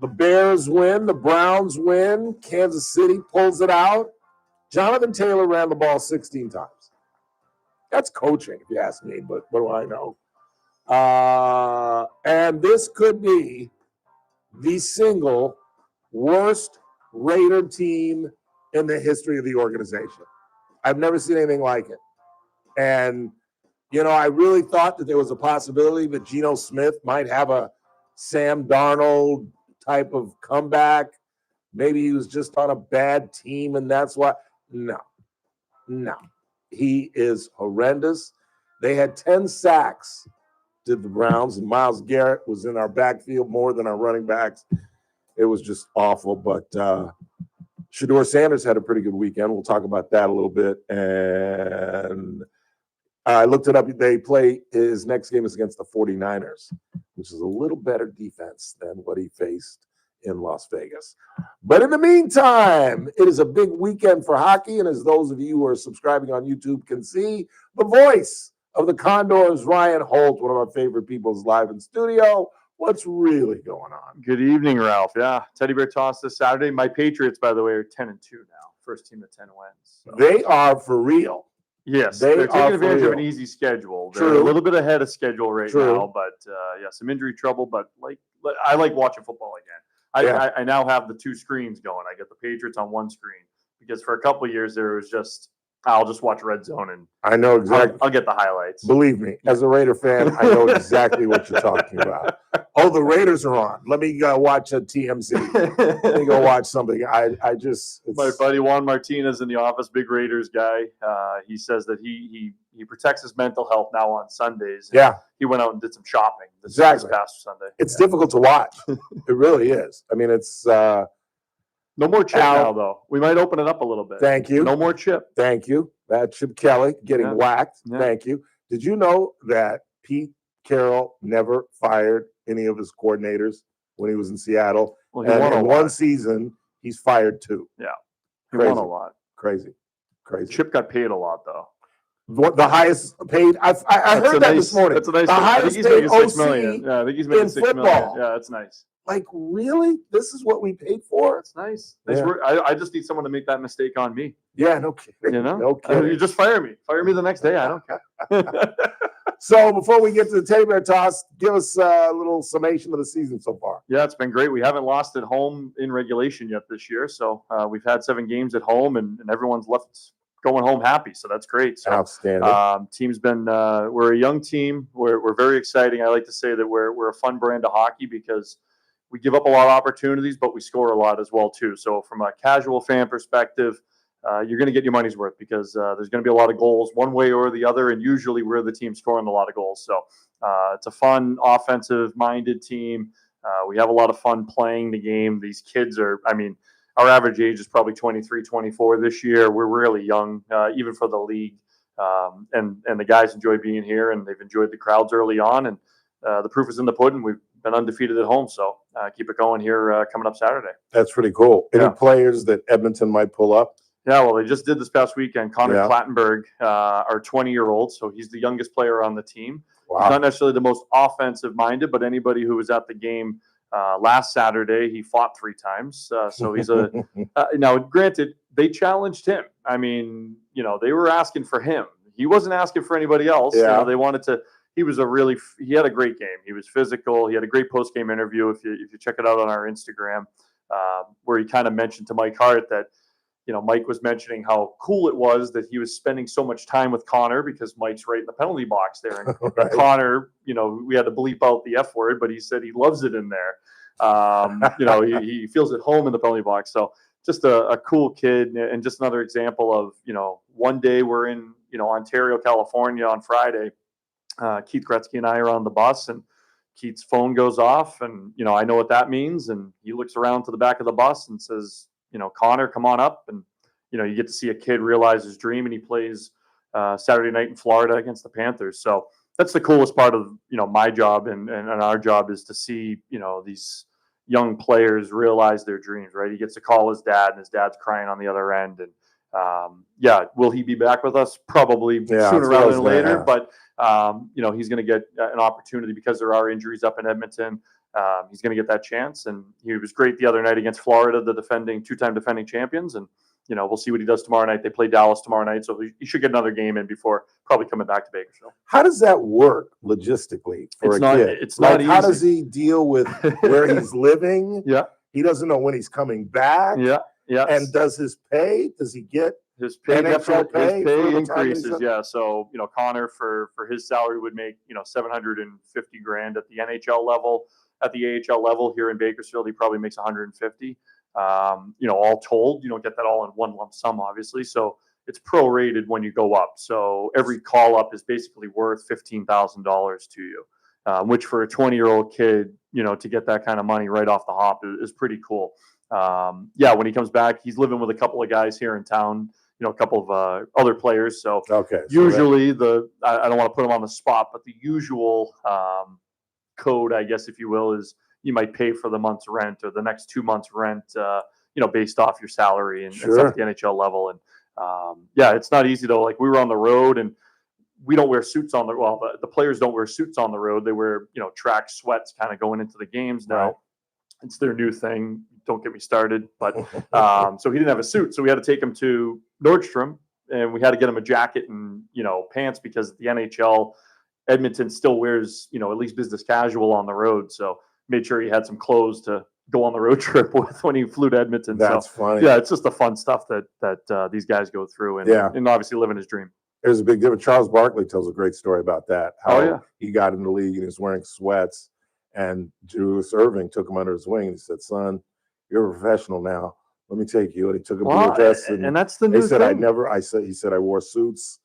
The Bears win. The Browns win. Kansas City pulls it out. Jonathan Taylor ran the ball 16 times. That's coaching, if you ask me, but what do I know? And this could be the single worst Raider team in the history of the organization. I've never seen anything like it. And, you know, I really thought that there was a possibility that Geno Smith might have a Sam Darnold type of comeback. Maybe he was just on a bad team and that's why. No. He is horrendous. They had 10 sacks, did the Browns, and Myles Garrett was in our backfield more than our running backs. It was just awful, but Shedeur Sanders had a pretty good weekend. We'll talk about that a little bit. And I looked it up. They play, his next game is against the 49ers, which is a little better defense than what he faced in Las Vegas. But in the meantime, it is a big weekend for hockey. And as those of you who are subscribing on YouTube can see, the voice of the Condors, Ryan Holt, one of our favorite people, is live in studio. What's really going on? Good evening, Ralph. Yeah, Teddy Bear Toss this Saturday. My Patriots, by the way, are 10-2 now. First team to 10 wins. So. They are for real. Yes, they're taking advantage of an easy schedule. They're a little bit ahead of schedule right now, but yeah, some injury trouble. But I like watching football again. I now have the two screens going. I get the Patriots on one screen because for a couple of years there was just I'll just watch Red Zone and I know exactly. I'll get the highlights. Believe me, as a Raider fan, I know exactly what you're talking about. Oh, the Raiders are on. Let me go watch a TMZ. Let me go watch something. I just my buddy Juan Martinez in the office, big Raiders guy. He says that he protects his mental health now on Sundays. Yeah, he went out and did some shopping this past Sunday. It's difficult to watch. It really is. I mean, it's no more Chip now, though. We might open it up a little bit. Thank you. No more Chip. Thank you. That Chip Kelly getting whacked. Yeah. Thank you. Did you know that Pete Carroll never fired any of his coordinators when he was in Seattle? Well, he won in one season, he's fired 2. Yeah. He Crazy. won a lot. Crazy. Chip got paid a lot, though. What the highest paid? I heard that this morning. That's a nice. The highest I think he's making paid $6 million. Yeah, I think he's making $6 million. Yeah, that's nice. Like, really? This is what we paid for? It's nice. Yeah. I just need someone to make that mistake on me. Yeah, no kidding. You know, no kidding. You just fire me. Fire me the next day. I don't care. So before we get to the teddy bear toss, give us a little summation of the season so far. Yeah, it's been great. We haven't lost at home in regulation yet this year. So we've had 7 games at home, and everyone's left going home happy. So that's great. So, outstanding. Team's been we're a young team. We're very exciting. I like to say that we're a fun brand of hockey because we give up a lot of opportunities, but we score a lot as well too. So from a casual fan perspective, you're going to get your money's worth because there's going to be a lot of goals one way or the other, and usually we're the team scoring a lot of goals. So it's a fun, offensive-minded team. We have a lot of fun playing the game. These kids are, I mean, our average age is probably 23, 24 this year. We're really young, even for the league. And the guys enjoy being here, and they've enjoyed the crowds early on. And the proof is in the pudding. We've been undefeated at home, so keep it going here coming up Saturday. That's pretty cool. Any players that Edmonton might pull up? Yeah, well, they just did this past weekend. Connor Clattenburg, our 20-year-old, so he's the youngest player on the team. Wow. He's not necessarily the most offensive-minded, but anybody who was at the game last Saturday, he fought 3 times. So he's a now, granted, they challenged him. I mean, you know, they were asking for him. He wasn't asking for anybody else. Yeah. You know, they wanted to. He had a great game. He was physical. He had a great post-game interview. If you check it out on our Instagram, where he kind of mentioned to Mike Hart that, you know, Mike was mentioning how cool it was that he was spending so much time with Connor because Mike's right in the penalty box there. And Right. Connor, you know, we had to bleep out the F word, but he said he loves it in there. You know, he feels at home in the penalty box. So just a cool kid, and just another example of, you know, one day we're in, you know, Ontario, California on Friday. Keith Gretzky and I are on the bus, and Keith's phone goes off, and, you know, I know what that means. And he looks around to the back of the bus and says, you know, Connor, come on up. And, you know, you get to see a kid realize his dream, and he plays Saturday night in Florida against the Panthers. So that's the coolest part of, you know, my job and our job is to see, you know, these young players realize their dreams, right? He gets to call his dad, and his dad's crying on the other end. And will he be back with us? Probably sooner rather than later. But, you know, he's going to get an opportunity because there are injuries up in Edmonton. He's going to get that chance. And he was great the other night against Florida, the two-time defending champions. And, you know, we'll see what he does tomorrow night. They play Dallas tomorrow night, so he should get another game in before probably coming back to Bakersfield. How does that work logistically for a kid? It's not easy. How does he deal with where he's living? Yeah. He doesn't know when he's coming back. Yeah. Yeah. And does his pay? Does he get his pay? NHL pay? His pay increases. Yeah. So, you know, Connor for his salary would make, you know, $750,000 at the NHL level. At the AHL level here in Bakersfield, he probably makes $150,000. You know, all told, you don't get that all in one lump sum, obviously. So it's prorated when you go up. So every call up is basically worth $15,000 to you, which for a 20-year-old kid, you know, to get that kind of money right off the hop is pretty cool. When he comes back, he's living with a couple of guys here in town, you know, a couple of other players. So usually I don't want to put him on the spot, but the usual code, I guess, if you will, is you might pay for the month's rent or the next 2 months' rent, you know, based off your salary and stuff at the NHL level. And it's not easy though. Like we were on the road, and we don't wear suits on the players don't wear suits on the road. They wear, you know, track sweats kind of going into the games now. Right. It's their new thing. Don't get me started. But so he didn't have a suit, so we had to take him to Nordstrom, and we had to get him a jacket and, you know, pants because the NHL, Edmonton still wears, you know, at least business casual on the road. So made sure he had some clothes to go on the road trip with when he flew to Edmonton. That's funny. Yeah, it's just the fun stuff that these guys go through, and obviously living his dream. There's a big difference. Charles Barkley tells a great story about that. How he got in the league and he was wearing sweats, and Julius Erving took him under his wing and he said, "Son, you're a professional now. Let me take you." And he took him to a dress, and that's the new thing. He said I wore suits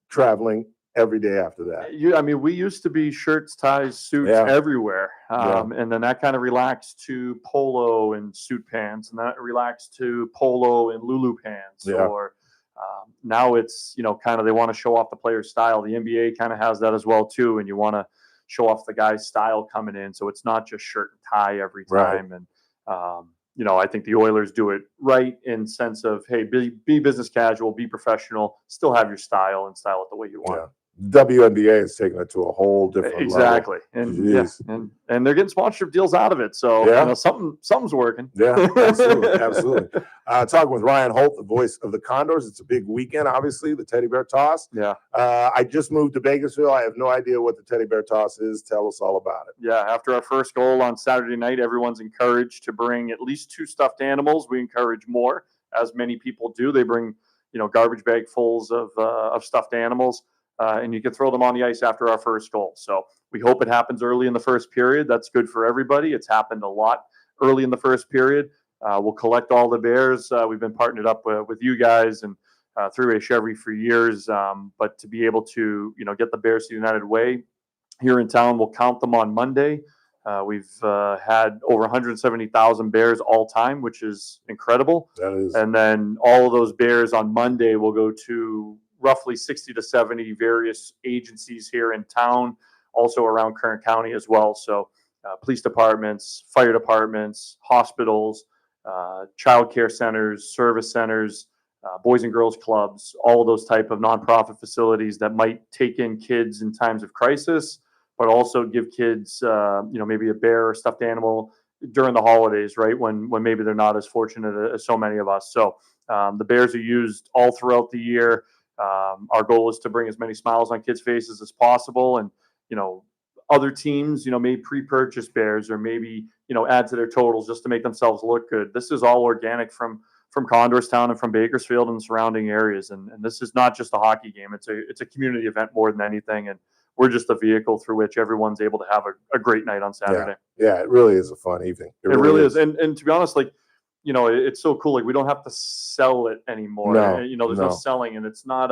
traveling every day after that. I mean, we used to be shirts, ties, suits everywhere. And then that kind of relaxed to polo and suit pants, and that relaxed to polo and Lulu pants. Or now it's, kind of they want to show off the player's style. The NBA kind of has that as well, too. And you want to show off the guy's style coming in. So it's not just shirt and tie every time. And, I think the Oilers do it right in sense of, hey, be business casual, be professional, still have your style and style it the way you want. Yeah. WNBA is taking it to a whole different level. And they're getting sponsorship deals out of it. So something's working. Yeah, absolutely. Talking with Ryan Holt, the voice of the Condors. It's a big weekend, obviously, the Teddy Bear Toss. Yeah. I just moved to Bakersfield. I have no idea what the Teddy Bear Toss is. Tell us all about it. Yeah, after our first goal on Saturday night, everyone's encouraged to bring at least 2 stuffed animals. We encourage more, as many people do. They bring, garbage bag fulls of stuffed animals. And you can throw them on the ice after our first goal. So we hope it happens early in the first period. That's good for everybody. It's happened a lot early in the first period. We'll collect all the bears. We've been partnered up with you guys and Three-Way Chevy for years. But to be able to, get the Bears to United Way here in town, we'll count them on Monday. We've had over 170,000 bears all time, which is incredible. That is. And then all of those bears on Monday will go to roughly 60 to 70 various agencies here in town, also around Kern County as well. So police departments, fire departments, hospitals, child care centers, service centers, boys and girls clubs, all of those type of nonprofit facilities that might take in kids in times of crisis, but also give kids, maybe a bear or stuffed animal during the holidays, right? When maybe they're not as fortunate as so many of us. So the bears are used all throughout the year. Our goal is to bring as many smiles on kids' faces as possible. And, other teams, may pre-purchase bears or maybe, add to their totals just to make themselves look good. This is all organic from Condorstown and from Bakersfield and the surrounding areas. And this is not just a hockey game. It's a community event more than anything. And we're just a vehicle through which everyone's able to have a great night on Saturday. Yeah, it really is a fun evening. It really is. And to be honest, it's so cool. Like, we don't have to sell it anymore. There's no selling, and it's not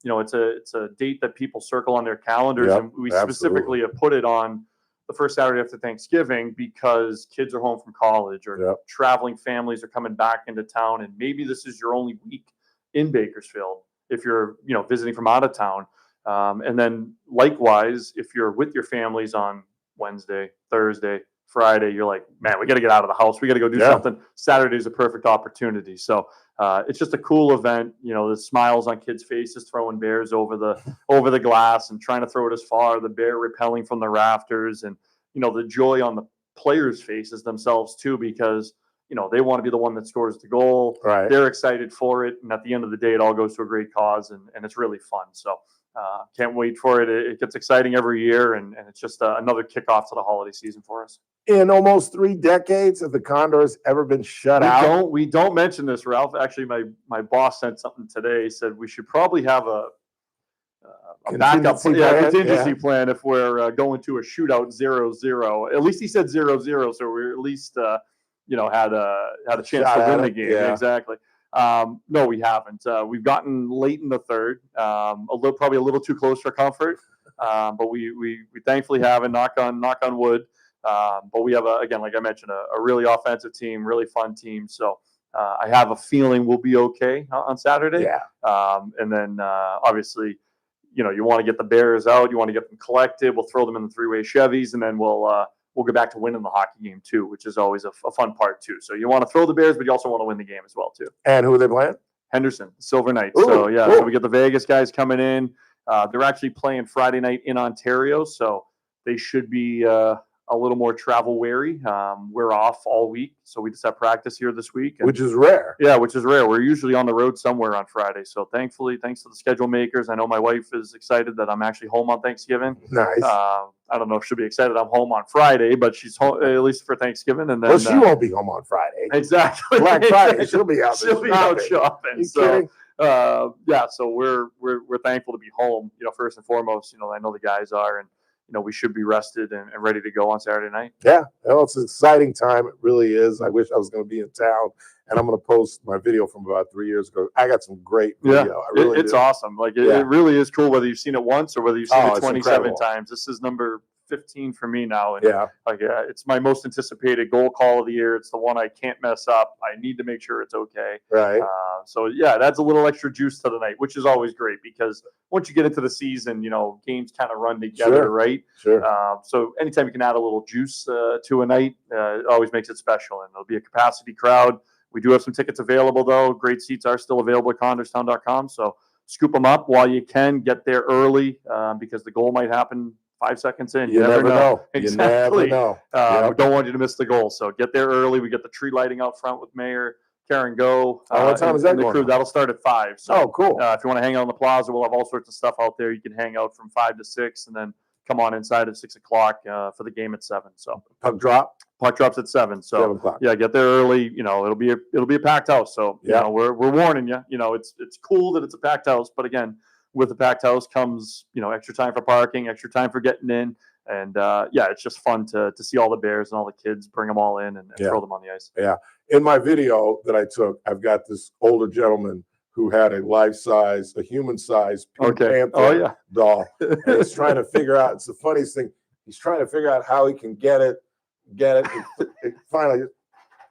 it's a date that people circle on their calendars. And we specifically have put it on the first Saturday after Thanksgiving because kids are home from college or traveling families are coming back into town. And maybe this is your only week in Bakersfield if you're, visiting from out of town. And then likewise, if you're with your families on Wednesday, Thursday, Friday, you're like, man, we got to get out of the house. We got to go do something. Saturday is a perfect opportunity. So it's just a cool event. The smiles on kids' faces, throwing bears over the glass and trying to throw it as far. The bear repelling from the rafters, and the joy on the players' faces themselves too, because they want to be the one that scores the goal. Right. They're excited for it, and at the end of the day, it all goes to a great cause, and it's really fun. So. Can't wait for it. It gets exciting every year, and it's just another kickoff to the holiday season for us. In almost 3 decades, have the Condors ever been shut out? We don't mention this, Ralph. Actually, my boss sent something today. Said we should probably have a backup contingency plan if we're going to a shootout 0-0. At least he said 0-0, so we're at least had a chance to win the game. Yeah. Exactly. No, we haven't. We've gotten late in the third, probably a little too close for comfort. But we thankfully haven't. Knock on wood. But we have again, like I mentioned, a really offensive team, really fun team. So I have a feeling we'll be okay on Saturday. Yeah. And then obviously, you want to get the Bears out. You want to get them collected. We'll throw them in the three-way Chevys, and then we'll get back to winning the hockey game too, which is always a fun part too. So you want to throw the Bears, but you also want to win the game as well too. And who are they playing? Henderson, Silver Knights. Ooh, so yeah, cool. So we get the Vegas guys coming in. They're actually playing Friday night in Ontario, so they should be a little more travel wary. We're off all week, so we just have practice here this week. Which is rare. Yeah, which is rare. We're usually on the road somewhere on Friday. So thankfully, thanks to the schedule makers, I know my wife is excited that I'm actually home on Thanksgiving. Nice. I don't know if she'll be excited I'm home on Friday, but she's home at least for Thanksgiving. And then well, she won't be home on Friday. Exactly. Black Friday, she'll be out. She'll be out shopping. You kidding? Yeah, so we're thankful to be home. First and foremost, I know the guys are, and we should be rested and ready to go on Saturday night. Yeah, well, it's an exciting time. It really is. I wish I was going to be in town, and I'm going to post my video from about 3 years ago. I got some great video. It's awesome. Like it really is cool, whether you've seen it once or whether you've seen it 27 times. This is number 15 for me now. And it's my most anticipated goal call of the year. It's the one I can't mess up. I need to make sure it's okay. Right. So it adds a little extra juice to the night, which is always great because once you get into the season, games kind of run together, right? Sure. So anytime you can add a little juice to a night, it always makes it special. And it'll be a capacity crowd. We do have some tickets available, though. Great seats are still available at Conderstown.com. So scoop them up while you can. Get there early because the goal might happen 5 seconds in. You never know. Exactly. You never know. We don't want you to miss the goal. So get there early. We get the tree lighting out front with Mayor Karen Go. What time is that going on? That'll start at 5. So, cool. If you want to hang out on the plaza, we'll have all sorts of stuff out there. You can hang out from 5 to 6 and then come on inside at 6 o'clock for the game at 7. So puck drops at 7. So 7 o'clock. Yeah, get there early. It'll be a packed house. So we're warning you. It's cool that it's a packed house, but again, with the packed house comes extra time for parking, extra time for getting in, and it's just fun to see all the Bears and all the kids, bring them all in and throw them on the ice. Yeah. In my video that I took, I've got this older gentleman who had a a human-size Pink Panther doll. And he's trying to figure out, it's the funniest thing, he's trying to figure out how he can get it, and finally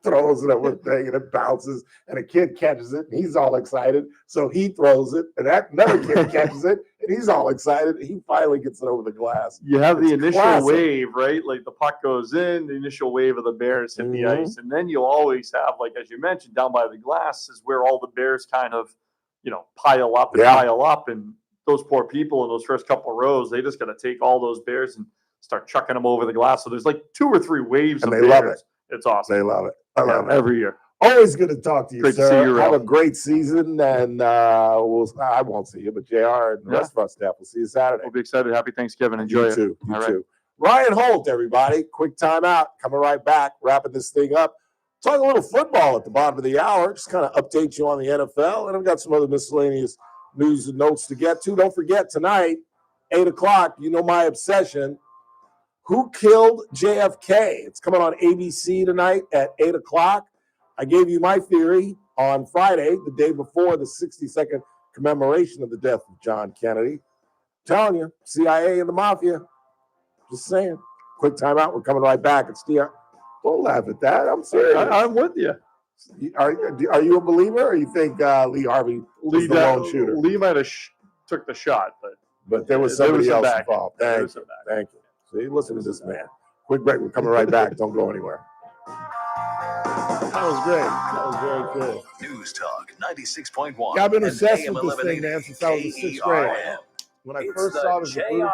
throws it at one thing and it bounces and a kid catches it and he's all excited. So he throws it and another kid catches it and he's all excited. He finally gets it over the glass. You have the initial wave, right? Like the puck goes in, the initial wave of the Bears hit the ice. And then you'll always have, like, as you mentioned, down by the glass is where all the Bears kind of, pile up and pile up. And those poor people in those first couple of rows, they just got to take all those Bears and start chucking them over the glass. So there's like 2 or 3 waves and of they Bears. Love it. It's awesome. They love it. I love it every year. Always good to talk to you, Great sir. to see you, Have Ralph. a great season, and I won't see you, but JR and the rest of our staff will see you Saturday. We'll be excited. Happy Thanksgiving. Enjoy You too. All right. Too. Ryan Holt, everybody. Quick timeout. Coming right back, wrapping this thing up. Talk a little football at the bottom of the hour. Just kind of update you on the NFL, and I've got some other miscellaneous news and notes to get to. Don't forget, tonight, 8 o'clock, my obsession. Who killed JFK? It's coming on ABC tonight at 8 o'clock. I gave you my theory on Friday, the day before the 62nd commemoration of the death of John Kennedy. I'm telling you, CIA and the Mafia. Just saying. Quick timeout. We're coming right back. It's DR. Don't laugh at that. I'm serious. I'm with you. Are you a believer, or you think Lee Harvey was the lone shooter? Lee might have took the shot, but there was somebody else involved. Thank you. See, listen to this man. Quick break. We're coming right back. Don't go anywhere. That was great. That was very cool. News Talk 96.1. Yeah, I've been obsessed with this thing, man, since I was in 6th grade. When I first saw the film,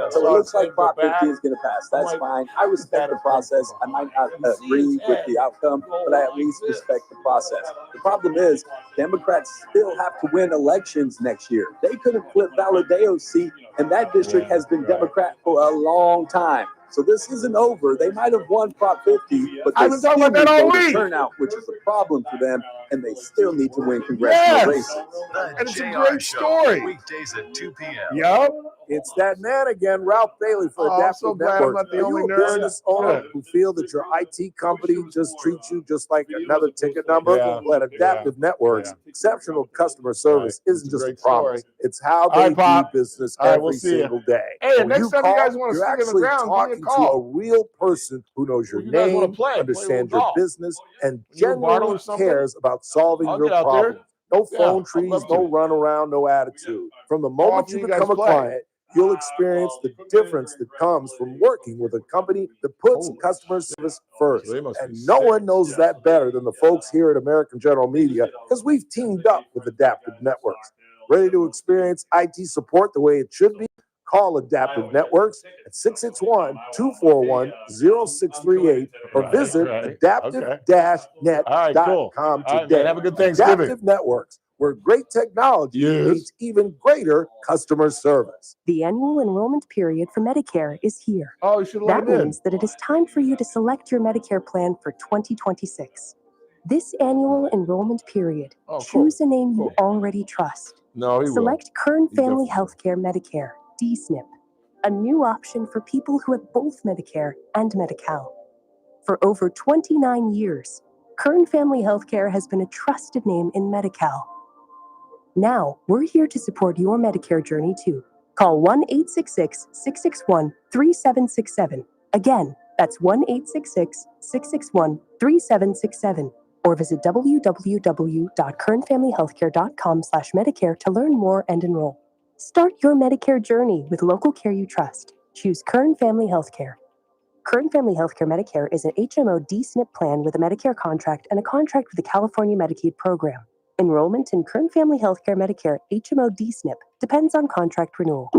so it looks like Prop 50 is going to pass. That's fine. I respect the process. I might not agree with the outcome, but I at least respect the process. The problem is Democrats still have to win elections next year. They couldn't flip Valadeo's seat, and that district has been Democrat for a long time. So this isn't over. They might have won Prop 50, but they still need voter turnout, which is a problem for them, and they still need to win congressional races. And it's a great story. Weekdays at 2 p.m. Yup. It's that man again, Ralph Bailey for Adaptive I'm so glad Networks. I'm not the Are only you a nerd? business owner who feel that your IT company just treats you just like another ticket number? Well, at Adaptive Networks, exceptional customer service isn't just a promise. It's how they do business every single day. Hey, When next time you guys want to you're stick in the actually ground, give me a talking to call. a real person who knows your You guys wanna name, play understands with your golf. business, and You a bottle genuinely or something? cares about solving I'll your get out there. problem. No Yeah, phone I'd trees, love no to. run around, no attitude. From the moment often you you guys become a play. client, you'll experience the difference that comes from working with a company that puts customer service first. And no one knows that better than the folks here at American General Media, because we've teamed up with Adaptive Networks. Ready to experience IT support the way it should be? Call Adaptive Networks at 661-241-0638 or visit adaptive-net.com today. Have a good Thanksgiving. Adaptive Networks, where great technology meets even greater customer service. The annual enrollment period for Medicare is here. Oh, you should let That him in. means that it is time for you to select your Medicare plan for 2026. This annual enrollment period, choose a name you already trust. No, he Select Kern Family Healthcare Medicare, D-SNP, a new option for people who have both Medicare and Medi-Cal. For over 29 years, Kern Family Healthcare has been a trusted name in Medi-Cal. Now, we're here to support your Medicare journey too. Call 1-866-661-3767. Again, that's 1-866-661-3767. Or visit www.kernfamilyhealthcare.com/Medicare to learn more and enroll. Start your Medicare journey with local care you trust. Choose Kern Family Healthcare. Kern Family Healthcare Medicare is an HMO D-SNP plan with a Medicare contract and a contract with the California Medicaid program. Enrollment in Kern Family Healthcare Medicare HMO D-SNP depends on contract renewal.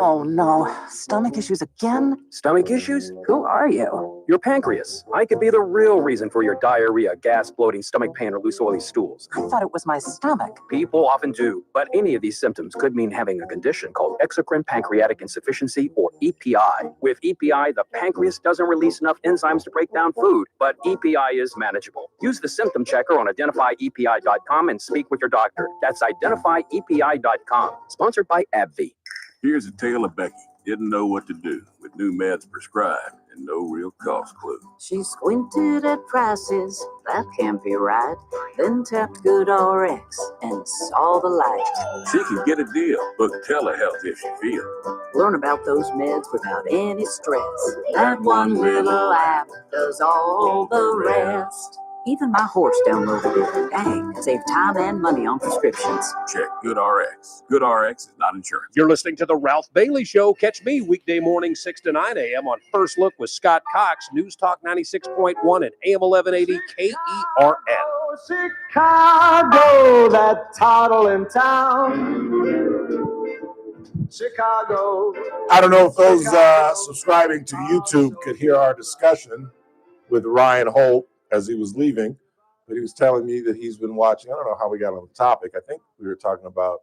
Oh no, stomach issues again? Stomach issues? Who are you? Your pancreas. I could be the real reason for your diarrhea, gas, bloating, stomach pain, or loose oily stools. I thought it was my stomach. People often do, but any of these symptoms could mean having a condition called exocrine pancreatic insufficiency, or EPI. With EPI, the pancreas doesn't release enough enzymes to break down food, but EPI is manageable. Use the symptom checker on identifyepi.com and speak with your doctor. That's identifyepi.com. Sponsored by AbbVie. Here's a tale of Becky. Didn't know what to do with new meds prescribed and no real cost clue. She squinted at prices, that can't be right. Then tapped GoodRx and saw the light. She can get a deal. Book telehealth if she feels. Learn about those meds without any stress. That one little app does all the rest. Even my horse downloaded it. Dang, save time and money on prescriptions. Check GoodRx. GoodRx is not insurance. You're listening to The Ralph Bailey Show. Catch me weekday morning 6 to 9 a.m. on First Look with Scott Cox, News Talk 96.1 and AM 1180 KERN. Chicago, that title in town. Chicago. I don't know if those subscribing to YouTube could hear our discussion with Ryan Holt as he was leaving, but he was telling me that he's been watching. I don't know how we got on the topic. I think we were talking about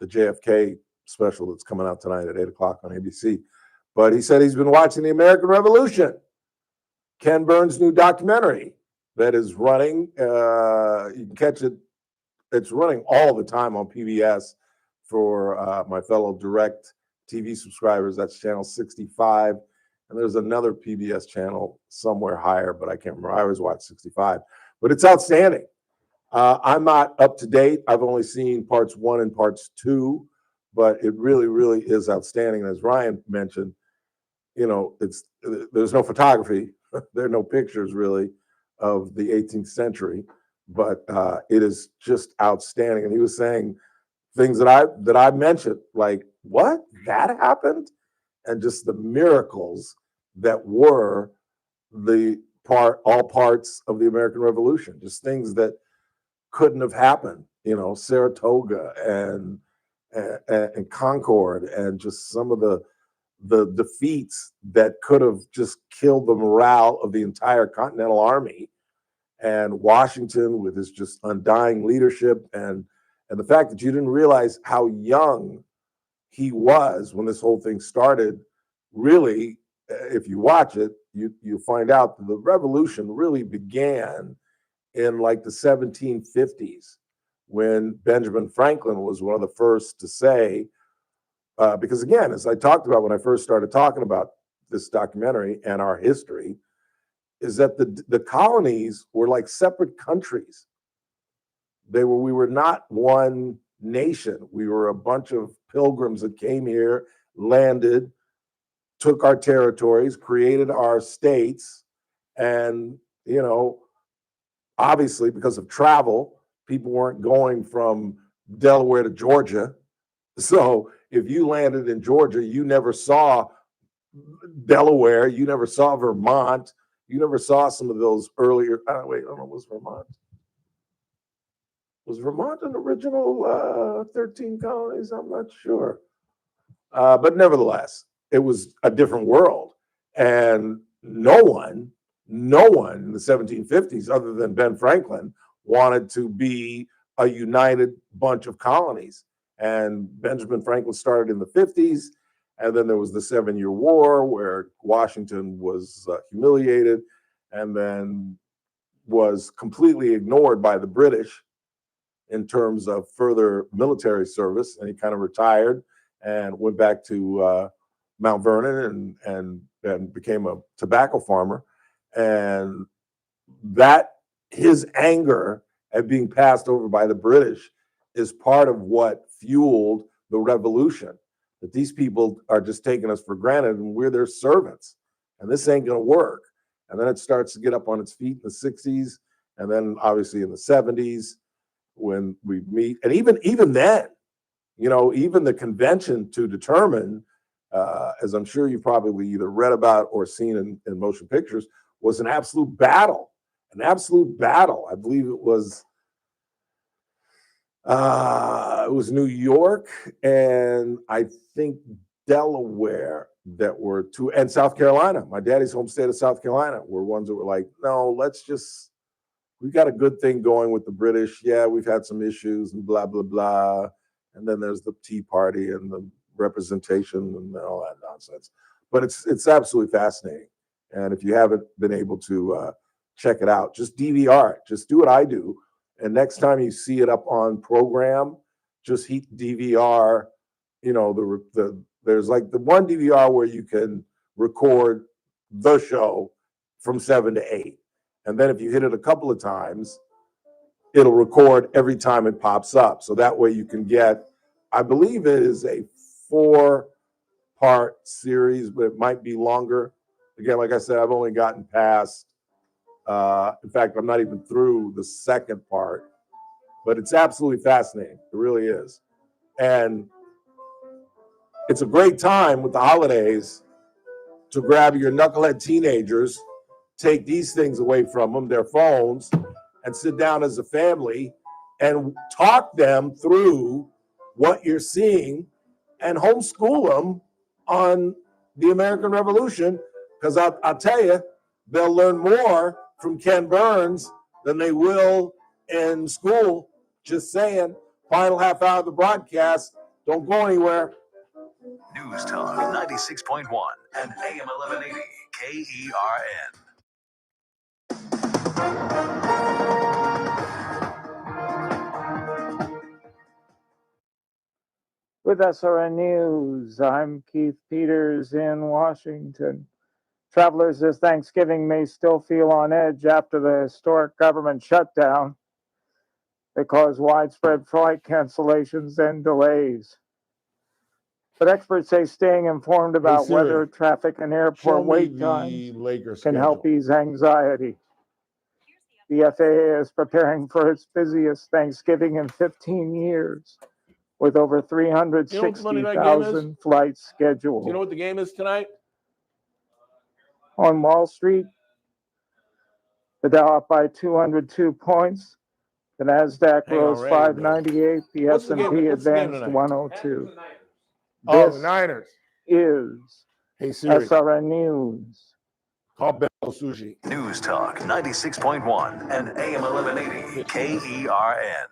the JFK special that's coming out tonight at 8 o'clock on ABC. But he said he's been watching the American Revolution, Ken Burns' new documentary that is running. You can catch it. It's running all the time on PBS for my fellow direct TV subscribers. That's channel 65. And there's another PBS channel somewhere higher, but I can't remember. I always watch 65. But it's outstanding. I'm not up to date. I've only seen parts 1 and parts 2, but it really, really is outstanding. And as Ryan mentioned, you know, there's no photography. There are no pictures really of the 18th century, but it is just outstanding. And he was saying things that I mentioned, like, what? That happened? And just the miracles that were all parts of the American Revolution, just things that couldn't have happened, you know, Saratoga and Concord, and just some of the defeats that could have just killed the morale of the entire Continental Army, and Washington with his just undying leadership, and the fact that you didn't realize how young he was when this whole thing started. Really, if you watch it, you find out that the revolution really began in like the 1750s, when Benjamin Franklin was one of the first to say, because again, as I talked about when I first started talking about this documentary and our history, is that the colonies were like separate countries. We were not one nation. We were a bunch of pilgrims that came here, landed, took our territories, created our states, and, you know, obviously because of travel, people weren't going from Delaware to Georgia. So if you landed in Georgia, you never saw Delaware, you never saw Vermont, you never saw some of those earlier, I don't know, was Vermont? Was Vermont an original 13 colonies? I'm not sure. But nevertheless, it was a different world. And no one in the 1750s, other than Ben Franklin, wanted to be a united bunch of colonies. And Benjamin Franklin started in the 50s. And then there was the 7-Year War, where Washington was humiliated and then was completely ignored by the British in terms of further military service. And he kind of retired and went back to Mount Vernon and became a tobacco farmer. And that his anger at being passed over by the British is part of what fueled the revolution. That these people are just taking us for granted and we're their servants. And this ain't going to work. And then it starts to get up on its feet in the 60s. And then obviously in the 70s when we meet. And even then, even the convention to determine, as I'm sure you've probably either read about or seen in motion pictures, was an absolute battle. An absolute battle. I believe it was New York and I think Delaware that were two, and South Carolina. My daddy's home state of South Carolina were ones that were like, no, we got a good thing going with the British. Yeah, we've had some issues and blah, blah, blah. And then there's the Tea Party and the representation and all that nonsense. But it's absolutely fascinating. And if you haven't been able to check it out, just DVR it. Just do what I do. And next time you see it up on program, just hit DVR. There's like the one DVR where you can record the show from 7 to 8. And then if you hit it a couple of times, it'll record every time it pops up. So that way you can get, I believe it is a 4-part series, but it might be longer. Again, like I said, I've only gotten past, in fact, I'm not even through the second part, but it's absolutely fascinating. It really is. And it's a great time with the holidays to grab your knucklehead teenagers, take these things away from them, their phones, and sit down as a family and talk them through what you're seeing and homeschool them on the American Revolution. Because I'll tell you, they'll learn more from Ken Burns than they will in school. Just saying. Final half hour of the broadcast. Don't go anywhere. News Talk 96.1 and AM 1180 KERN. With SRN News, I'm Keith Peters in Washington. Travelers this Thanksgiving may still feel on edge after the historic government shutdown that caused widespread flight cancellations and delays. But experts say staying informed about weather, traffic, and airport wait times can help ease anxiety. The FAA is preparing for its busiest Thanksgiving in 15 years, with over 360,000 flights scheduled. Do you know what the game is tonight? On Wall Street, the Dow up by 202 points. The NASDAQ rose 598. The S&P advanced 102. Oh, the Niners. Is Hey Siri. SRN News. Call Bell Sushi. News Talk 96.1 and AM 1180 KERN.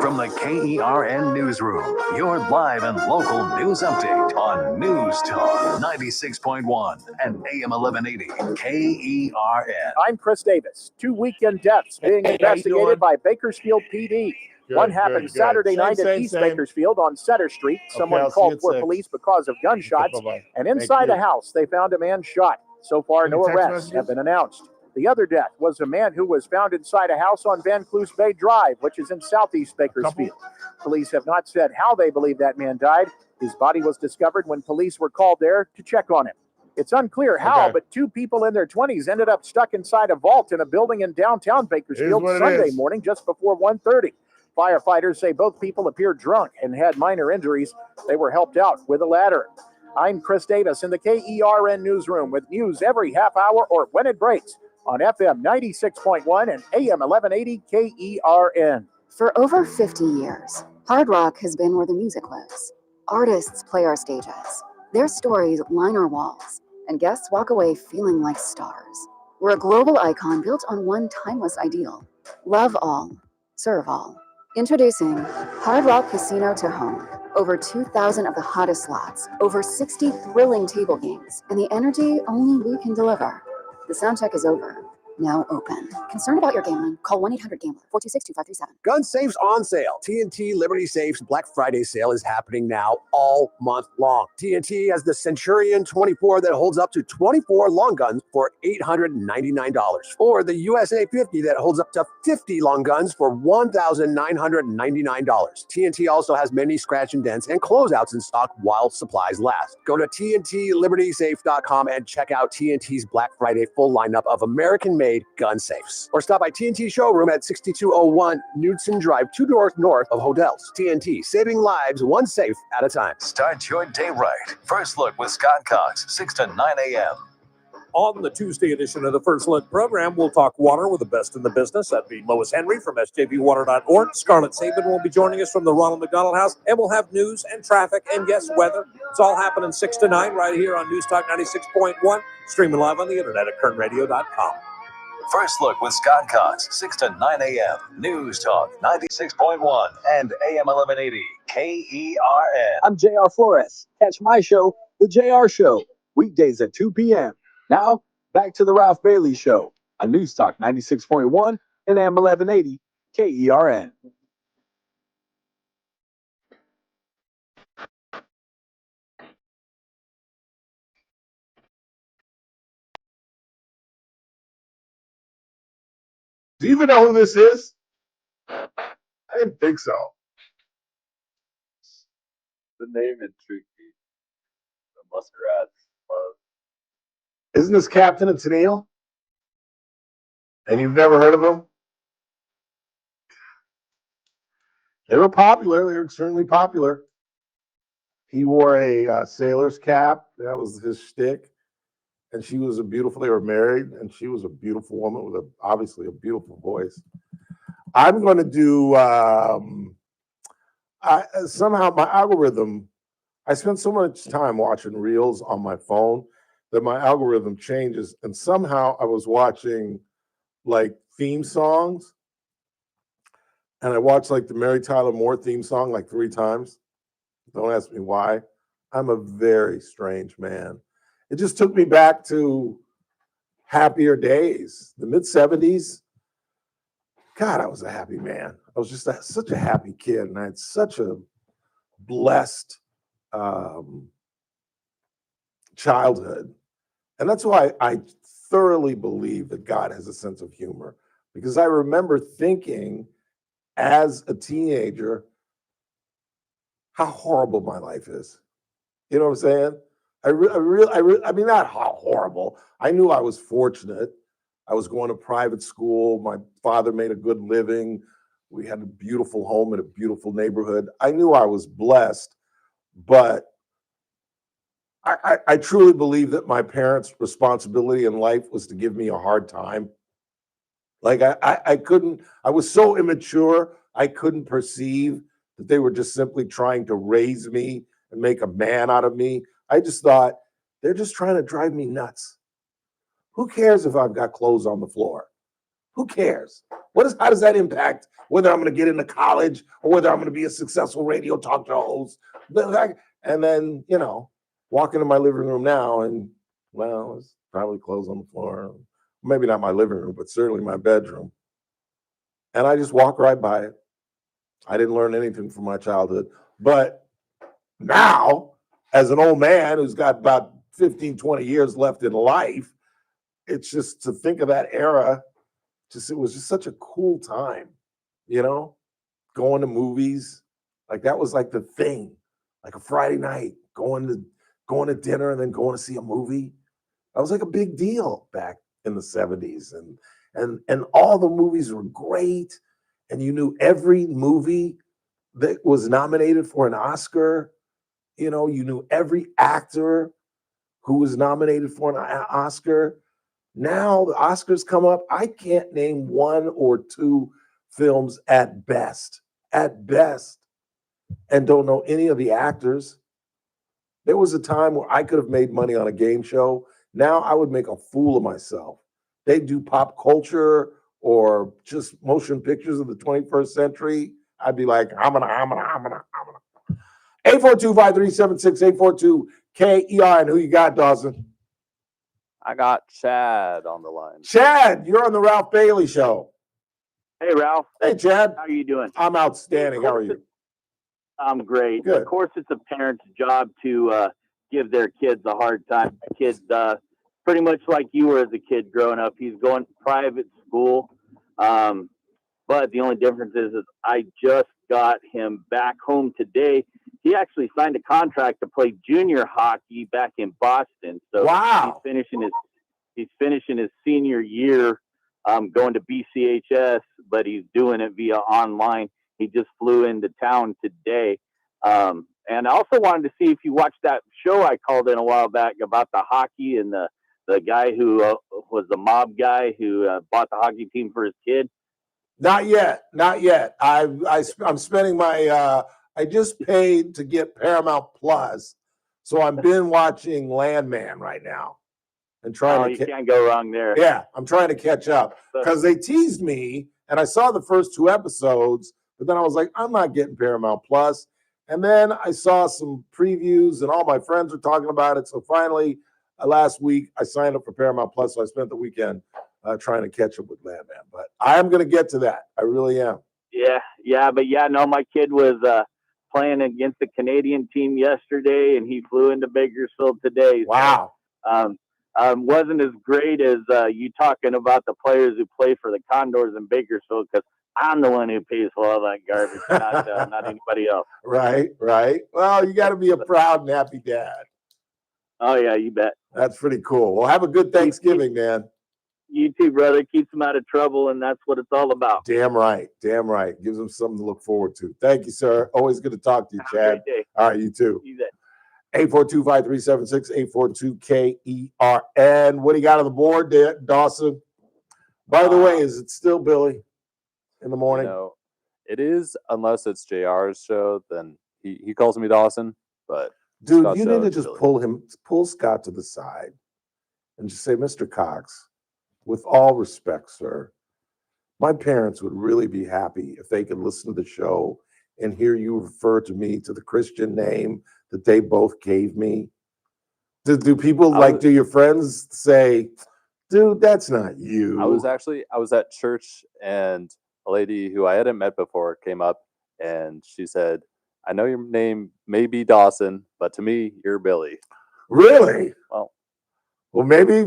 From the KERN Newsroom, your live and local news update on News Talk 96.1 and AM 1180 KERN. I'm Chris Davis. 2 weekend deaths being investigated by Bakersfield PD. One happened Saturday night at East Bakersfield on Center Street. Someone called for police because of gunshots, and inside a house they found a man shot. So far, no arrests have been announced. The other death was a man who was found inside a house on Van Cloos Bay Drive, which is in southeast Bakersfield. Police have not said how they believe that man died. His body was discovered when police were called there to check on him. It's unclear how, but 2 people in their 20s ended up stuck inside a vault in a building in downtown Bakersfield Sunday morning just before 1:30. Firefighters say both people appeared drunk and had minor injuries. They were helped out with a ladder. I'm Chris Davis in the KERN Newsroom with news every half hour or when it breaks on FM 96.1 and AM 1180 KERN. For over 50 years, hard rock has been where the music lives. Artists play our stages. Their stories line our walls, and guests walk away feeling like stars. We're a global icon built on one timeless ideal. Love all, serve all. Introducing Hard Rock Casino to Home. Over 2,000 of the hottest slots, over 60 thrilling table games, and the energy only we can deliver. The sound check is over. Now open. Concerned about your gambling? Call 1-800-GAMBLER, 426-2537. Gun safes on sale. TNT Liberty Safes Black Friday sale is happening now all month long. TNT has the Centurion 24 that holds up to 24 long guns for $899. Or the USA 50 that holds up to 50 long guns for $1,999. TNT also has many scratch and dents and closeouts in stock while supplies last. Go to TNTLibertySafe.com and check out TNT's Black Friday full lineup of American-made gun safes. Or stop by TNT showroom at 6201 Knudsen Drive, 2 doors north of Hotels. TNT, saving lives one safe at a time. Start your day right. First Look with Scott Cox, 6 to 9 a.m. On the Tuesday edition of the First Look program, we'll talk water with the best in the business. That'd be Lois Henry from sjvwater.org. Scarlett Sabin will be joining us from the Ronald McDonald House, and we'll have news and traffic and, yes, weather. It's all happening 6 to 9 right here on News Talk 96.1, streaming live on the internet at kernradio.com. First Look with Scott Cox, 6 to 9 a.m. News Talk 96.1 and AM 1180 KERN. I'm JR Flores. Catch my show, The JR Show, weekdays at 2 p.m. Now, back to the Ralph Bailey Show on News Talk 96.1 and AM 1180 KERN. Do you even know who this is? I didn't think so. The name intrigued me. The Muskrats. Isn't this Captain and Tennille? And you've never heard of them? They were popular. They were certainly popular. He wore a sailor's cap. That was his shtick. And she was a beautiful, they were married, and she was a beautiful woman with obviously a beautiful voice. I'm going to do, somehow my algorithm, I spend so much time watching reels on my phone that my algorithm changes. And somehow I was watching like theme songs, and I watched like the Mary Tyler Moore theme song like 3 times. Don't ask me why. I'm a very strange man. It just took me back to happier days, the mid-70s. God, I was a happy man. I was just such a happy kid, and I had such a blessed childhood. And that's why I thoroughly believe that God has a sense of humor, because I remember thinking as a teenager how horrible my life is. You know what I'm saying? I mean, not how horrible. I knew I was fortunate. I was going to private school. My father made a good living. We had a beautiful home in a beautiful neighborhood. I knew I was blessed, but I truly believe that my parents' responsibility in life was to give me a hard time. Like I was so immature, I couldn't perceive that they were just simply trying to raise me and make a man out of me. I just thought, they're just trying to drive me nuts. Who cares if I've got clothes on the floor? Who cares? How does that impact whether I'm going to get into college or whether I'm going to be a successful radio talk show host? And then, walk into my living room now and, well, there's probably clothes on the floor. Maybe not my living room, but certainly my bedroom. And I just walk right by it. I didn't learn anything from my childhood. But now, as an old man who's got about 15, 20 years left in life, it's just to think of that era, it was just such a cool time, going to movies. Like that was like the thing, like a Friday night, going to dinner and then going to see a movie. That was like a big deal back in the 70s. And all the movies were great. And you knew every movie that was nominated for an Oscar. You knew every actor who was nominated for an Oscar. Now the Oscars come up, I can't name 1 or 2 films at best. At best. and don't know any of the actors. There was a time where I could have made money on a game show. Now I would make a fool of myself. They do pop culture or just motion pictures of the 21st century. I'd be like, I'm gonna. 842-537-6842 KERN. Who you got, Dawson? I got Chad on the line. Chad, you're on the Ralph Bailey Show. Hey, Ralph. Hey, Chad. How are you doing? I'm outstanding. How are you? I'm great. Good. Of course, it's a parent's job to give their kids a hard time. My kid, pretty much like you were as a kid growing up, he's going to private school. But the only difference is I just got him back home today. He actually signed a contract to play junior hockey back in Boston. So wow. He's finishing his senior year, going to BCHS, but he's doing it via online. He just flew into town today. And I also wanted to see if you watched that show I called in a while back about the hockey and the guy who was the mob guy who bought the hockey team for his kid. Not yet. I'm spending my. I just paid to get Paramount Plus, so I've been watching Landman right now and trying to. You can't go wrong there. Yeah, I'm trying to catch up because they teased me, and I saw the first 2 episodes, but then I was like, I'm not getting Paramount Plus, and then I saw some previews, and all my friends were talking about it. So finally, last week, I signed up for Paramount Plus, so I spent the weekend trying to catch up with Landman. But I am going to get to that. I really am. No, my kid was playing against the Canadian team yesterday, and he flew into Bakersfield today. Wow. So, wasn't as great as you talking about the players who play for the Condors in Bakersfield, because I'm the one who pays for all that garbage, not anybody else. Right. Well, you got to be a proud and happy dad. Oh, yeah, you bet. That's pretty cool. Well, have a good Thanksgiving, man. You too, brother. Keeps them out of trouble, and that's what it's all about. Damn right. Gives them something to look forward to. Thank you, sir. Always good to talk to you, Chad. Have a great day. All right, you too. You bet. 842-5376-842-KERN. What do you got on the board, Dawson? By the way, is it still Billy in the morning? It is, unless it's JR's show, then he calls me Dawson. But dude, Scott's you show, need to just Billy. pull Scott to the side and just say, Mr. Cox, with all respect, sir, my parents would really be happy if they could listen to the show and hear you refer to me to the Christian name that they both gave me. Do people do your friends say, dude, that's not you? I was at church, and a lady who I hadn't met before came up, and she said, I know your name may be Dawson, but to me, you're Billy. Really? Well, maybe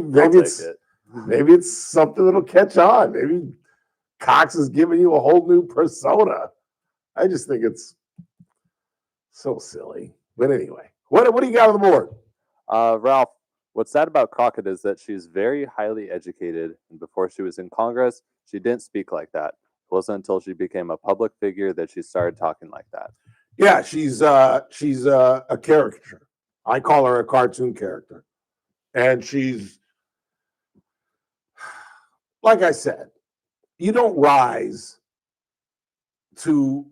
it's something that'll catch on. Maybe Cox is giving you a whole new persona. I just think it's so silly. But anyway, what do you got on the board? Ralph, what's sad about Crockett is that she's very highly educated, and before she was in Congress, she didn't speak like that. It wasn't until she became a public figure that she started talking like that. Yeah, she's a caricature. I call her a cartoon character. And she's, like I said, you don't rise to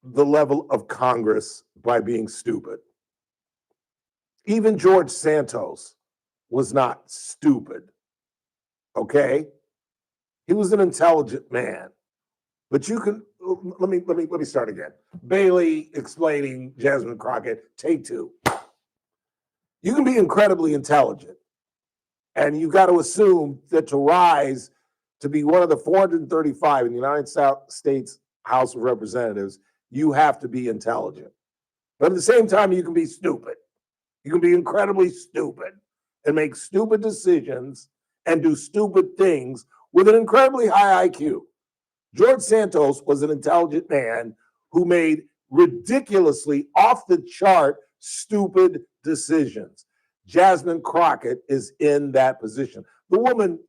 the level of Congress by being stupid. Even George Santos was not stupid. Okay? He was an intelligent man. But you can let me start again. Bailey explaining Jasmine Crockett, take 2. You can be incredibly intelligent, and you've got to assume that to rise to be one of the 435 in the United States House of Representatives, you have to be intelligent. But at the same time, you can be stupid. You can be incredibly stupid and make stupid decisions and do stupid things with an incredibly high IQ. George Santos was an intelligent man who made ridiculously off the chart stupid decisions. Jasmine Crockett is in that position. The woman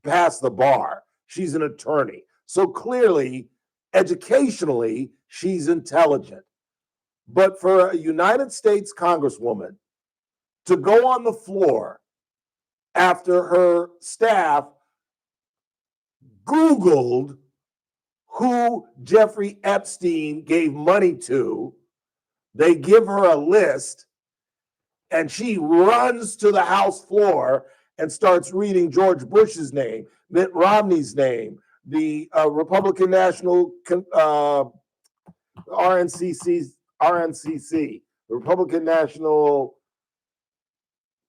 passed the bar. She's an attorney. So clearly, educationally, she's intelligent. But for a United States Congresswoman to go on the floor after her staff Googled who Jeffrey Epstein gave money to. They give her a list, and she runs to the House floor and starts reading George Bush's name, Mitt Romney's name, the Republican National RNCC, the Republican National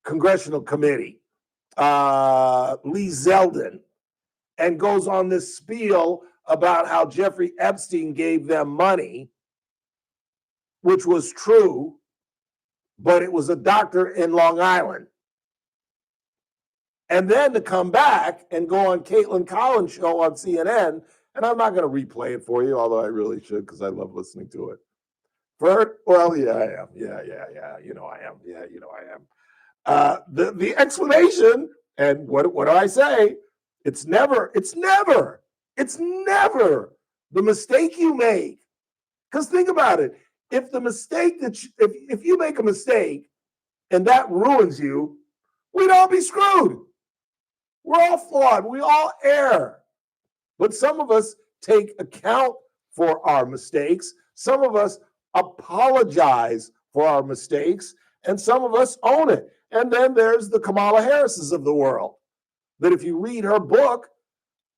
Congressional Committee, Lee Zeldin, and goes on this spiel about how Jeffrey Epstein gave them money, which was true, but it was a doctor in Long Island. And then to come back and go on Caitlin Collins' show on CNN, and I'm not going to replay it for you, although I really should because I love listening to it. Well, yeah, I am. Yeah, you know I am. Yeah, you know I am. The explanation, and what do I say? It's never the mistake you make. Because think about it. If the mistake that if you make a mistake and that ruins you, we'd all be screwed. We're all flawed. We all err. But some of us take account for our mistakes. Some of us apologize for our mistakes. And some of us own it. And then there's the Kamala Harrises of the world, that if you read her book,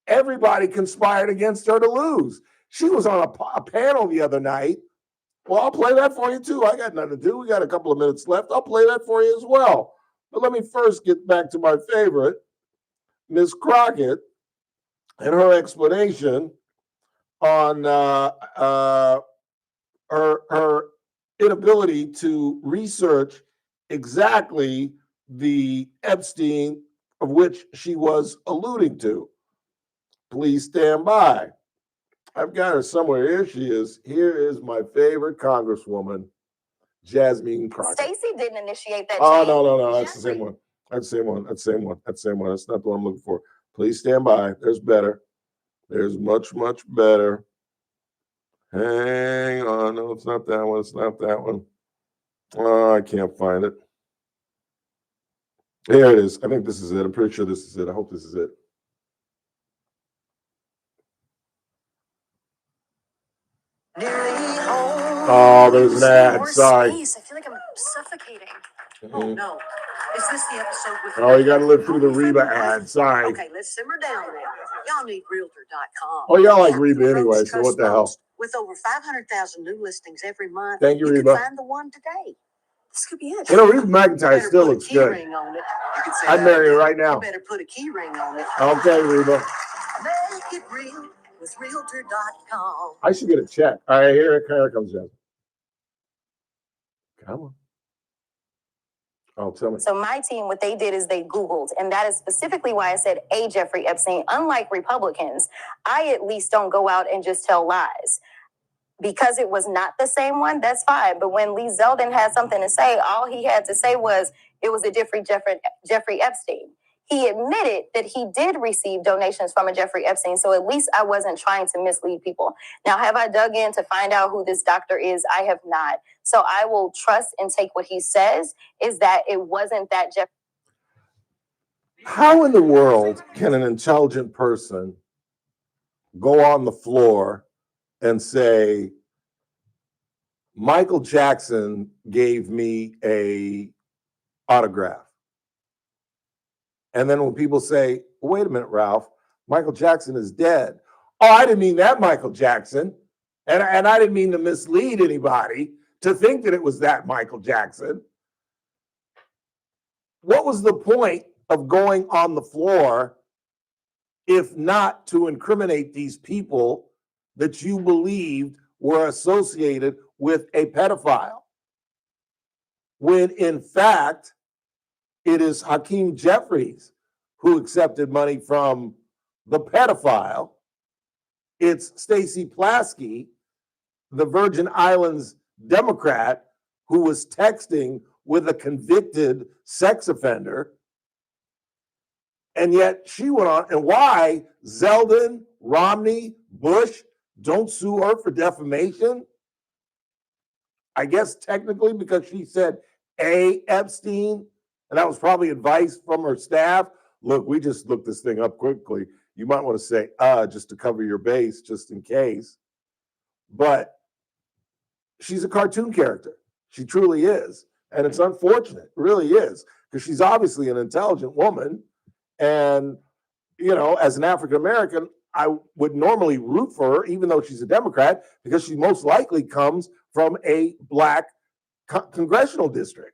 everybody conspired against her to lose. She was on a panel the other night. Well, I'll play that for you too. I got nothing to do. We got a couple of minutes left. I'll play that for you as well. But let me first get back to my favorite, Ms. Crockett, and her explanation on her inability to research exactly the Epstein of which she was alluding to. Please stand by. I've got her somewhere. Here she is. Here is my favorite Congresswoman, Jasmine Crockett. Stacey didn't initiate that. Oh, no. That's the same one. That's the same one. That's not the one I'm looking for. Please stand by. There's better. There's much, much better. Hang on. No, it's not that one. It's not that one. Oh, I can't find it. Here it is. I think this is it. I'm pretty sure this is it. I hope this is it. Oh, there's an ad. Sorry. I feel like I'm suffocating. Oh no. Is this the episode with Oh, you got to live through the Reba ad. Sorry. Okay, let's simmer down now. Y'all need Realtor.com. Oh, y'all like Reba anyway, so what the hell? With over 500,000 new listings every month, Thank you, Reba. You can find the one today. This could be it. You know, Reba McEntire still looks good. I'd marry her right now. You better put a key ring on it. Okay, Reba. Make it real with Realtor.com. I should get a check. All right, here it comes, Jen. Come on. Oh, tell me. So my team, what they did is they Googled, and that is specifically why I said a Jeffrey Epstein. Unlike Republicans, I at least don't go out and just tell lies. Because it was not the same one, that's fine. But when Lee Zeldin had something to say, all he had to say was it was a Jeffrey Epstein. He admitted that he did receive donations from a Jeffrey Epstein, so at least I wasn't trying to mislead people. Now, have I dug in to find out who this doctor is? I have not. So I will trust and take what he says, is that it wasn't that Jeffrey. How in the world can an intelligent person go on the floor and say, Michael Jackson gave me a autograph? And then when people say, wait a minute, Ralph, Michael Jackson is dead. Oh, I didn't mean that Michael Jackson. And I didn't mean to mislead anybody to think that it was that Michael Jackson. What was the point of going on the floor if not to incriminate these people that you believed were associated with a pedophile? When in fact, it is Hakeem Jeffries who accepted money from the pedophile. It's Stacey Plaskey, the Virgin Islands Democrat, who was texting with a convicted sex offender. And yet she went on. And why Zeldin, Romney, Bush don't sue her for defamation? I guess technically because she said A. Epstein, and that was probably advice from her staff. Look, we just looked this thing up quickly. you might want to say just to cover your base, just in case. But she's a cartoon character. She truly is. And it's unfortunate, it really is, because she's obviously an intelligent woman. And, you know, as an African American, I would normally root for her, even though she's a Democrat, because she most likely comes from a black congressional district.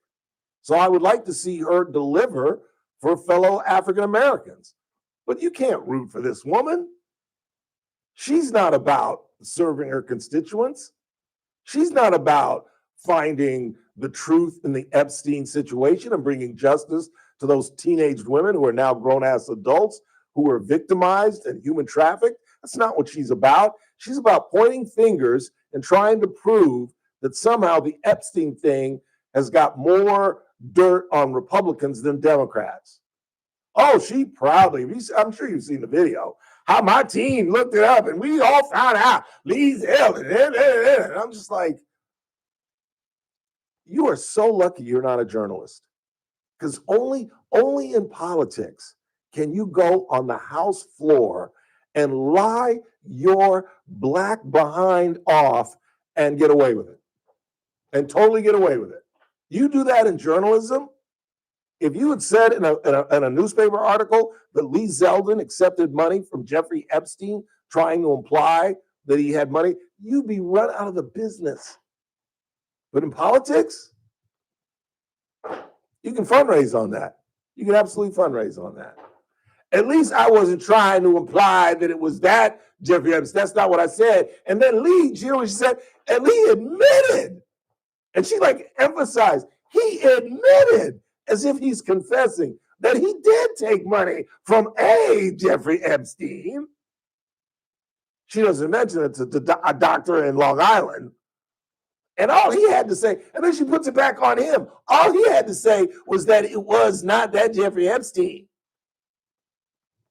So I would like to see her deliver for fellow African Americans. But you can't root for this woman. She's not about serving her constituents. She's not about finding the truth in the Epstein situation and bringing justice to those teenage women who are now grown-ass adults who were victimized and human trafficked. That's not what she's about. She's about pointing fingers and trying to prove that somehow the Epstein thing has got more dirt on Republicans than Democrats. Oh, she proudly, I'm sure you've seen the video, how my team looked it up and we all found out Lee's ill. And I'm just like, you are so lucky you're not a journalist, because only in politics can you go on the House floor and lie your black behind off and get away with it, and totally get away with it. You do that in journalism. If you had said in a newspaper article that Lee Zeldin accepted money from Jeffrey Epstein, trying to imply that he had money, you'd be run out of the business. But in politics, you can fundraise on that. You can absolutely fundraise on that. At least I wasn't trying to imply that it was that Jeffrey Epstein. That's not what I said. And then Lee, she said, and Lee admitted, and she like emphasized, he admitted, as if he's confessing, that he did take money from a Jeffrey Epstein. She doesn't mention it to a doctor in Long Island. And all he had to say, and then she puts it back on him. All he had to say was that it was not that Jeffrey Epstein.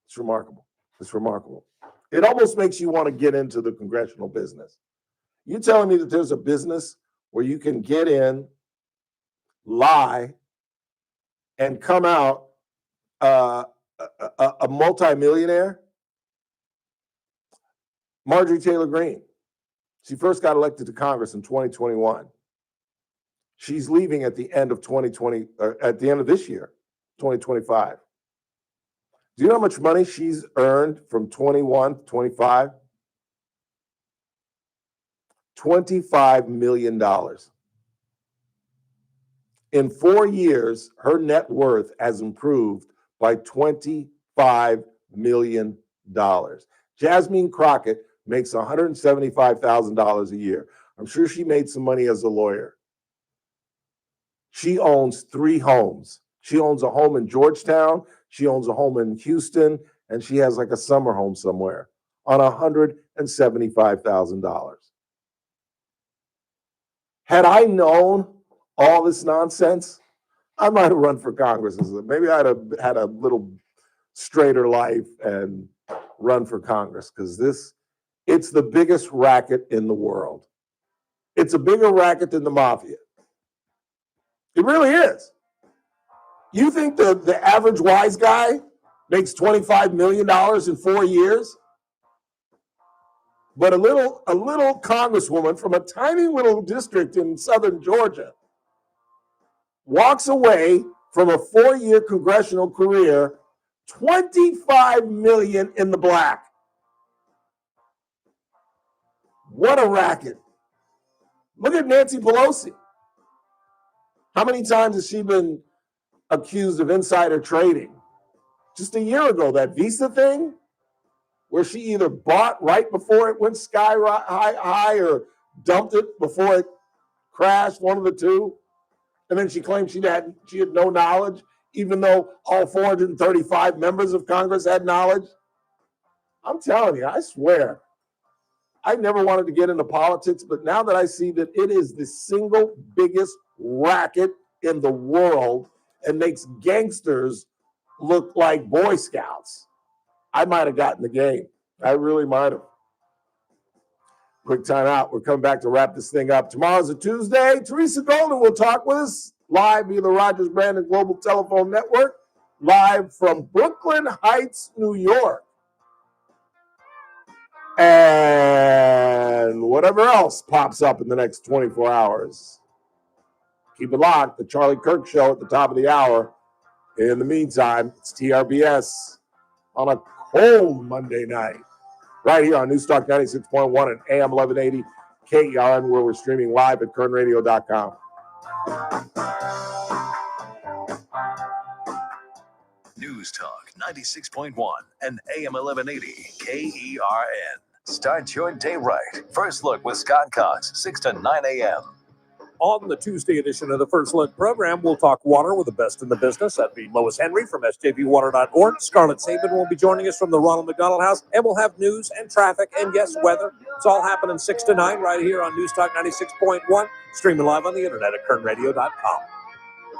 It's remarkable. It's remarkable. It almost makes you want to get into the congressional business. You're telling me that there's a business where you can get in, lie, and come out a multimillionaire? Marjorie Taylor Greene. She first got elected to Congress in 2021. She's leaving at the end of 2020, or at the end of this year, 2025. Do you know how much money she's earned from 21 to 25? $25 million. In 4 years, her net worth has improved by $25 million. Jasmine Crockett makes $175,000 a year. I'm sure she made some money as a lawyer. She owns 3 homes. She owns a home in Georgetown, she owns a home in Houston, and she has like a summer home somewhere on $175,000. Had I known all this nonsense, I might have run for Congress. Maybe I'd have had a little straighter life and run for Congress, because it's the biggest racket in the world. It's a bigger racket than the mafia. It really is. You think the average wise guy makes $25 million in 4 years? But a little congresswoman from a tiny little district in southern Georgia walks away from a 4-year congressional career, $25 million in the black. What a racket. Look at Nancy Pelosi. How many times has she been accused of insider trading? Just a year ago, that Visa thing, where she either bought right before it went sky high or dumped it before it crashed, one of the two. And then she claimed she had no knowledge, even though all 435 members of Congress had knowledge. I'm telling you, I swear, I never wanted to get into politics, but now that I see that it is the single biggest racket in the world and makes gangsters look like Boy Scouts, I might have gotten the game. I really might have. Quick time out. We're coming back to wrap this thing up. Tomorrow's a Tuesday. Teresa Golden will talk with us live via the Rogers Brandon Global Telephone Network, live from Brooklyn Heights, New York. and whatever else pops up in the next 24 hours. Keep it locked. The Charlie Kirk Show at the top of the hour. In the meantime, it's TRBS on a cold Monday night. Right here on Newstalk 96.1 and AM 1180 KERN, where we're streaming live at kernradio.com. News Talk 96.1 and AM 1180 KERN. Start your day right. First Look with Scott Cox, 6 to 9 a.m. On the Tuesday edition of the First Look program, we'll talk water with the best in the business. That'd be Lois Henry from sjvwater.org. Scarlett Sabin will be joining us from the Ronald McDonald House, and we'll have news and traffic and, yes, weather. It's all happening 6 to 9 right here on News Talk 96.1, streaming live on the internet at kernradio.com.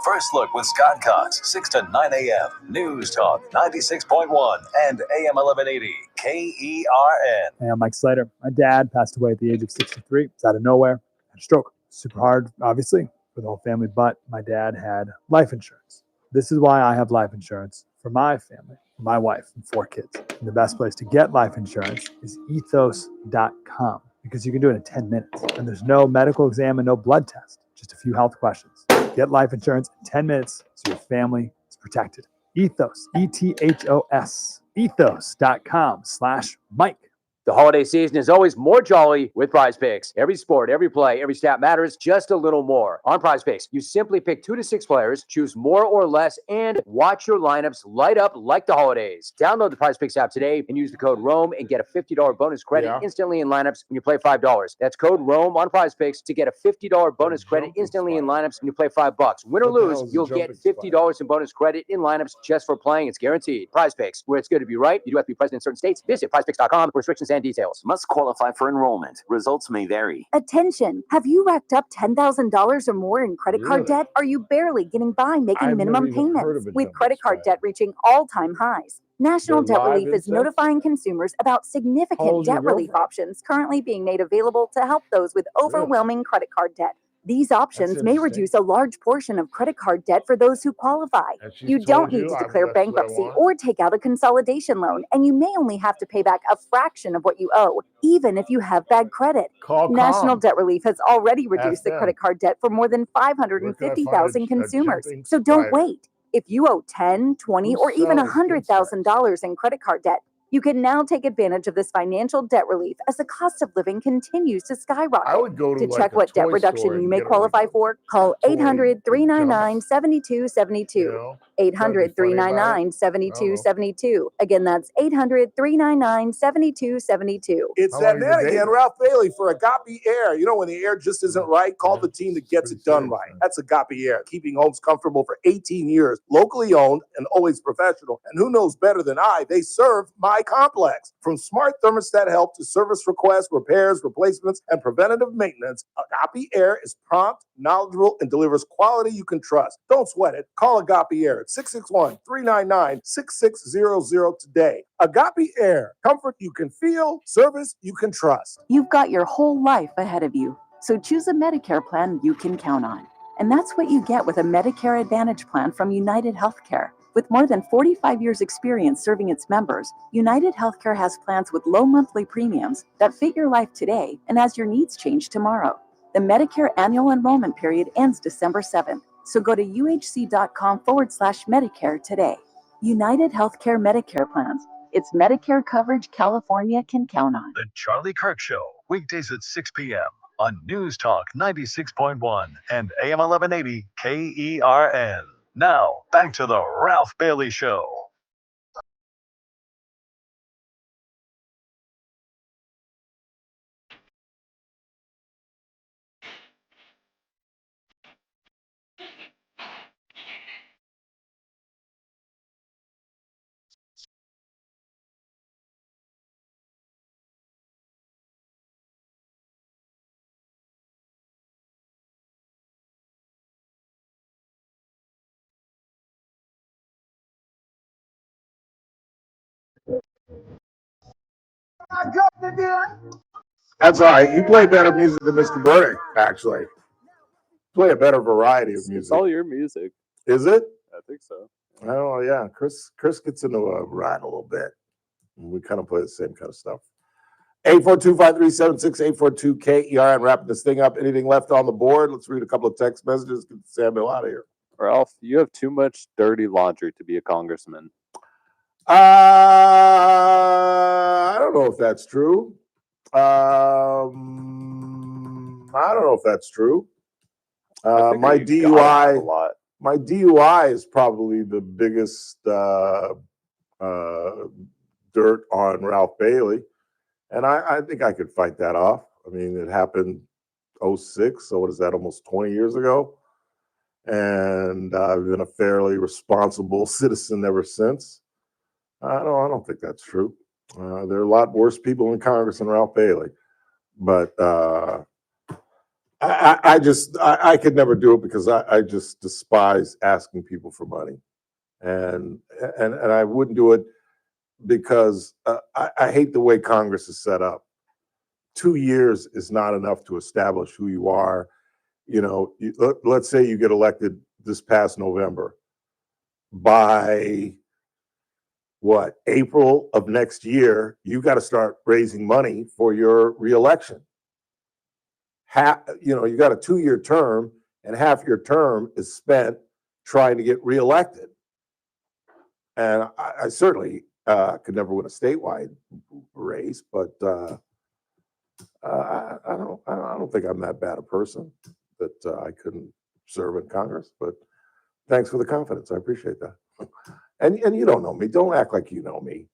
First Look with Scott Cox, 6 to 9 a.m. News Talk 96.1 and AM 1180 KERN. Hey, I'm Mike Slater. My dad passed away at the age of 63. It's out of nowhere. Had a stroke. Super hard, obviously, for the whole family, but my dad had life insurance. This is why I have life insurance for my family, for my wife, and 4 kids. And the best place to get life insurance is ethos.com, because you can do it in 10 minutes. And there's no medical exam and no blood test, just a few health questions. Get life insurance in 10 minutes so your family is protected. Ethos, ETHOS, ethos.com/Mike. The holiday season is always more jolly with Prize Picks. Every sport, every play, every stat matters just a little more. On Prize Picks, you simply pick 2 to 6 players, choose more or less, and watch your lineups light up like the holidays. Download the Prize Picks app today and use the code ROAM and get a $50 bonus credit instantly in lineups when you play $5. That's code ROAM on Prize Picks to get a $50 bonus credit instantly in lineups when you play $5. Win or lose, you'll get $50 in bonus credit in lineups just for playing. It's guaranteed. Prize Picks, where it's good to be right. You do have to be present in certain states. Visit prizepicks.com for restrictions and details. Must qualify for enrollment. Results may vary. Attention! Have you racked up $10,000 or more in credit card debt? Are you barely getting by making minimum payments? With credit card debt reaching all-time highs, National Debt Relief is notifying consumers about significant debt relief options currently being made available to help those with overwhelming credit card debt. These options may reduce a large portion of credit card debt for those who qualify. You don't need to declare bankruptcy or take out a consolidation loan, and you may only have to pay back a fraction of what you owe, even if you have bad credit. National Debt Relief has already reduced the credit card debt for more than 550,000 consumers. So don't wait. If you owe $10,000, $20,000, or even $100,000 in credit card debt, you can now take advantage of this financial debt relief as the cost of living continues to skyrocket. I would go to check what debt reduction you may qualify for, call 800-399-7272. 800-399-7272. Again, that's 800-399-7272. It's that man again, Ralph Bailey for Agape Air. You know, when the air just isn't right, call the team that gets it done right. That's Agape Air, keeping homes comfortable for 18 years, locally owned and always professional. And who knows better than I? They serve my complex. From smart thermostat help to service requests, repairs, replacements, and preventative maintenance, Agape Air is prompt, knowledgeable, and delivers quality you can trust. Don't sweat it. Call Agape Air at 661-399-6600 today. Agape Air, comfort you can feel, service you can trust. You've got your whole life ahead of you, so choose a Medicare plan you can count on. And that's what you get with a Medicare Advantage plan from United Healthcare. With more than 45 years' experience serving its members, United Healthcare has plans with low monthly premiums that fit your life today and as your needs change tomorrow. The Medicare annual enrollment period ends December 7th, so go to uhc.com/Medicare today. United Healthcare Medicare plans. It's Medicare coverage California can count on. The Charlie Kirk Show, weekdays at 6 p.m. on News Talk 96.1 and AM 1180 KERN. Now, back to the Ralph Bailey Show. That's all right. You play better music than Mr. Burdick, actually. Play a better variety of music. It's all your music. Is it? I think so. Oh, yeah. Chris gets into a ride a little bit. We kind of play the same kind of stuff. 842-537-6842, KERN. Wrapping this thing up. Anything left on the board? Let's read a couple of text messages. Get Samuel out of here. Ralph, you have too much dirty laundry to be a congressman. I don't know if that's true. I don't know if that's true. My DUI is probably the biggest dirt on Ralph Bailey, and I think I could fight that off. I mean, it happened 2006, so what is that? Almost 20 years ago, and I've been a fairly responsible citizen ever since. I don't think that's true. There are a lot worse people in Congress than Ralph Bailey, but I could never do it because I just despise asking people for money, and I wouldn't do it because I hate the way Congress is set up. 2 years is not enough to establish who you are. You know, let's say you get elected this past November. By what, April of next year, you got to start raising money for your reelection. You got a 2-year term, and half your term is spent trying to get reelected. And I certainly could never win a statewide race, but I don't think I'm that bad a person that I couldn't serve in Congress. But thanks for the confidence. I appreciate that. And you don't know me. Don't act like you know me.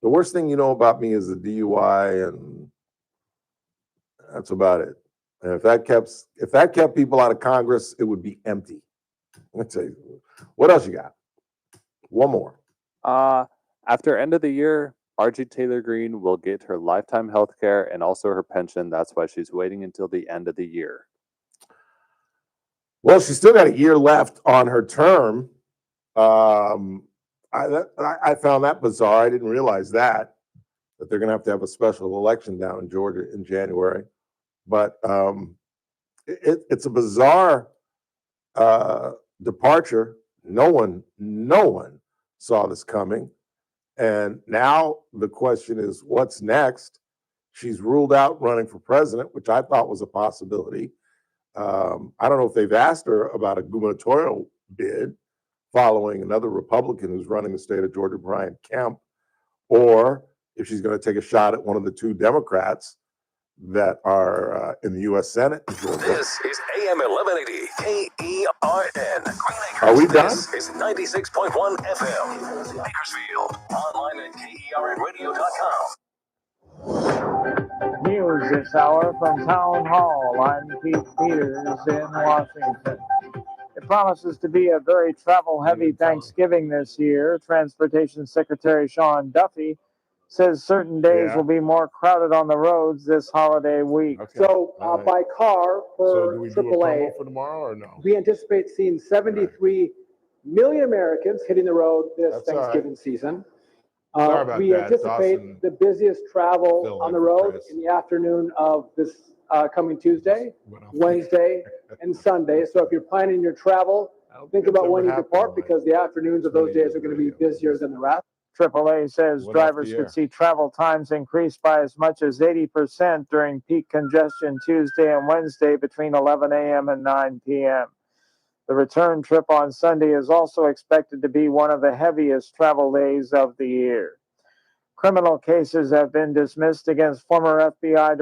The worst thing you know about me is the DUI, and that's about it. And if that kept people out of Congress, it would be empty. Let's say, what else you got? One more. After end of the year, Margie Taylor Greene will get her lifetime health care and also her pension. That's why she's waiting until the end of the year. Well, she's still got a year left on her term. I found that bizarre. I didn't realize that they're going to have a special election down in Georgia in January. But it's a bizarre departure. No one saw this coming. And now the question is, what's next? She's ruled out running for president, which I thought was a possibility. I don't know if they've asked her about a gubernatorial bid following another Republican who's running the state of Georgia, Brian Kemp, or if she's going to take a shot at one of the two Democrats that are in the U.S. Senate. This is AM 1180 KERN. Are we done? This is 96.1 FM. Bakersfield. Online at KERNradio.com. News this hour from Town Hall. I'm Pete Peters in Washington. It promises to be a very travel-heavy Thanksgiving this year. Transportation Secretary Sean Duffy says certain days will be more crowded on the roads this holiday week. Okay. So by car for do we do a AAA, promo for tomorrow or no? we anticipate seeing 73 million Americans hitting the road this That's Thanksgiving season. Sorry about We that. anticipate Dawson the busiest travel filling on in the for road Chris. in the afternoon of this coming Tuesday, Wednesday, and Sunday. So if you're planning your travel, think about when you depart, because the afternoons of those days are going to be busier than the rest. AAA says drivers could see travel times increase by as much as 80% during peak congestion Tuesday and Wednesday between 11 a.m. and 9 p.m. The return trip on Sunday is also expected to be one of the heaviest travel days of the year. Criminal cases have been dismissed against former FBI.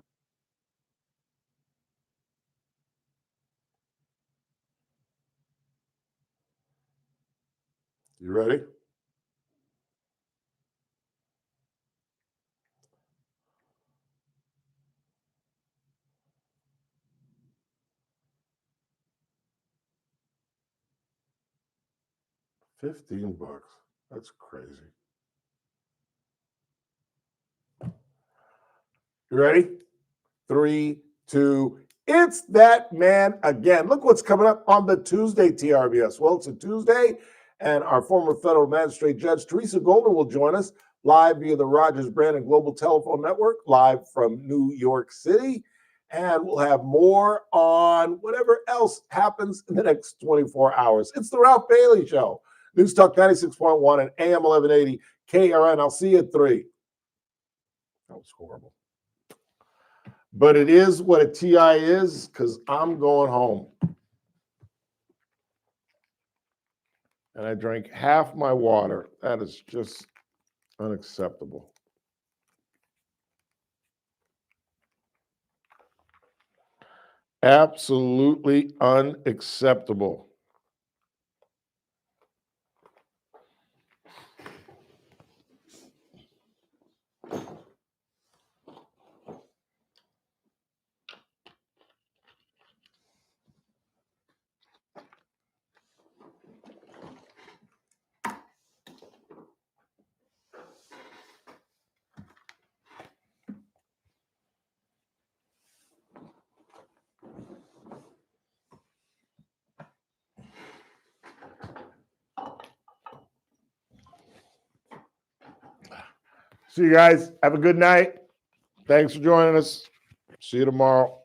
You ready? $15. That's crazy. You ready? 3, 2. It's that man again. Look what's coming up on the Tuesday TRBS. Well, it's a Tuesday, and our former federal magistrate judge Teresa Golden will join us live via the Rogers Brand and Global Telephone Network, live from New York City. And we'll have more on whatever else happens in the next 24 hours. It's the Ralph Bailey Show. News Talk 96.1 and AM 1180 KRN. I'll see you at 3. That was horrible. But it is what a TI is because I'm going home. And I drank half my water. That is just unacceptable. Absolutely unacceptable. See you guys. Have a good night. Thanks for joining us. See you tomorrow.